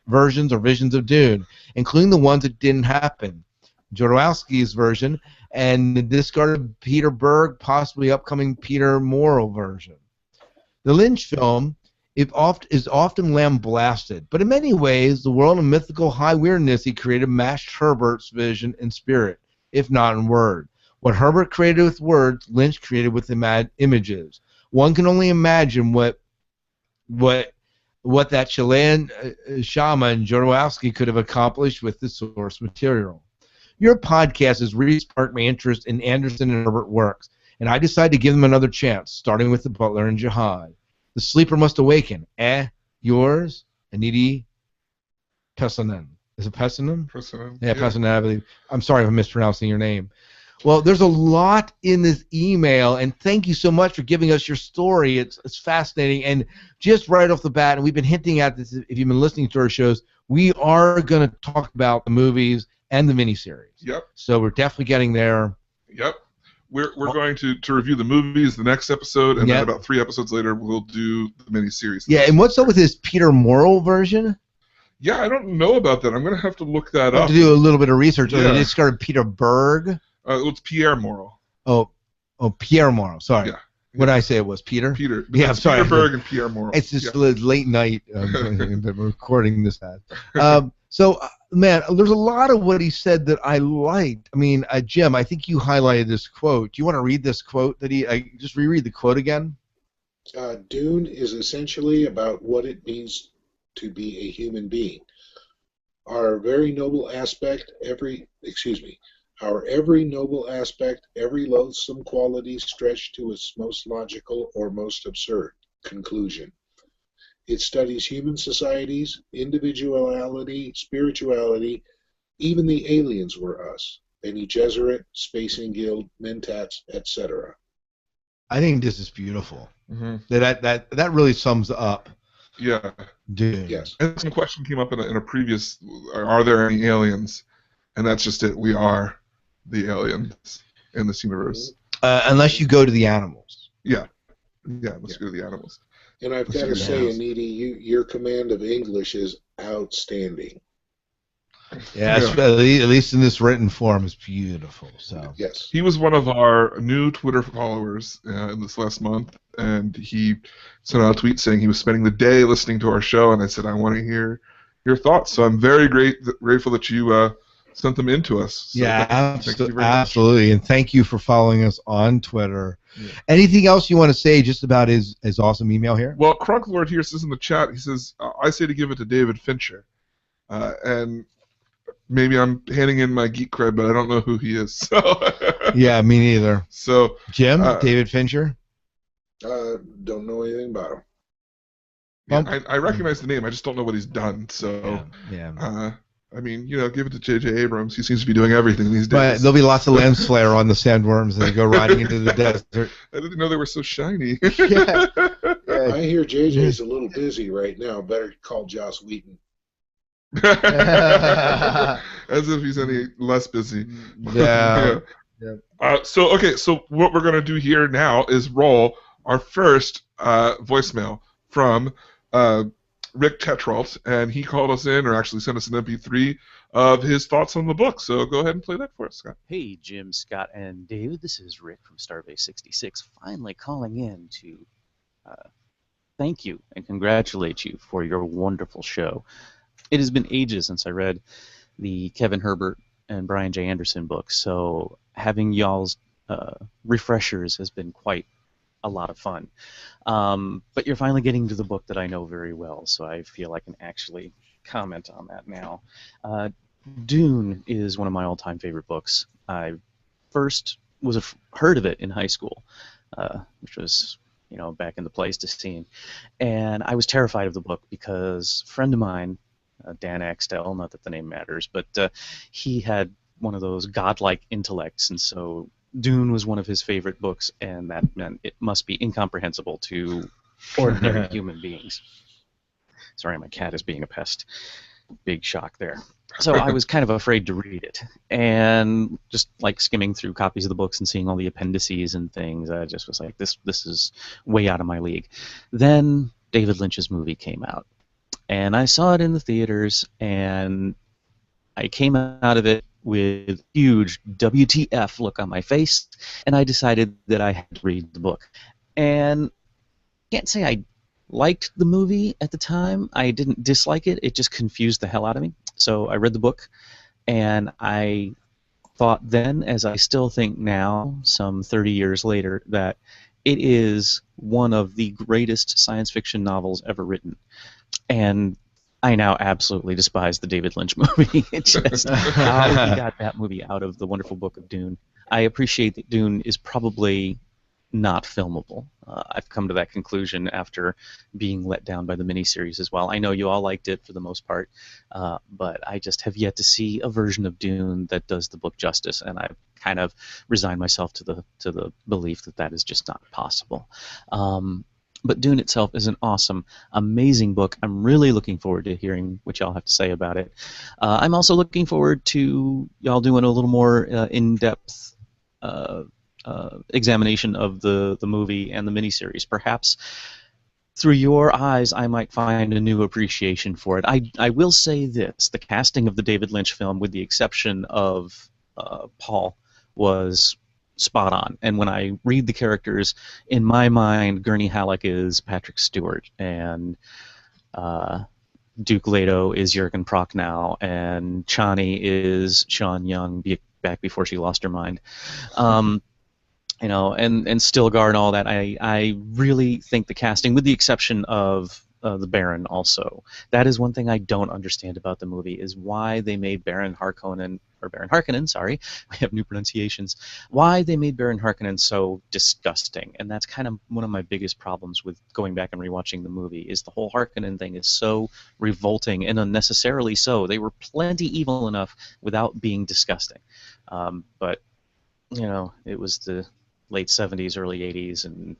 versions of Dune, including the ones that didn't happen? Jodorowsky's version and the discarded Peter Berg, possibly upcoming Peter Morrell version. The Lynch film is often lambasted, but in many ways, the world of mythical high weirdness he created matched Herbert's vision and spirit, if not in word. What Herbert created with words, Lynch created with images. One can only imagine what that Chilean shaman Jodorowsky could have accomplished with the source material. Your podcast has really sparked my interest in Anderson and Herbert works, and I decided to give them another chance, starting with The Butler and Jihad. The Sleeper Must Awaken. Yours, Aniti Pessanen. Is it Pessanen? Pessanen. Yeah, Pessanen, I believe. I'm sorry if I'm mispronouncing your name. Well, there's a lot in this email, and thank you so much for giving us your story. It's fascinating, and just right off the bat, and we've been hinting at this if you've been listening to our shows, we are going to talk about the movies and the miniseries. Yep. So we're definitely getting there. Yep. We're going to review the movies the next episode, and then about 3 episodes later, we'll do the miniseries. Yeah, and what's up with this Peter Morrell version? Yeah, I don't know about that. I'm going to have to look that I have up. to do a little bit of research. Yeah. They discarded Peter Berg. It's Pierre Morrell. Oh, Pierre Morrell. Sorry. Yeah. What did I say it was? Peter? Peter. Yeah, I'm sorry. Peter Berg and Pierre Morrell. It's just late night we're recording this at. So, man, there's a lot of what he said that I liked. I mean, Jim, I think you highlighted this quote. Do you want to read this quote that just reread the quote again? Dune is essentially about what it means to be a human being. Our every noble aspect, every noble aspect, every loathsome quality stretched to its most logical or most absurd conclusion. It studies human societies, individuality, spirituality. Even the aliens were us. Bene Gesserit, Space and Guild, Mentats, etc. I think this is beautiful. Mm-hmm. That really sums up. Yeah. Dune. Yes. And some question came up in a previous. Are there any aliens? And that's just it. We are the aliens in this universe. Unless you go to the animals. Yeah. Yeah. Let's go to the animals. And I've got to say, Aniti, your command of English is outstanding. Yeah, at least in this written form, it's beautiful. So yes, he was one of our new Twitter followers in this last month, and he sent out a tweet saying he was spending the day listening to our show, and I said I want to hear your thoughts. So I'm very grateful that you sent them in to us. So yeah, absolutely, and thank you for following us on Twitter. Yeah. Anything else you want to say just about his awesome email here? Well, Crunklord here says in the chat, he says, I say to give it to David Fincher. And maybe I'm handing in my geek cred, but I don't know who he is. So yeah, me neither. So Jim, David Fincher? don't know anything about him. Yeah, I recognize the name. I just don't know what he's done. So, I mean, give it to J.J. Abrams. He seems to be doing everything these days. But there'll be lots of lens flare on the sandworms, and they go riding into the desert. I didn't know they were so shiny. Yeah. I hear JJ's a little busy right now. Better call Joss Whedon. As if he's any less busy. Yeah. So what we're going to do here now is roll our first voicemail from Rick Tetrault, and he called us in, or actually sent us an MP3 of his thoughts on the book. So go ahead and play that for us, Scott. Hey, Jim, Scott, and David. This is Rick from Starbase 66, finally calling in to thank you and congratulate you for your wonderful show. It has been ages since I read the Kevin Herbert and Brian J. Anderson books, so having y'all's refreshers has been quite a lot of fun. But you're finally getting to the book that I know very well, so I feel I can actually comment on that now. Dune is one of my all-time favorite books. I first heard of it in high school, which was back in the Pleistocene, and I was terrified of the book because a friend of mine, Dan Axtell, not that the name matters, but he had one of those godlike intellects, and so Dune was one of his favorite books, and that meant it must be incomprehensible to ordinary human beings. Sorry, my cat is being a pest. Big shock there. So I was kind of afraid to read it, and just like skimming through copies of the books and seeing all the appendices and things, I just was like, this is way out of my league. Then David Lynch's movie came out, and I saw it in the theaters, and I came out of it with huge WTF look on my face, and I decided that I had to read the book. And I can't say I liked the movie at the time. I didn't dislike it. It just confused the hell out of me. So I read the book, and I thought then, as I still think now, some 30 years later, that it is one of the greatest science fiction novels ever written. And I now absolutely despise the David Lynch movie. It's just how he got that movie out of the wonderful book of Dune. I appreciate that Dune is probably not filmable. I've come to that conclusion after being let down by the miniseries as well. I know you all liked it for the most part, but I just have yet to see a version of Dune that does the book justice, and I've kind of resigned myself to the belief that that is just not possible. But Dune itself is an awesome, amazing book. I'm really looking forward to hearing what y'all have to say about it. I'm also looking forward to y'all doing a little more in-depth examination of the movie and the miniseries. Perhaps through your eyes, I might find a new appreciation for it. I will say this: the casting of the David Lynch film, with the exception of Paul, was spot on. And when I read the characters, in my mind, Gurney Halleck is Patrick Stewart, and Duke Leto is Jurgen Prochnow, and Chani is Sean Young, back before she lost her mind. And Stilgar and all that. I really think the casting, with the exception of the Baron also, that is one thing I don't understand about the movie, is why they made Baron Harkonnen, sorry, we have new pronunciations, why they made Baron Harkonnen so disgusting. And that's kind of one of my biggest problems with going back and rewatching the movie, is the whole Harkonnen thing is so revolting and unnecessarily so. They were plenty evil enough without being disgusting. But, it was the late 70s, early 80s, and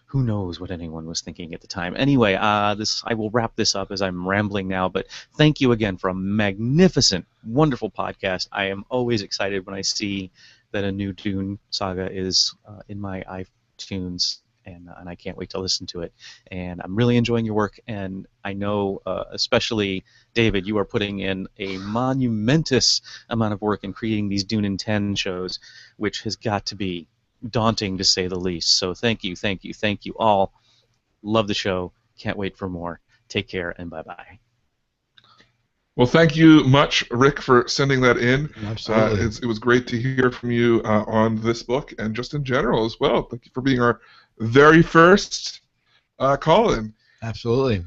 who knows what anyone was thinking at the time. Anyway, I will wrap this up as I'm rambling now, but thank you again for a magnificent, wonderful podcast. I am always excited when I see that a new Dune saga is in my iTunes, and I can't wait to listen to it. And I'm really enjoying your work, and I know, especially David, you are putting in a monumentous amount of work in creating these Dune in 10 shows, which has got to be daunting to say the least. So thank you all. Love the show. Can't wait for more. Take care, and bye-bye. Well, thank you much, Rick, for sending that in. Absolutely. It was great to hear from you on this book, and just in general as well. Thank you for being our very first call-in. Absolutely.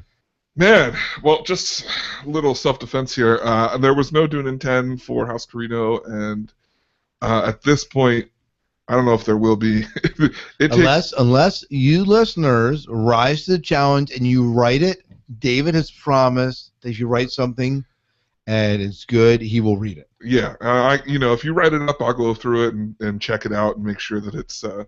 Man, well, just a little self-defense here. There was no Dune in 10 for House Carino, and at this point, I don't know if there will be. Unless you listeners rise to the challenge and you write it David has promised that if you write something and it's good, he will read it. Yeah, if you write it up, I'll go through it and check it out and make sure that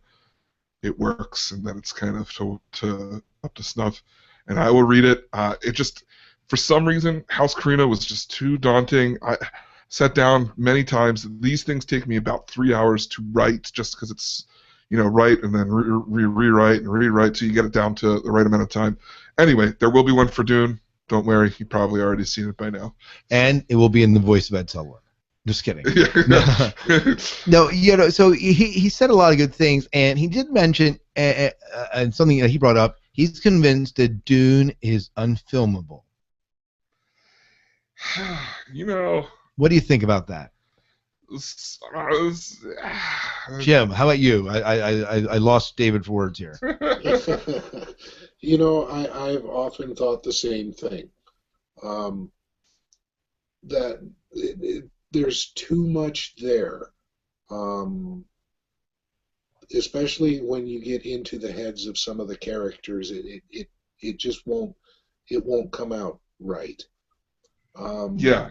it works and that it's kind of to up to snuff. And I will read it. It just, for some reason, House Carino was just too daunting. I sat down many times. These things take me about 3 hours to write, just because it's, write and then rewrite and rewrite, so you get it down to the right amount of time. Anyway, there will be one for Dune. Don't worry, you probably already seen it by now. And it will be in the voice of Ed Sullivan. Just kidding. No, so he said a lot of good things, and he did mention and something that he brought up. He's convinced that Dune is unfilmable. What do you think about that? Jim, how about you? I lost David for words here. I've often thought the same thing. That there's too much there, especially when you get into the heads of some of the characters. It just won't come out right. Yeah.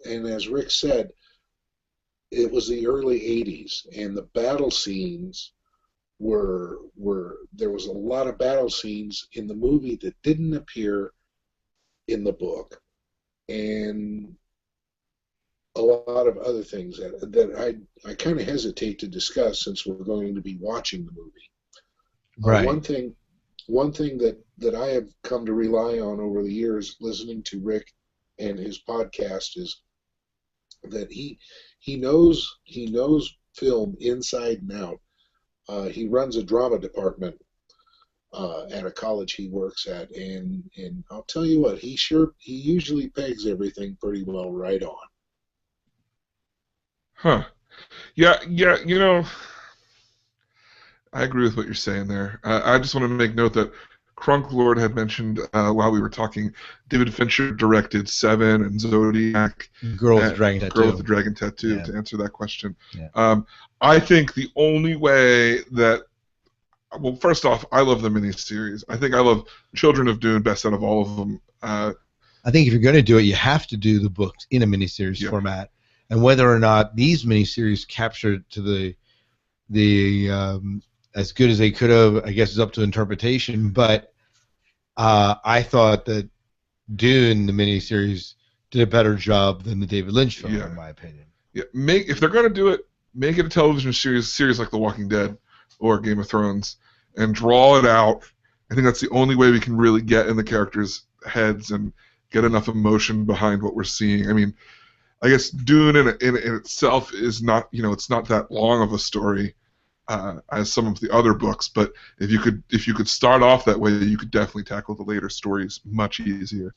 And as Rick said, it was the early '80s, and the battle scenes were there was a lot of battle scenes in the movie that didn't appear in the book, and a lot of other things that I kind of hesitate to discuss, since we're going to be watching the movie. Right. One thing that I have come to rely on over the years, listening to Rick and his podcast, is that he knows film inside and out. He runs a drama department at a college he works at, and I'll tell you what, he usually pegs everything pretty well right on. Huh. Yeah, I agree with what you're saying there. I just want to make note that Crunk Lord had mentioned while we were talking, David Fincher directed Seven and Zodiac. Girl with the Dragon Tattoo. Girl with the Dragon Tattoo, Yeah. to answer that question. Yeah. I think the only way that, well, first off, I love the miniseries. I think I love Children of Dune best out of all of them. I think if you're going to do it, you have to do the books in a miniseries format. And whether or not these miniseries captured to the as good as they could have, I guess, is up to interpretation. But I thought that Dune, the miniseries, did a better job than the David Lynch film, in my opinion. Yeah, if they're going to do it, make it a television series like The Walking Dead or Game of Thrones, and draw it out. I think that's the only way we can really get in the characters' heads and get enough emotion behind what we're seeing. I mean, I guess Dune in itself is not, it's not that long of a story as some of the other books, but if you could start off that way, you could definitely tackle the later stories much easier.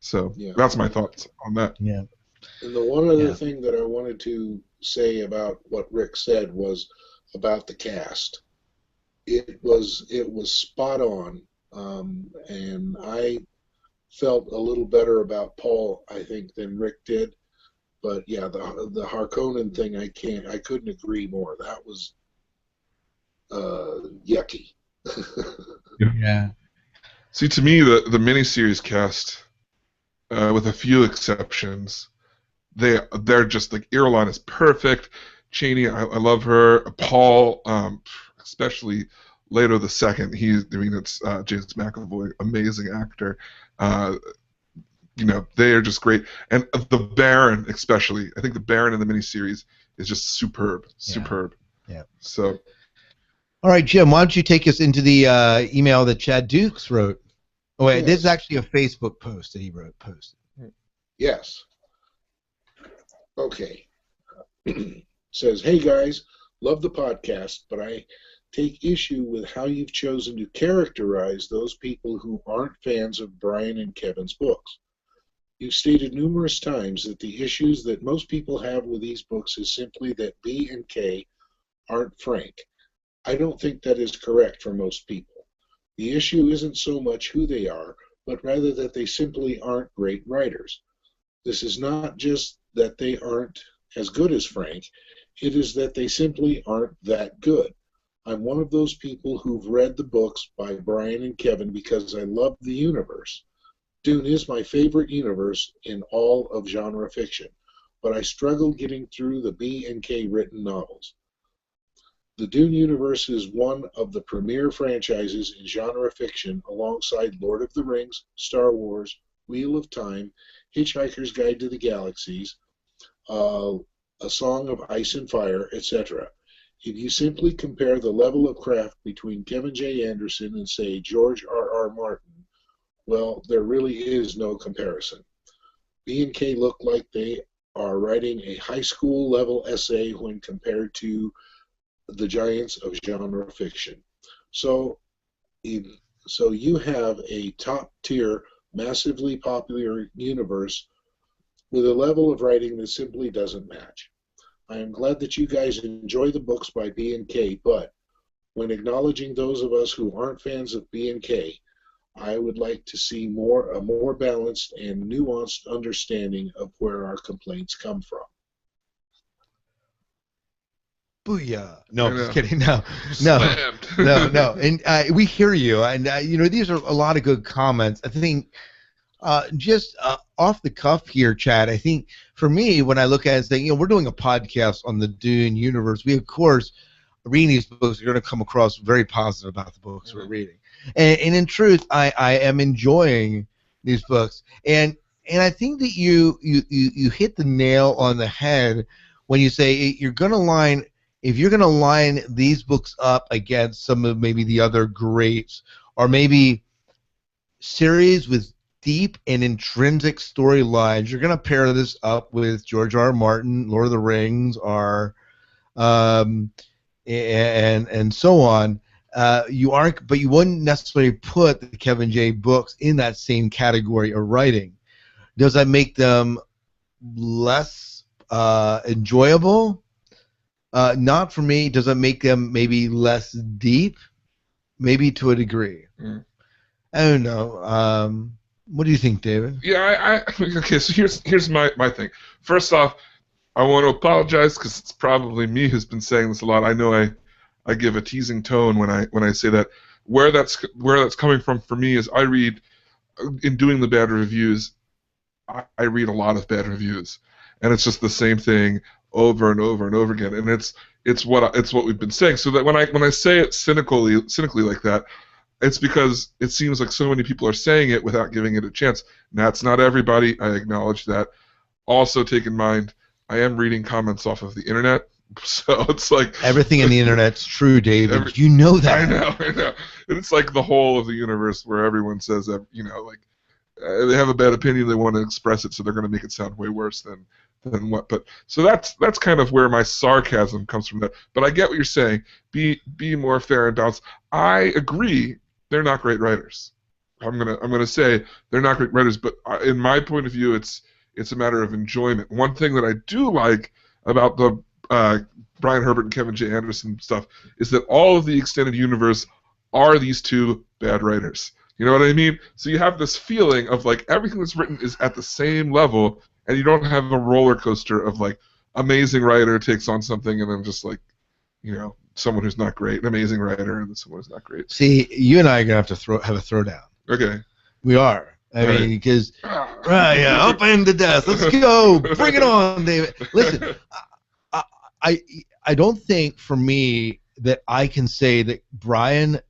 So that's my thoughts on that. Yeah. And the one other thing that I wanted to say about what Rick said was about the cast. It was spot on, and I felt a little better about Paul, I think, than Rick did. But yeah, the Harkonnen thing, I couldn't agree more. That was yucky. Yeah. See, to me, the miniseries cast, with a few exceptions, they're just like, Irulan is perfect. Cheney, I love her. Paul, especially Leto the Second. It's James McAvoy, amazing actor. They are just great. And the Baron, especially. I think the Baron in the miniseries is just superb. Yeah. So. All right, Jim, why don't you take us into the email that Chad Dukes wrote? Oh, wait, this is actually a Facebook post that he posted. Yes. Okay. Says, hey guys, love the podcast, but I take issue with how you've chosen to characterize those people who aren't fans of Brian and Kevin's books. You've stated numerous times that the issues that most people have with these books is simply that B and K aren't frank. I don't think that is correct for most people. The issue isn't so much who they are, but rather that they simply aren't great writers. This is not just that they aren't as good as Frank, it is that they simply aren't that good. I'm one of those people who've read the books by Brian and Kevin because I love the universe. Dune is my favorite universe in all of genre fiction, but I struggled getting through the B and K written novels. The Dune universe is one of the premier franchises in genre fiction alongside Lord of the Rings, Star Wars, Wheel of Time, Hitchhiker's Guide to the Galaxies, A Song of Ice and Fire, etc. If you simply compare the level of craft between Kevin J. Anderson and, say, George R. R. Martin, well, there really is no comparison. B&K look like they are writing a high school level essay when compared to the giants of genre fiction. So you have a top tier, massively popular universe with a level of writing that simply doesn't match. I am glad that you guys enjoy the books by B&K, but when acknowledging those of us who aren't fans of B&K, I would like to see a more balanced and nuanced understanding of where our complaints come from. Booyah! No, I I'm just know. kidding. No. Slammed. No. And we hear you, and these are a lot of good comments. I think just off the cuff here, Chad. I think for me, when I look at it, saying, we're doing a podcast on the Dune universe. We, of course, reading these books, you're going to come across very positive about the books we're reading. And in truth, I am enjoying these books. And I think that you hit the nail on the head when you say if you're going to line these books up against some of maybe the other greats, or maybe series with deep and intrinsic storylines, you're going to pair this up with George R. R. Martin, Lord of the Rings, or and so on. But you wouldn't necessarily put the Kevin J. books in that same category of writing. Does that make them less enjoyable? Not for me. Does it make them maybe less deep? Maybe to a degree. I don't know. What do you think, David? Yeah, okay, so here's my thing. First off, I want to apologize because it's probably me who's been saying this a lot. I know I give a teasing tone when I say that. Where that's coming from for me is I read, in doing the bad reviews, I read a lot of bad reviews, and it's just the same thing over and over and over again, and it's what we've been saying. So that when I say it cynically like that, it's because it seems like so many people are saying it without giving it a chance. And that's not everybody. I acknowledge that. Also, take in mind, I am reading comments off of the internet, so it's like everything in the internet's true, David. You know that. I know. It's like the whole of the universe where everyone says that, they have a bad opinion, they want to express it, so they're going to make it sound way worse than what. But so that's kind of where my sarcasm comes from. That, but I get what you're saying. Be more fair and balanced. I agree. They're not great writers. I'm gonna say they're not great writers, but in my point of view, it's a matter of enjoyment. One thing that I do like about the Brian Herbert and Kevin J. Anderson stuff is that all of the extended universe are these two bad writers. You know what I mean? So you have this feeling of like everything that's written is at the same level, and you don't have a roller coaster of like amazing writer takes on something and then just like, someone who's not great, an amazing writer, and then someone who's not great. See, you and I are gonna have to have a throwdown. Okay. We are. I mean, because up and to death. Let's go. Bring it on, David. Listen, I don't think for me that I can say that Brian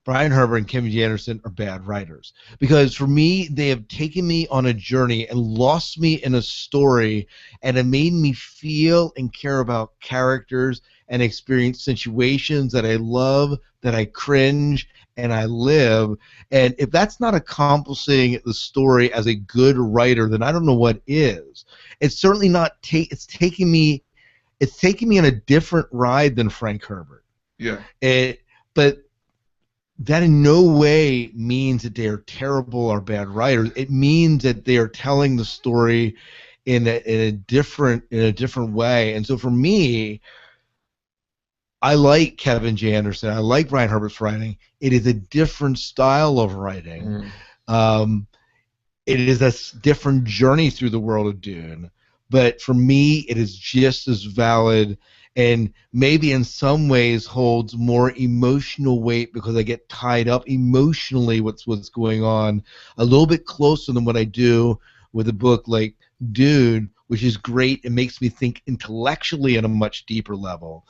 Herbert and Kevin J. Anderson are bad writers, because for me they have taken me on a journey and lost me in a story, and have made me feel and care about characters and experience situations that I love, that I cringe, and I live. And if that's not accomplishing the story as a good writer, then I don't know what is. It's certainly not. It's taking me on a different ride than Frank Herbert. Yeah. But that in no way means that they are terrible or bad writers. It means that they are telling the story in a different way. And so for me, I like Kevin J. Anderson. I like Brian Herbert's writing. It is a different style of writing. It is a different journey through the world of Dune. But for me, it is just as valid and maybe in some ways holds more emotional weight because I get tied up emotionally with what's going on a little bit closer than what I do with a book like Dune, which is great. It makes me think intellectually on a much deeper level.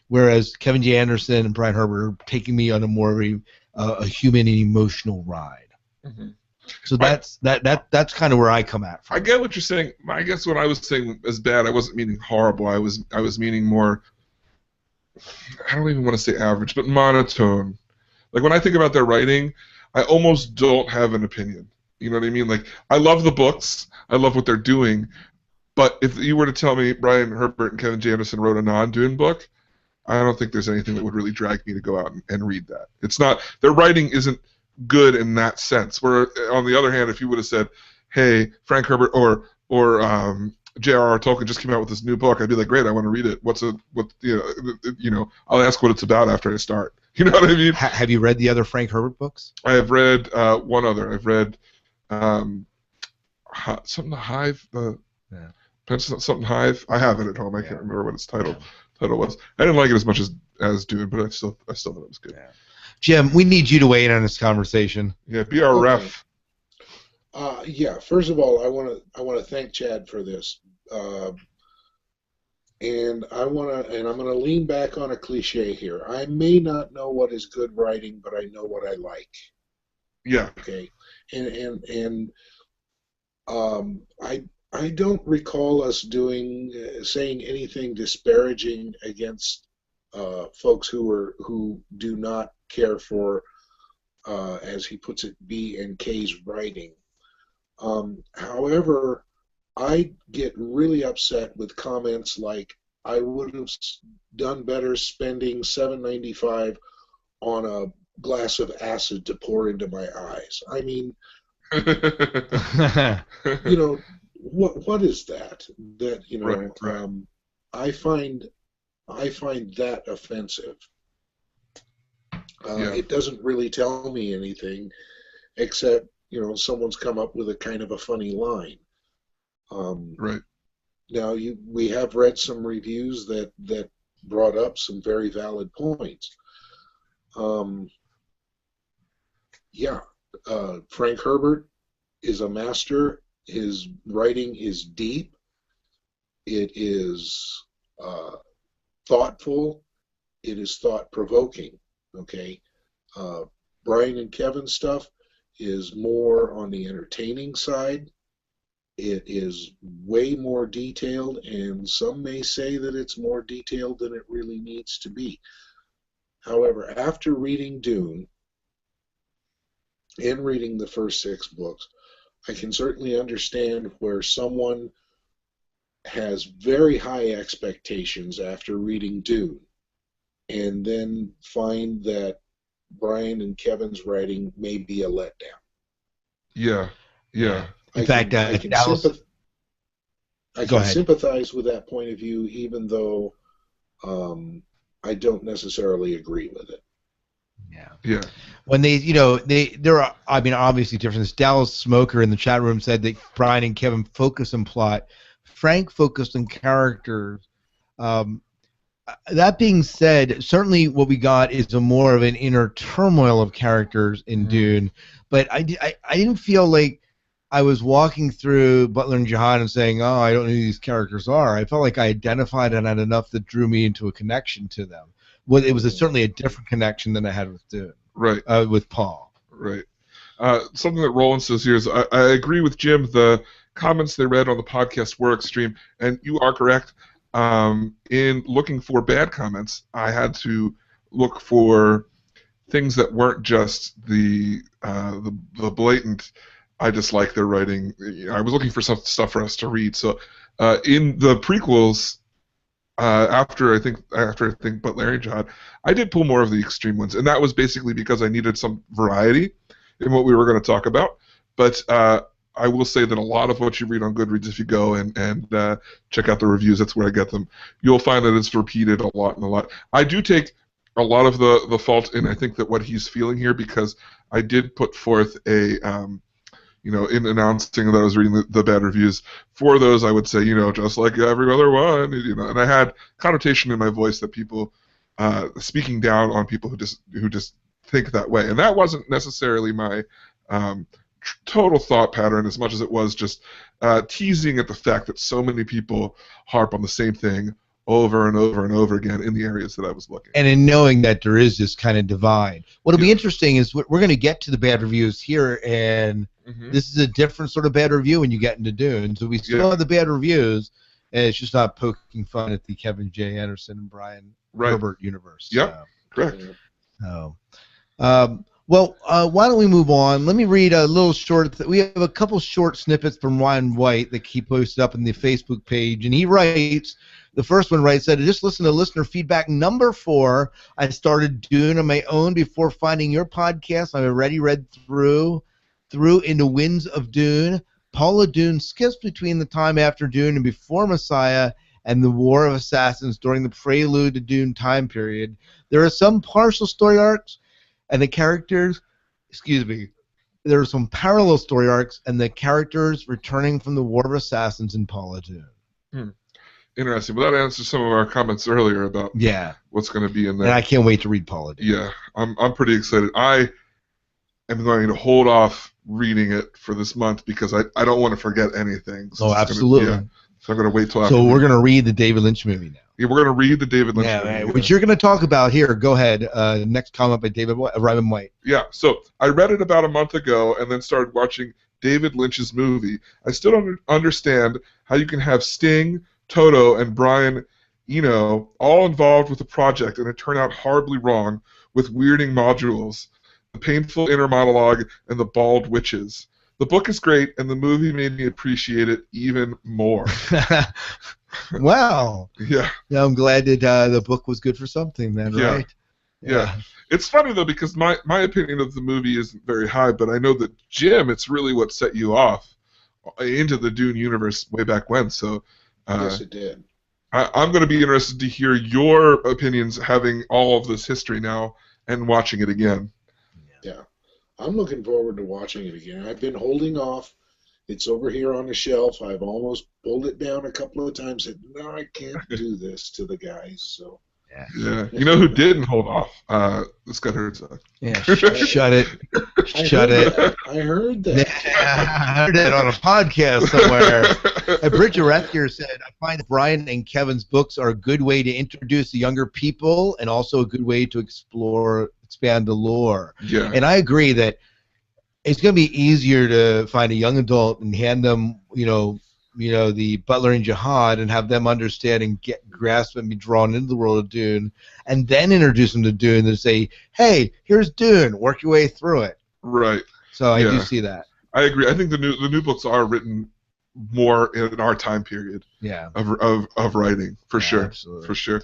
Whereas Kevin J. Anderson and Brian Herbert are taking me on a more of a human and emotional ride. Mm-hmm. So that's kind of where I come at from. I get what you're saying. I guess what I was saying as bad, I wasn't meaning horrible. I was meaning more, I don't even want to say average, but monotone. Like when I think about their writing, I almost don't have an opinion. You know what I mean? Like I love the books, I love what they're doing, but if you were to tell me Brian Herbert and Kevin J. Anderson wrote a non-Dune book, I don't think there's anything that would really drag me to go out and read that. It's not, their writing isn't good in that sense. Where on the other hand, if you would have said, "Hey, Frank Herbert or J.R.R. Tolkien just came out with this new book," I'd be like, "Great, I want to read it. I'll ask what it's about after I start." You know what I mean? Have you read the other Frank Herbert books? I have read one other. I've read something Hive. Something Hive. I have it at home. I can't remember what its title was. I didn't like it as much as Dune, but I still thought it was good. Yeah. Jim, we need you to weigh in on this conversation. Yeah, be our ref. First of all, I want to thank Chad for this, and I'm gonna lean back on a cliche here. I may not know what is good writing, but I know what I like. Yeah. Okay, and I don't recall us saying anything disparaging against folks who do not care for, as he puts it, B and K's writing. However, I get really upset with comments like, "I would have done better spending $7.95 on a glass of acid to pour into my eyes." I mean, what is that? Right. I find that offensive. It doesn't really tell me anything, except someone's come up with a kind of a funny line. Right. Now we have read some reviews that brought up some very valid points. Frank Herbert is a master. His writing is deep. It is thoughtful. It is thought-provoking. Okay, Brian and Kevin's stuff is more on the entertaining side. It is way more detailed, and some may say that it's more detailed than it really needs to be. However, after reading Dune and reading the first 6 books, I can certainly understand where someone has very high expectations after reading Dune and then find that Brian and Kevin's writing may be a letdown. Yeah. In fact, I can sympathize with that point of view, even though I don't necessarily agree with it. Yeah. When there are, obviously differences. Dallas Smoker in the chat room said that Brian and Kevin focus on plot. Frank focused on characters. That being said, certainly what we got is a more of an inner turmoil of characters in Dune. But I didn't feel like I was walking through Butler and Jahan and saying, "Oh, I don't know who these characters are." I felt like I identified and had enough that drew me into a connection to them. Well, it was certainly a different connection than I had with Dune. Right. With Paul. Right. Something that Roland says here is, I agree with Jim. The comments they read on the podcast were extreme, and you are correct. In looking for bad comments, I had to look for things that weren't just the blatant, "I dislike their writing." I was looking for some stuff for us to read. So in the prequels, after I think Butler and John, I did pull more of the extreme ones, and that was basically because I needed some variety in what we were going to talk about. But I will say that a lot of what you read on Goodreads, if you go and check out the reviews, that's where I get them, you'll find that it's repeated a lot and a lot. I do take a lot of the fault in, I think, that what he's feeling here, because I did put forth a in announcing that I was reading the bad reviews. For those, I would say, just like every other one, and I had connotation in my voice that people speaking down on people who just think that way, and that wasn't necessarily my total thought pattern as much as it was just teasing at the fact that so many people harp on the same thing over and over and over again in the areas that I was looking. And in knowing that there is this kind of divide. What'll be interesting is we're going to get to the bad reviews here, and this is a different sort of bad review when you get into Dune. So we still have the bad reviews, and it's just not poking fun at the Kevin J. Anderson and Brian Herbert universe. Yep, correct. Oh. Well, why don't we move on? Let me read a little short. We have a couple short snippets from Ryan White that he posted up in the Facebook page, and he writes. The first one writes that I just listened to listener feedback number 4. I started Dune on my own before finding your podcast. I've already read through into Winds of Dune. Paula Dune skips between the time after Dune and before Messiah and the War of Assassins during the prelude to Dune time period. There are some partial story arcs and the characters, there are some parallel story arcs and the characters returning from the War of Assassins in Paula Dune. Interesting. Well, that answers some of our comments earlier about what's going to be in there. And I can't wait to read Paula Dune. Yeah, I'm pretty excited. I am going to hold off reading it for this month because I don't want to forget anything. So absolutely. So I'm going to wait till after. So we're going to read the David Lynch movie now. Yeah, we're going to read the David Lynch movie. Which you're going to talk about here. Go ahead. Next comment by Ryan White. Yeah, so I read it about a month ago and then started watching David Lynch's movie. I still don't understand how you can have Sting, Toto, and Brian Eno all involved with the project and it turned out horribly wrong with weirding modules, the painful inner monologue, and the bald witches. The book is great, and the movie made me appreciate it even more. Wow. Yeah. I'm glad that the book was good for something then, right? Yeah. It's funny, though, because my opinion of the movie isn't very high, but I know that, Jim, it's really what set you off into the Dune universe way back when, so... yes, it did. I'm going to be interested to hear your opinions having all of this history now and watching it again. Yeah. I'm looking forward to watching it again. I've been holding off. It's over here on the shelf. I've almost pulled it down a couple of times and said, no, I can't do this to the guys. So. Yeah. You know who didn't hold off? Scott Herzog. Yeah, shut it. Shut it. I heard that. I heard that on a podcast somewhere. Bridget Rethker said, I find Brian and Kevin's books are a good way to introduce the younger people and also a good way to expand the lore. Yeah. And I agree that it's going to be easier to find a young adult and hand them, the Butler and Jihad and have them understand and grasp and be drawn into the world of Dune, and then introduce them to Dune and say, hey, here's Dune, work your way through it. Right. So I do see that. I agree. I think the new books are written more in our time period. Yeah. Of writing, for sure. Absolutely. For sure.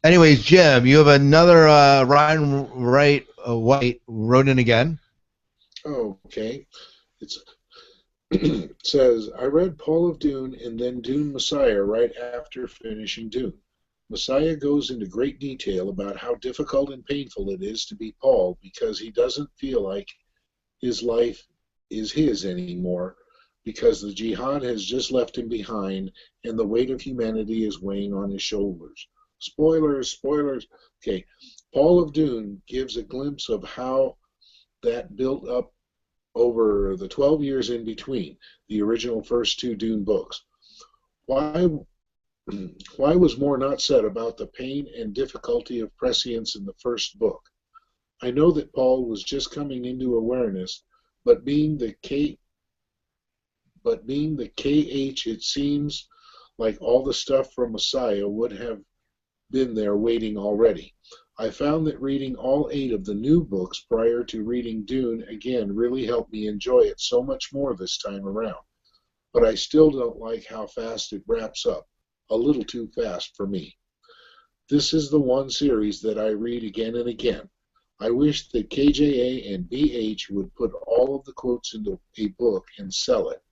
Anyways, Jim, you have another Ryan White wrote in again. Oh, okay. It says, I read Paul of Dune and then Dune Messiah right after finishing Dune. Messiah goes into great detail about how difficult and painful it is to be Paul because he doesn't feel like his life is his anymore because the jihad has just left him behind and the weight of humanity is weighing on his shoulders. Spoilers. Okay, Paul of Dune gives a glimpse of how that built up over the 12 years in between the original first 2 Dune books. Why was more not said about the pain and difficulty of prescience in the first book? I know that Paul was just coming into awareness, but being the KH, it seems like all the stuff from Messiah would have been there waiting already. I found that reading all 8 of the new books prior to reading Dune again really helped me enjoy it so much more this time around. But I still don't like how fast it wraps up. A little too fast for me. This is the one series that I read again and again. I wish that KJA and BH would put all of the quotes into a book and sell it.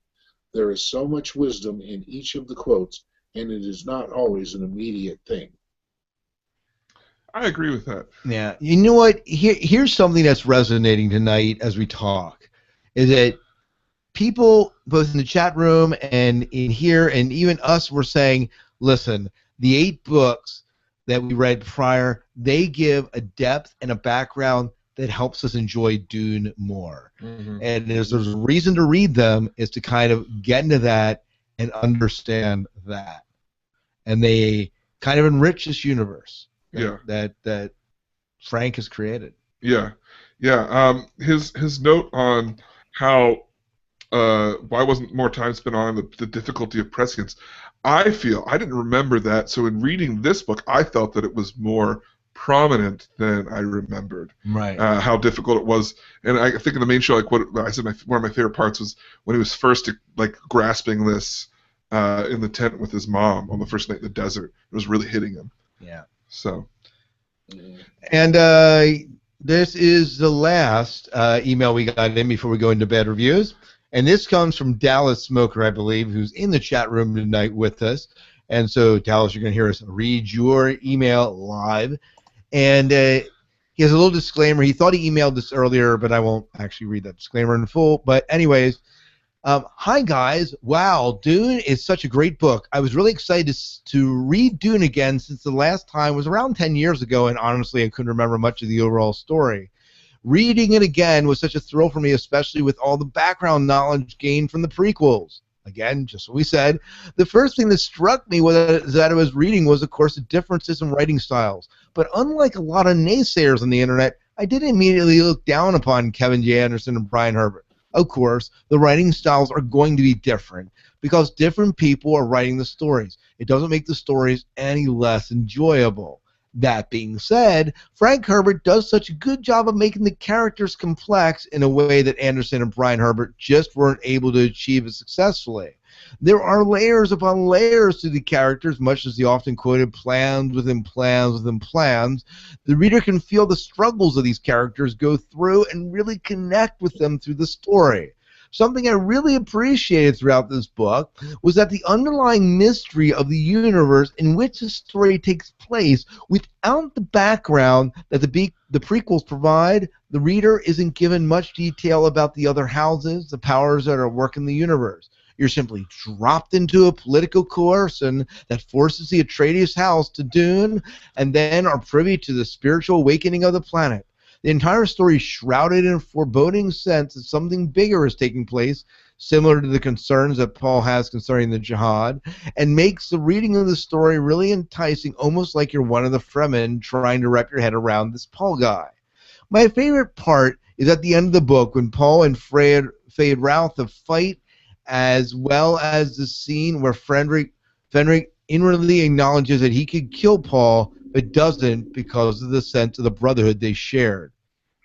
There is so much wisdom in each of the quotes, and it is not always an immediate thing. I agree with that. Yeah. You know what? Here's something that's resonating tonight as we talk. Is that people both in the chat room and in here and even us were saying, listen, the 8 books that we read prior, they give a depth and a background that helps us enjoy Dune more. Mm-hmm. And there's a reason to read them is to kind of get into that and understand that. And they kind of enrich this universe that Frank has created. Yeah. His note on how why wasn't more time spent on the difficulty of prescience? I feel I didn't remember that, so in reading this book, I felt that it was more prominent than I remembered. Right. How difficult it was, and I think in the main show, like what I said, one of my favorite parts was when he was first like grasping this in the tent with his mom on the first night in the desert. It was really hitting him. Yeah. So. And this is the last email we got in before we go into bad reviews. And this comes from Dallas Smoker, I believe, who's in the chat room tonight with us. And so, Dallas, you're going to hear us read your email live. And he has a little disclaimer. He thought he emailed this earlier, but I won't actually read that disclaimer in full. But anyways, hi, guys. Wow, Dune is such a great book. I was really excited to read Dune again since the last time was around 10 years ago, and honestly, I couldn't remember much of the overall story. Reading it again was such a thrill for me, especially with all the background knowledge gained from the prequels. Again, just what we said, the first thing that struck me was that I was reading was, of course, the differences in writing styles. But unlike a lot of naysayers on the internet, I didn't immediately look down upon Kevin J. Anderson and Brian Herbert. Of course, the writing styles are going to be different because different people are writing the stories. It doesn't make the stories any less enjoyable. That being said, Frank Herbert does such a good job of making the characters complex in a way that Anderson and Brian Herbert just weren't able to achieve it successfully. There are layers upon layers to the characters, much as the often quoted plans within plans within plans. The reader can feel the struggles of these characters go through and really connect with them through the story. Something I really appreciated throughout this book was that the underlying mystery of the universe in which the story takes place, without the background that the prequels provide, the reader isn't given much detail about the other houses, the powers that are working the universe. You're simply dropped into a political coercion that forces the Atreides house to Dune and then are privy to the spiritual awakening of the planet. The entire story is shrouded in a foreboding sense that something bigger is taking place, similar to the concerns that Paul has concerning the Jihad, and makes the reading of the story really enticing, almost like you're one of the Fremen trying to wrap your head around this Paul guy. My favorite part is at the end of the book when Paul and Fade Routh fight, as well as the scene where Fenric inwardly acknowledges that he could kill Paul, but doesn't because of the sense of the brotherhood they shared.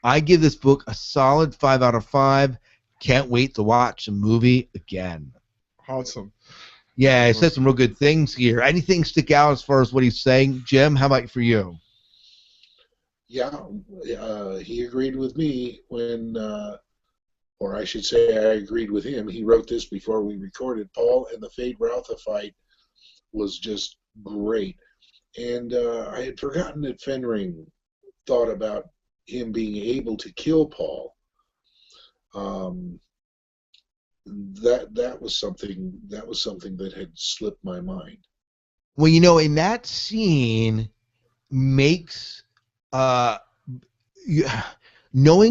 I give this book a solid 5 out of 5. Can't wait to watch the movie again. Awesome. Yeah, he said some real good things here. Anything stick out as far as what he's saying? Jim, how about for you? Yeah, he agreed with me when, or I should say I agreed with him. He wrote this before we recorded. Paul and the Fade Routha fight was just great. And I had forgotten that Fenring thought about him being able to kill Paul. That was something that had slipped my mind. Well, you know, in that scene makes knowing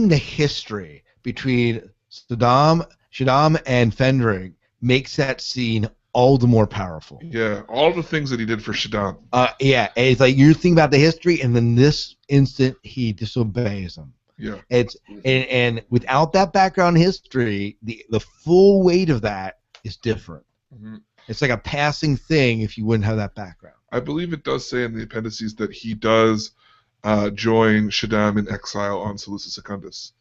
the history between Shaddam and Fenring makes that scene all the more powerful. Yeah, all the things that he did for Shaddam. Yeah, it's like you think about the history, and then this instant he disobeys him. Yeah, it's and without that background history, the full weight of that is different. Mm-hmm. It's like a passing thing if you wouldn't have that background. I believe it does say in the appendices that he does join Shaddam in exile on Seleucus Secundus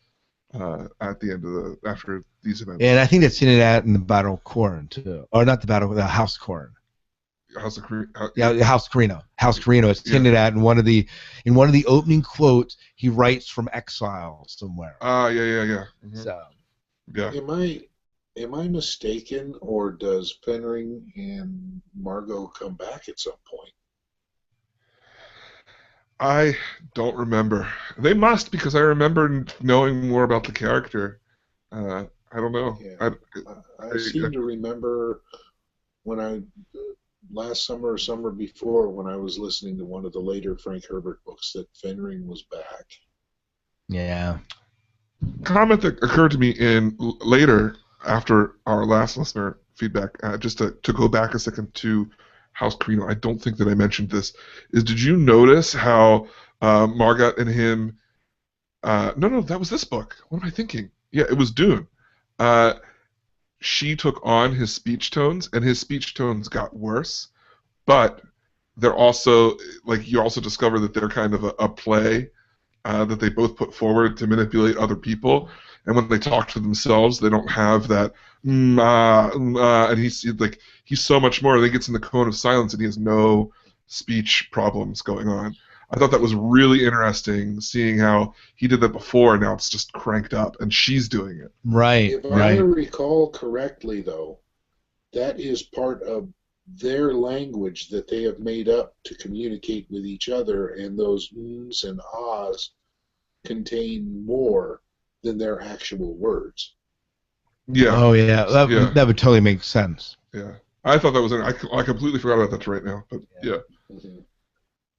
at the end of after these events. And I think that's hinted at in the Battle of Corrin too, or not the House of Corrin. House of Carino. House Carino. House Carino. It's hinted at in one of the opening quotes he writes from exile somewhere. Yeah. Mm-hmm. So, yeah. Am I mistaken, or does Fenring and Margot come back at some point? I don't remember. They must, because I remember knowing more about the character. I don't know. Yeah. I seem to remember when last summer or summer before, when I was listening to one of the later Frank Herbert books, that Fenring was back. Yeah. Comment that occurred to me in later after our last listener feedback, just to go back a second to House Carino. I don't think that I mentioned this. Did you notice how Margot and him? No, that was this book. What am I thinking? Yeah, it was Dune. She took on his speech tones, and his speech tones got worse. But they're also, like, you also discover that they're kind of a play that they both put forward to manipulate other people. And when they talk to themselves, they don't have that and he's so much more. Then he gets in the cone of silence, and he has no speech problems going on. I thought that was really interesting, seeing how he did that before, and now it's just cranked up, and she's doing it. Right. If I Right. recall correctly, though, that is part of their language that they have made up to communicate with each other, and those ms and ahs contain more than their actual words. Yeah. Oh yeah. Yeah. That would totally make sense. Yeah. I thought that was I completely forgot about that right now, but yeah. Mhm.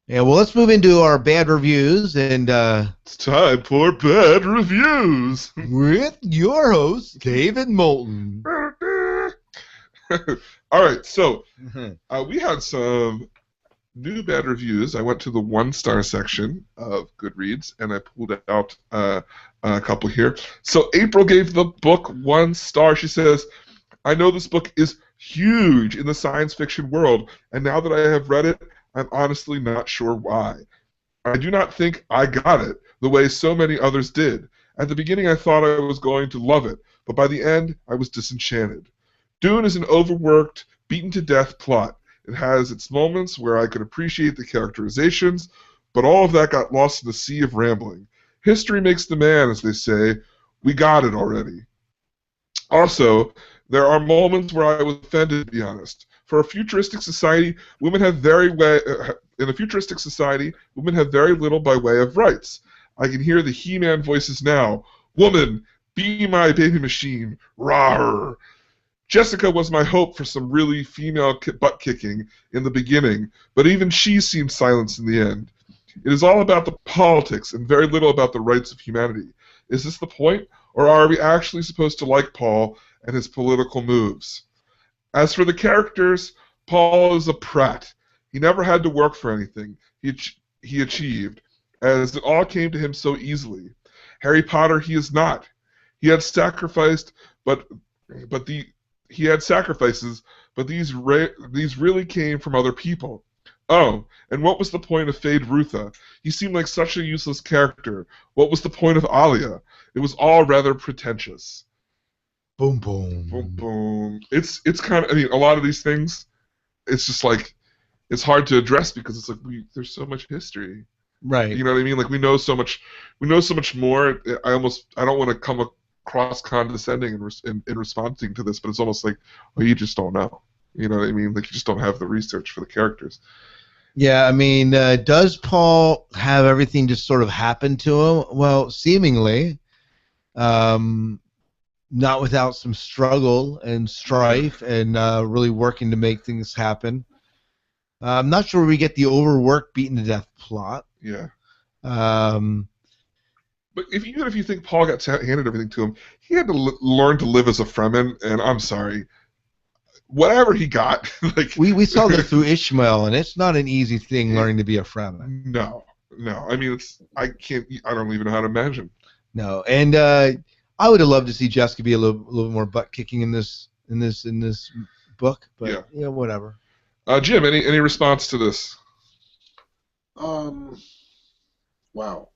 Yeah. Well, let's move into our bad reviews, and It's time for bad reviews. with your host David Moulton. All right, so we had some new bad reviews. I went to the 1-star section of Goodreads, and I pulled out a couple here. So April gave the book 1 star. She says, I know this book is huge in the science fiction world, and now that I have read it, I'm honestly not sure why. I do not think I got it the way so many others did. At the beginning, I thought I was going to love it, but by the end, I was disenchanted. Dune is an overworked, beaten-to-death plot. It has its moments where I could appreciate the characterizations, but all of that got lost in the sea of rambling. History makes the man, as they say. We got it already. Also, there are moments where I was offended, to be honest. For a futuristic society, women have in a futuristic society, women have very little by way of rights. I can hear the He-Man voices now. Woman, be my baby machine. Rawr. Jessica was my hope for some really female butt-kicking in the beginning, but even she seemed silenced in the end. It is all about the politics and very little about the rights of humanity. Is this the point, or are we actually supposed to like Paul and his political moves? As for the characters, Paul is a prat. He never had to work for anything. He achieved, as it all came to him so easily. Harry Potter, he is not. He had sacrificed, he had sacrifices, but these really came from other people. Oh, and what was the point of Fade Rutha? He seemed like such a useless character. What was the point of Alia? It was all rather pretentious. Boom, boom. Boom, boom. It's kind of, I mean, a lot of these things, it's just like, it's hard to address because it's like there's so much history. Right. You know what I mean? Like we know so much more. I don't want to come across condescending in responding to this, but it's almost like, well, you just don't know. You know what I mean? Like you just don't have the research for the characters. Yeah, I mean, does Paul have everything just sort of happen to him? Well, seemingly, not without some struggle and strife and really working to make things happen. I'm not sure we get the overworked, beaten to death plot. Yeah. But even if you think Paul got handed everything to him, he had to learn to live as a Fremen, and I'm sorry, whatever he got, like we saw that through Ishmael, and it's not an easy thing learning to be a Fremen. No. I mean, I don't even know how to imagine. No, and I would have loved to see Jessica be a little more butt kicking in this book, but yeah, you know, whatever. Jim, any response to this? Wow,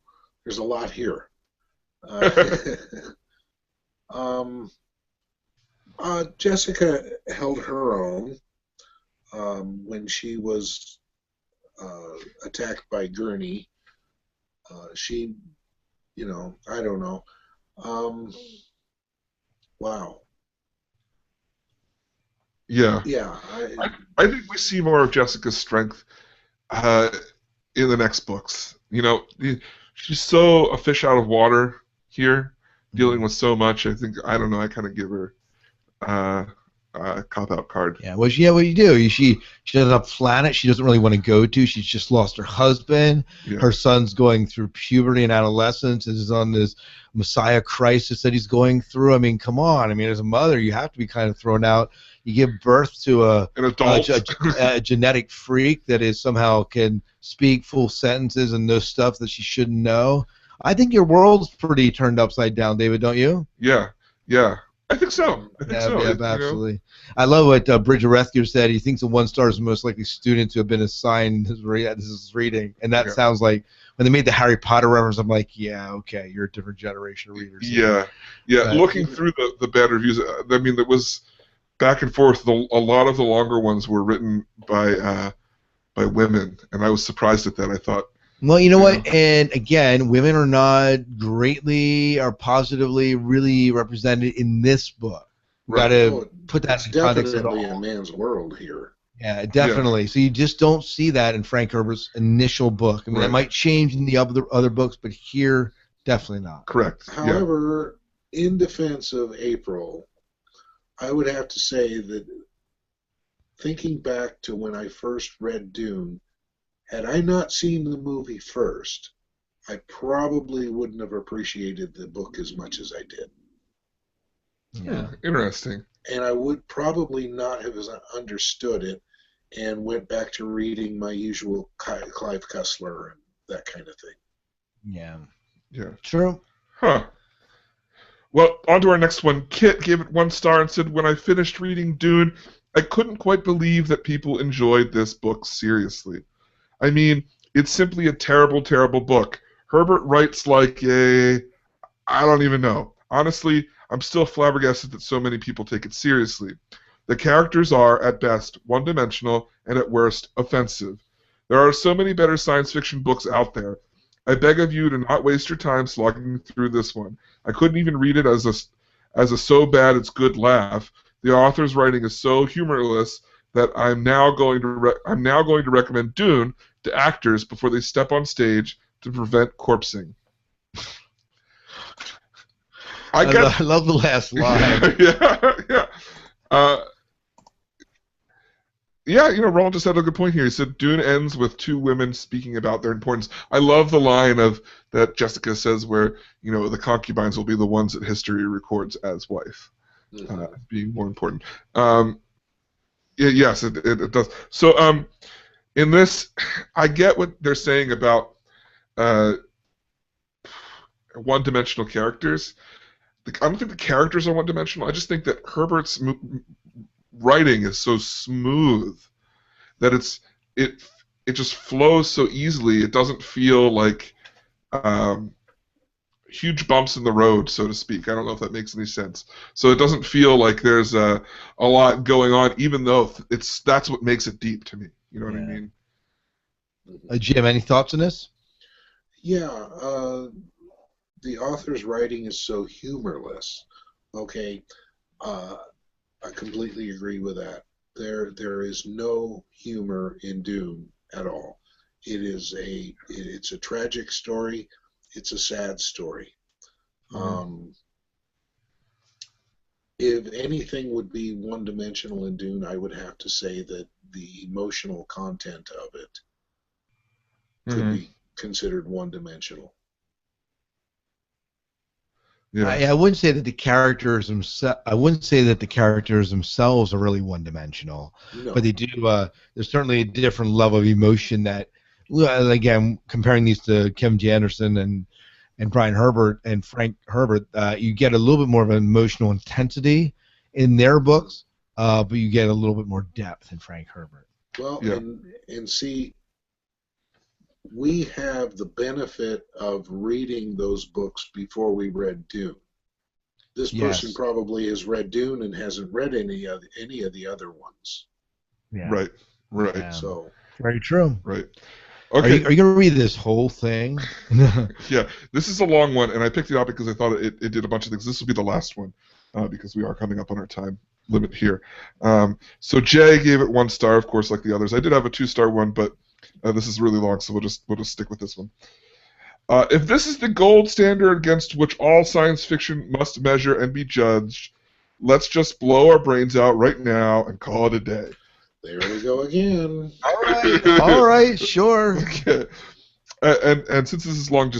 there's a lot here. Jessica held her own when she was attacked by Gurney. She, I don't know. Wow. Yeah. Yeah. I think we see more of Jessica's strength in the next books. You know, she's so a fish out of water here. dealing with so much. I think I don't know. I kind of give her a cop-out card. Yeah, well, what do you do? She has a planet she doesn't really want to go to. She's just lost her husband. Yeah. Her son's going through puberty and adolescence. And is on this Messiah crisis that he's going through. I mean, come on. I mean, as a mother, you have to be kind of thrown out. You give birth to An adult. a genetic freak that is somehow can speak full sentences and knows stuff that she shouldn't know. I think your world's pretty turned upside down, David, don't you? Yeah. I think so. Yeah, absolutely. I love what Bridget Rescue said. He thinks the one-star is the most likely student to have been assigned his reading. And that sounds like, when they made the Harry Potter reference, I'm like, yeah, okay, you're a different generation of readers. Yeah. Looking through the bad reviews, I mean, there was back and forth. A lot of the longer ones were written by women, and I was surprised at that. I thought, well, you know what? And again, women are not greatly or positively really represented in this book. We've got to put that in context at all. Definitely a man's world here. Yeah, definitely. Yeah. So you just don't see that in Frank Herbert's initial book. I mean, it might change in the other books, but here, definitely not. Correct. However, in defense of April, I would have to say that thinking back to when I first read Dune, had I not seen the movie first, I probably wouldn't have appreciated the book as much as I did. Yeah. Interesting. And I would probably not have understood it and went back to reading my usual Clive Cussler and that kind of thing. Yeah. True. Huh. Well, on to our next one. Kit gave it 1 star and said, when I finished reading Dune, I couldn't quite believe that people enjoyed this book seriously. I mean, it's simply a terrible, terrible book. Herbert writes like I don't even know. Honestly, I'm still flabbergasted that so many people take it seriously. The characters are, at best, one-dimensional and at worst, offensive. There are so many better science fiction books out there. I beg of you to not waste your time slogging through this one. I couldn't even read it as a so bad it's good laugh. The author's writing is so humorless that I'm now going to recommend Dune to actors before they step on stage to prevent corpsing. I love the last line. Roland just had a good point here. He said Dune ends with 2 women speaking about their importance. I love the line that Jessica says where, the concubines will be the ones that history records as wife, being more important. Yes, it does. So, in this, I get what they're saying about one-dimensional characters. I don't think the characters are one-dimensional. I just think that Herbert's writing is so smooth that it just flows so easily. It doesn't feel like huge bumps in the road, so to speak. I don't know if that makes any sense. So it doesn't feel like there's a lot going on, even though that's what makes it deep to me. You know what I mean? Jim, any thoughts on this? Yeah, the author's writing is so humorless. Okay, I completely agree with that. There is no humor in Dune at all. It's a tragic story. It's a sad story. If anything would be one-dimensional in Dune, I would have to say that the emotional content of it could be considered one-dimensional. Yeah. I wouldn't say that the characters themselves are really one-dimensional, but they do. There's certainly a different level of emotion that, again, comparing these to Kevin J. Anderson and Brian Herbert and Frank Herbert, you get a little bit more of an emotional intensity in their books, but you get a little bit more depth in Frank Herbert. Well, and see, we have the benefit of reading those books before we read Dune. This person probably has read Dune and hasn't read any of the other ones. Yeah. Right. Yeah. So very true. Right. Okay. Are you going to read this whole thing? Yeah. This is a long one, and I picked it out because I thought it did a bunch of things. This will be the last one because we are coming up on our time limit here. So Jay gave it 1 star, of course, like the others. I did have a 2-star one, but this is really long, so we'll just stick with this one. If this is the gold standard against which all science fiction must measure and be judged, let's just blow our brains out right now and call it a day. There we go again. All right, sure. Okay. And since this is long,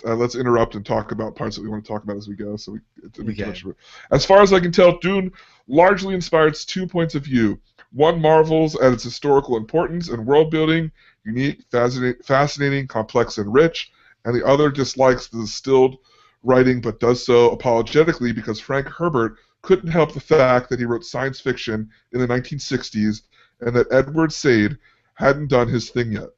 let's interrupt and talk about parts that we want to talk about as we go. So it's too much. As far as I can tell, Dune largely inspires two points of view. One marvels at its historical importance and world building, unique, fascinating, complex, and rich, and the other dislikes the distilled writing, but does so apologetically because Frank Herbert couldn't help the fact that he wrote science fiction in the 1960s and that Edward Said hadn't done his thing yet.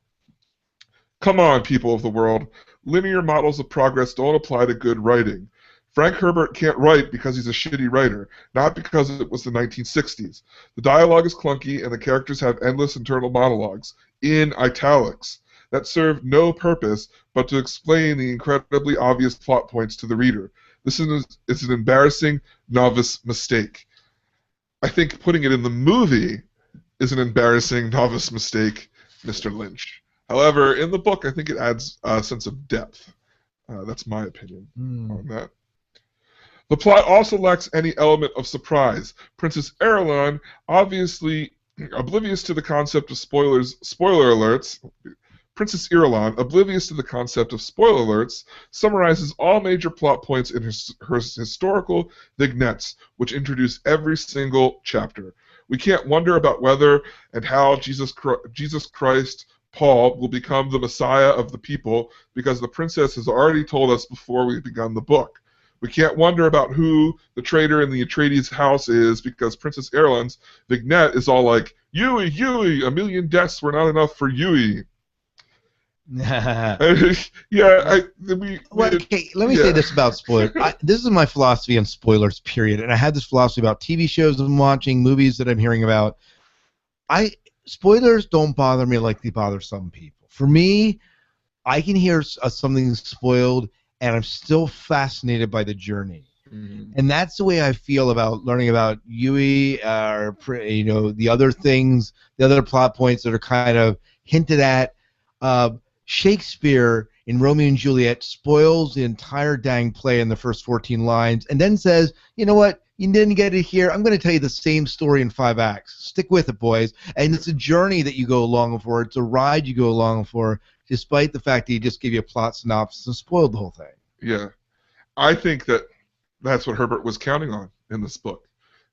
Come on, people of the world. Linear models of progress don't apply to good writing. Frank Herbert can't write because he's a shitty writer, not because it was the 1960s. The dialogue is clunky and the characters have endless internal monologues, in italics, that serve no purpose but to explain the incredibly obvious plot points to the reader. This is an embarrassing novice mistake. I think putting it in the movie is an embarrassing novice mistake, Mr. Lynch. However, in the book, I think it adds a sense of depth. That's my opinion on that. The plot also lacks any element of surprise. Princess Irulan, obviously oblivious to the concept of spoiler alerts, Princess Irulan, oblivious to the concept of spoiler alerts, summarizes all major plot points in her historical vignettes, which introduce every single chapter. We can't wonder about whether and how Jesus Christ Paul will become the Messiah of the people because the princess has already told us before we begun the book. We can't wonder about who the traitor in the Atreides house is because Princess Irulan's vignette is all like, Yui, Yui, a million deaths were not enough for Yui. Okay, let me say this about spoilers. This is my philosophy on spoilers, period. And I had this philosophy about TV shows I'm watching, movies that I'm hearing about. Spoilers don't bother me like they bother some people. For me, I can hear something spoiled, and I'm still fascinated by the journey. Mm-hmm. And that's the way I feel about learning about Yui, the other things, the other plot points that are kind of hinted at. Shakespeare in Romeo and Juliet spoils the entire dang play in the first 14 lines and then says, you know what, you didn't get it here. I'm going to tell you the same story in 5 acts. Stick with it, boys. And it's a journey that you go along for. It's a ride you go along for, despite the fact that he just gave you a plot synopsis and spoiled the whole thing. Yeah. I think that's what Herbert was counting on in this book.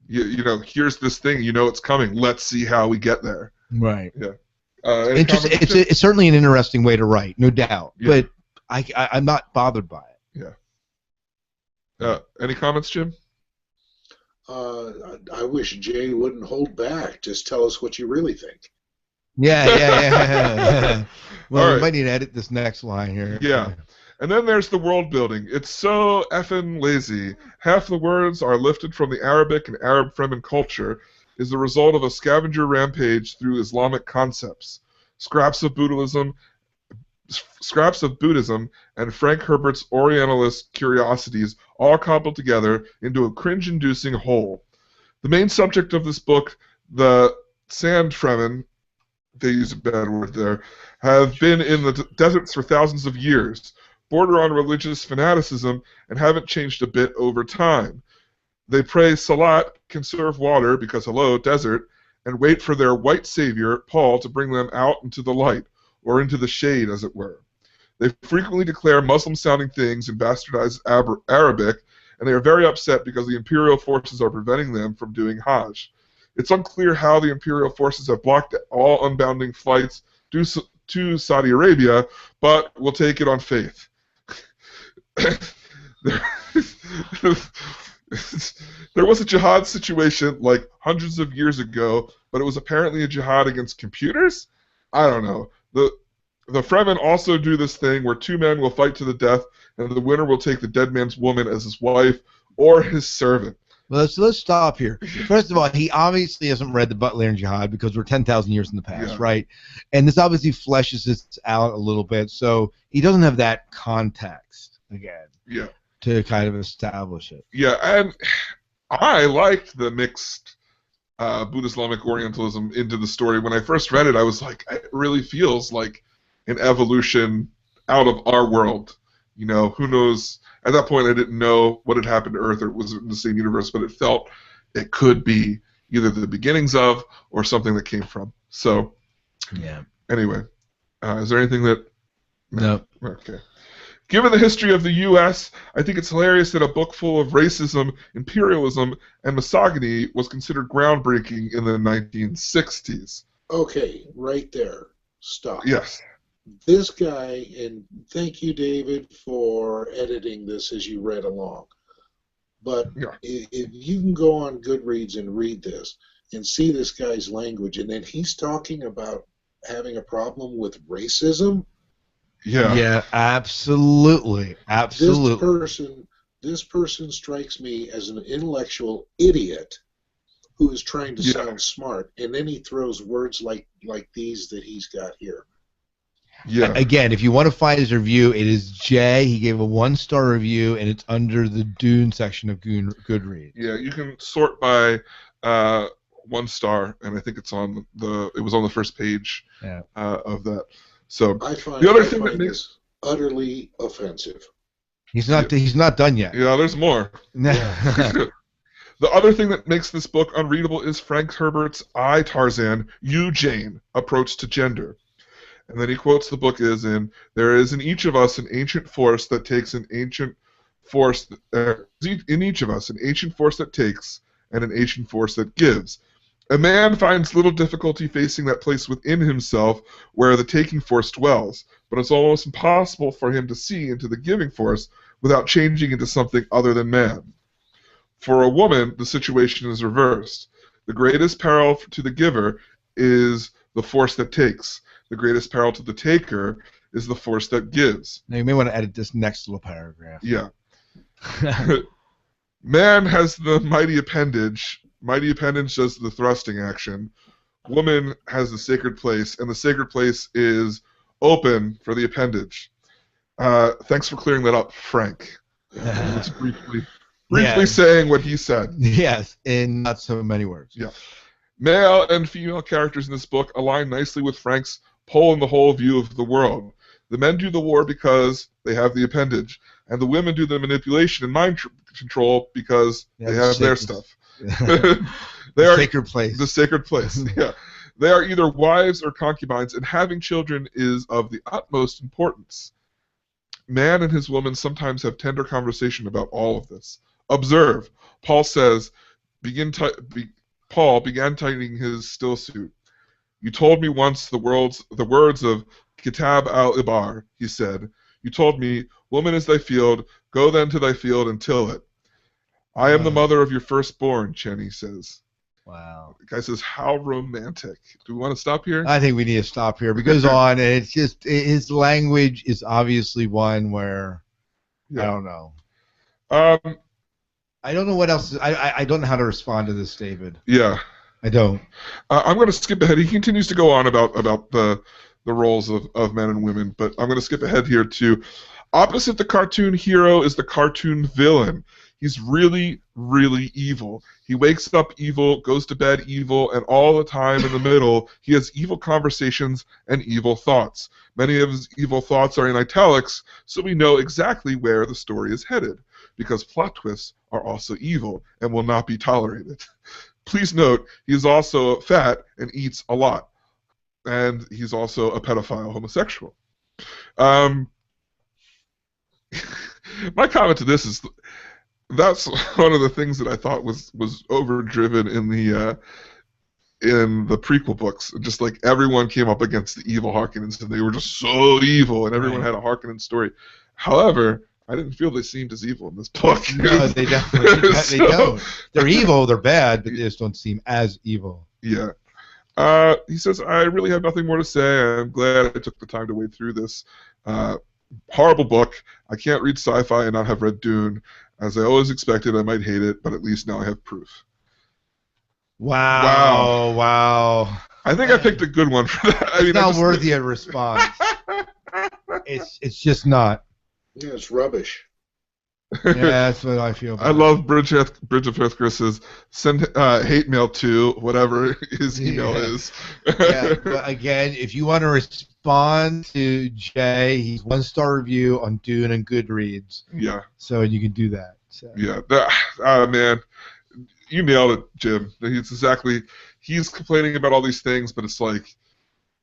You know, here's this thing. You know it's coming. Let's see how we get there. Right. Yeah. It's certainly an interesting way to write, no doubt. Yeah. But I'm not bothered by it. Yeah. Any comments, Jim? I wish Jay wouldn't hold back. Just tell us what you really think. Yeah. Well, right. We might need to edit this next line here. Yeah. And then there's the world building. It's so effing lazy. Half the words are lifted from the Arabic and Arab-Fremen culture, is the result of a scavenger rampage through Islamic concepts. Scraps of Buddhism and Frank Herbert's Orientalist curiosities all cobbled together into a cringe-inducing whole. The main subject of this book, the Sand Fremen, they use a bad word there, have been in the deserts for thousands of years, border on religious fanaticism, and haven't changed a bit over time. They pray Salat, conserve water, because hello, desert, and wait for their white savior, Paul, to bring them out into the light, or into the shade, as it were. They frequently declare Muslim-sounding things in bastardized Arabic, and they are very upset because the imperial forces are preventing them from doing Hajj. It's unclear how the imperial forces have blocked all unbounding flights to Saudi Arabia, but we'll take it on faith. There was a jihad situation like hundreds of years ago, but it was apparently a jihad against computers? I don't know. The Fremen also do this thing where 2 men will fight to the death, and the winner will take the dead man's woman as his wife or his servant. Well, let's stop here. First of all, he obviously hasn't read the Butlerian Jihad because we're 10,000 years in the past, right? And this obviously fleshes this out a little bit, so he doesn't have that context again to kind of establish it. Yeah, and I liked the mixed Buddhist-Islamic Orientalism into the story. When I first read it, I was like, it really feels like an evolution out of our world. You know, who knows? At that point, I didn't know what had happened to Earth, or it was in the same universe, but it felt it could be either the beginnings of or something that came from. So, Yeah. anyway, is there anything that... No. Okay. Given the history of the U.S., I think it's hilarious that a book full of racism, imperialism, and misogyny was considered groundbreaking in the 1960s. Okay, right there. Stop. Yes. This guy, and thank you, David, for editing this as you read along. But Yeah. if you can go on Goodreads and read this and see this guy's language, and then he's talking about having a problem with racism. Yeah. Yeah, absolutely. Absolutely. This person strikes me as an intellectual idiot who is trying to sound smart, and then he throws words like these that he's got here. Yeah. Again, if you want to find his review, it is Jay. He gave a 1-star review, and it's under the Dune section of Goodreads. Yeah, you can sort by 1 star, and I think it was on the first page of that. So I find the other thing that makes this utterly offensive. He's not done yet. Yeah, there's more. The other thing that makes this book unreadable is Frank Herbert's I, Tarzan, You, Jane approach to gender. And then he quotes the book as in, there is in each of us an ancient force that takes an ancient force, in each of us an ancient force that takes and an ancient force that gives. A man finds little difficulty facing that place within himself where the taking force dwells, but it's almost impossible for him to see into the giving force without changing into something other than man. For a woman, the situation is reversed. The greatest peril to the giver is the force that takes. The greatest peril to the taker is the force that gives. Now you may want to edit this next little paragraph. Yeah. Man has the mighty appendage. Mighty appendage does the thrusting action. Woman has the sacred place, and the sacred place is open for the appendage. Thanks for clearing that up, Frank. Let's briefly saying what he said. Yes, in not so many words. Yeah. Male and female characters in this book align nicely with Frank's pole in the hole view of the world. The men do the war because they have the appendage, and the women do the manipulation and mind control because they have their stuff. They are sacred place. The sacred place. Yeah. They are either wives or concubines, and having children is of the utmost importance. Man and his woman sometimes have tender conversation about all of this. Observe. Paul says, Paul began tightening his still suit. You told me once the words of Kitab al-Ibar, he said. You told me, woman is thy field, go then to thy field and till it. I am the mother of your firstborn, Cheney says. Wow. The guy says, how romantic. Do we want to stop here? I think we need to stop here. It goes on, and it's just, his language is obviously one where, I don't know. I don't know what else. I don't know how to respond to this, David. Yeah. I don't. I'm going to skip ahead. He continues to go on about the roles of men and women, but I'm going to skip ahead here to opposite the cartoon hero is the cartoon villain. He's really, really evil. He wakes up evil, goes to bed evil, and all the time in the middle, he has evil conversations and evil thoughts. Many of his evil thoughts are in italics, so we know exactly where the story is headed, because plot twists are also evil and will not be tolerated. Please note, he is also fat and eats a lot. And he's also a pedophile homosexual. My comment to this is that's one of the things that I thought was overdriven in the prequel books. Just like everyone came up against the evil Harkonnens, and they were just so evil, and everyone had a Harkonnen story. However, I didn't feel they seemed as evil in this book. No, they definitely they don't. They're evil, they're bad, but they just don't seem as evil. Yeah. He says, I really have nothing more to say. I'm glad I took the time to wade through this. Horrible book. I can't read sci-fi and not have read Dune. As I always expected, I might hate it, but at least now I have proof. Wow. I think I picked a good one for that. It's not worthy of response. It's just not. Yeah, it's rubbish. Yeah, that's what I feel. I love Bridge of Chris's send hate mail to whatever his email is. Yeah, but again, if you want to respond to Jay, he's 1-star review on Dune and Goodreads. Yeah. So you can do that. So. Yeah. Man, you nailed it, Jim. He's complaining about all these things, but it's like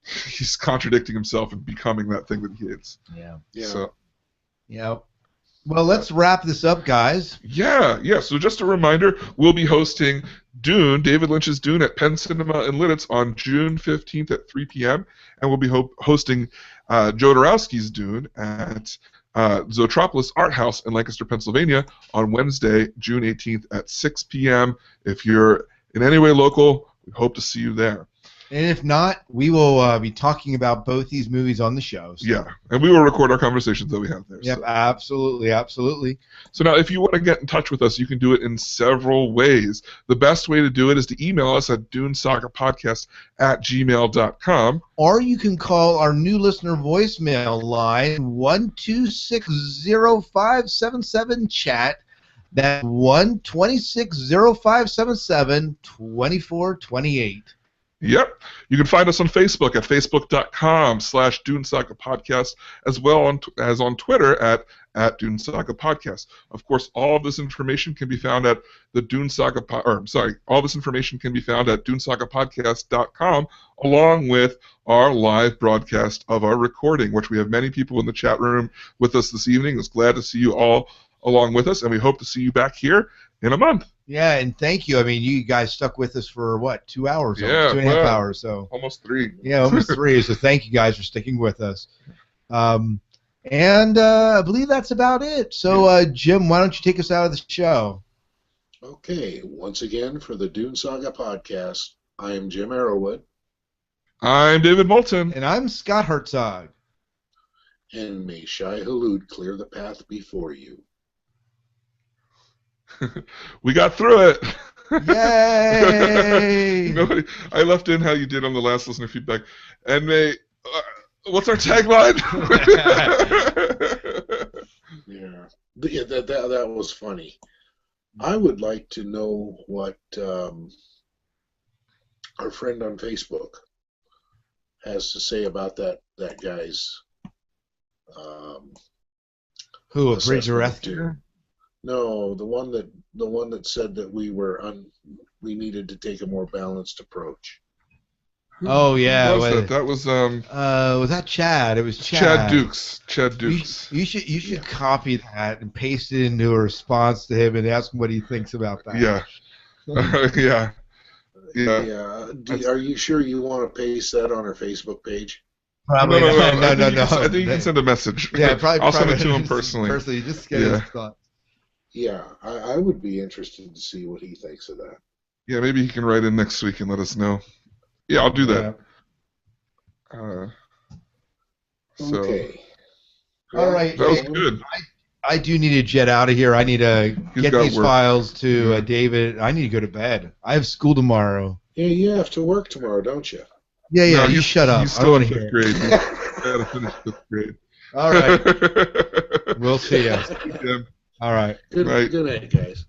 he's contradicting himself and becoming that thing that he is. Yeah. So. Yeah. Well, let's wrap this up, guys. Yeah. So just a reminder, we'll be hosting Dune, David Lynch's Dune, at Penn Cinema in Lidditz on June 15th at 3 p.m. And we'll be hosting Jodorowsky's Dune at Zootropolis Art House in Lancaster, Pennsylvania on Wednesday, June 18th at 6 p.m. If you're in any way local, we hope to see you there. And if not, we will be talking about both these movies on the show. So. Yeah, and we will record our conversations that we have there. Yep, so. absolutely. So now, if you want to get in touch with us, you can do it in several ways. The best way to do it is to email us at dunesagapodcast@gmail.com. Or you can call our new listener voicemail line, 1260577-CHAT. That's 1260577-2428. Yep. You can find us on Facebook at facebook.com/DuneSagaPodcast, as well as on Twitter at DuneSagaPodcast. Of course, all of this information can be found at all this information can be found at DuneSagaPodcast.com, along with our live broadcast of our recording, which we have many people in the chat room with us this evening. It's glad to see you all along with us, and we hope to see you back here in a month. Yeah, and thank you. I mean, you guys stuck with us for, 2 hours? Yeah, 2.5 hours. So almost 3. Yeah, almost 3. So thank you guys for sticking with us. And I believe that's about it. So, Jim, why don't you take us out of the show? Okay, once again, for the Dune Saga podcast, I am Jim Arrowwood. I'm David Moulton. And I'm Scott Herzog. And may Shai Hulud clear the path before you. We got through it. Yay! I left in how you did on the last listener feedback. And may, what's our tagline? Yeah, that was funny. I would like to know what our friend on Facebook has to say about that guy's. Who, a Bridge Arrestor? No, the one that said that we we needed to take a more balanced approach. Oh yeah, that was was that Chad? It was Chad. Chad Dukes. You should copy that and paste it into a response to him and ask him what he thinks about that. Yeah. Yeah. Are you sure you want to paste that on our Facebook page? Probably no. I think you can send a message. Yeah, probably. I'll send it to him personally. Just get his thoughts. Yeah, I would be interested to see what he thinks of that. Yeah, maybe he can write in next week and let us know. Yeah, I'll do that. Okay. All right. That was good. I do need to jet out of here. I need to get these files to David. I need to go to bed. I have school tomorrow. Yeah, you have to work tomorrow, don't you? Yeah. No, you shut up. He's still in 5th grade. He's got to finish 5th grade. All right. We'll see you. Yeah. All right. Good night, guys.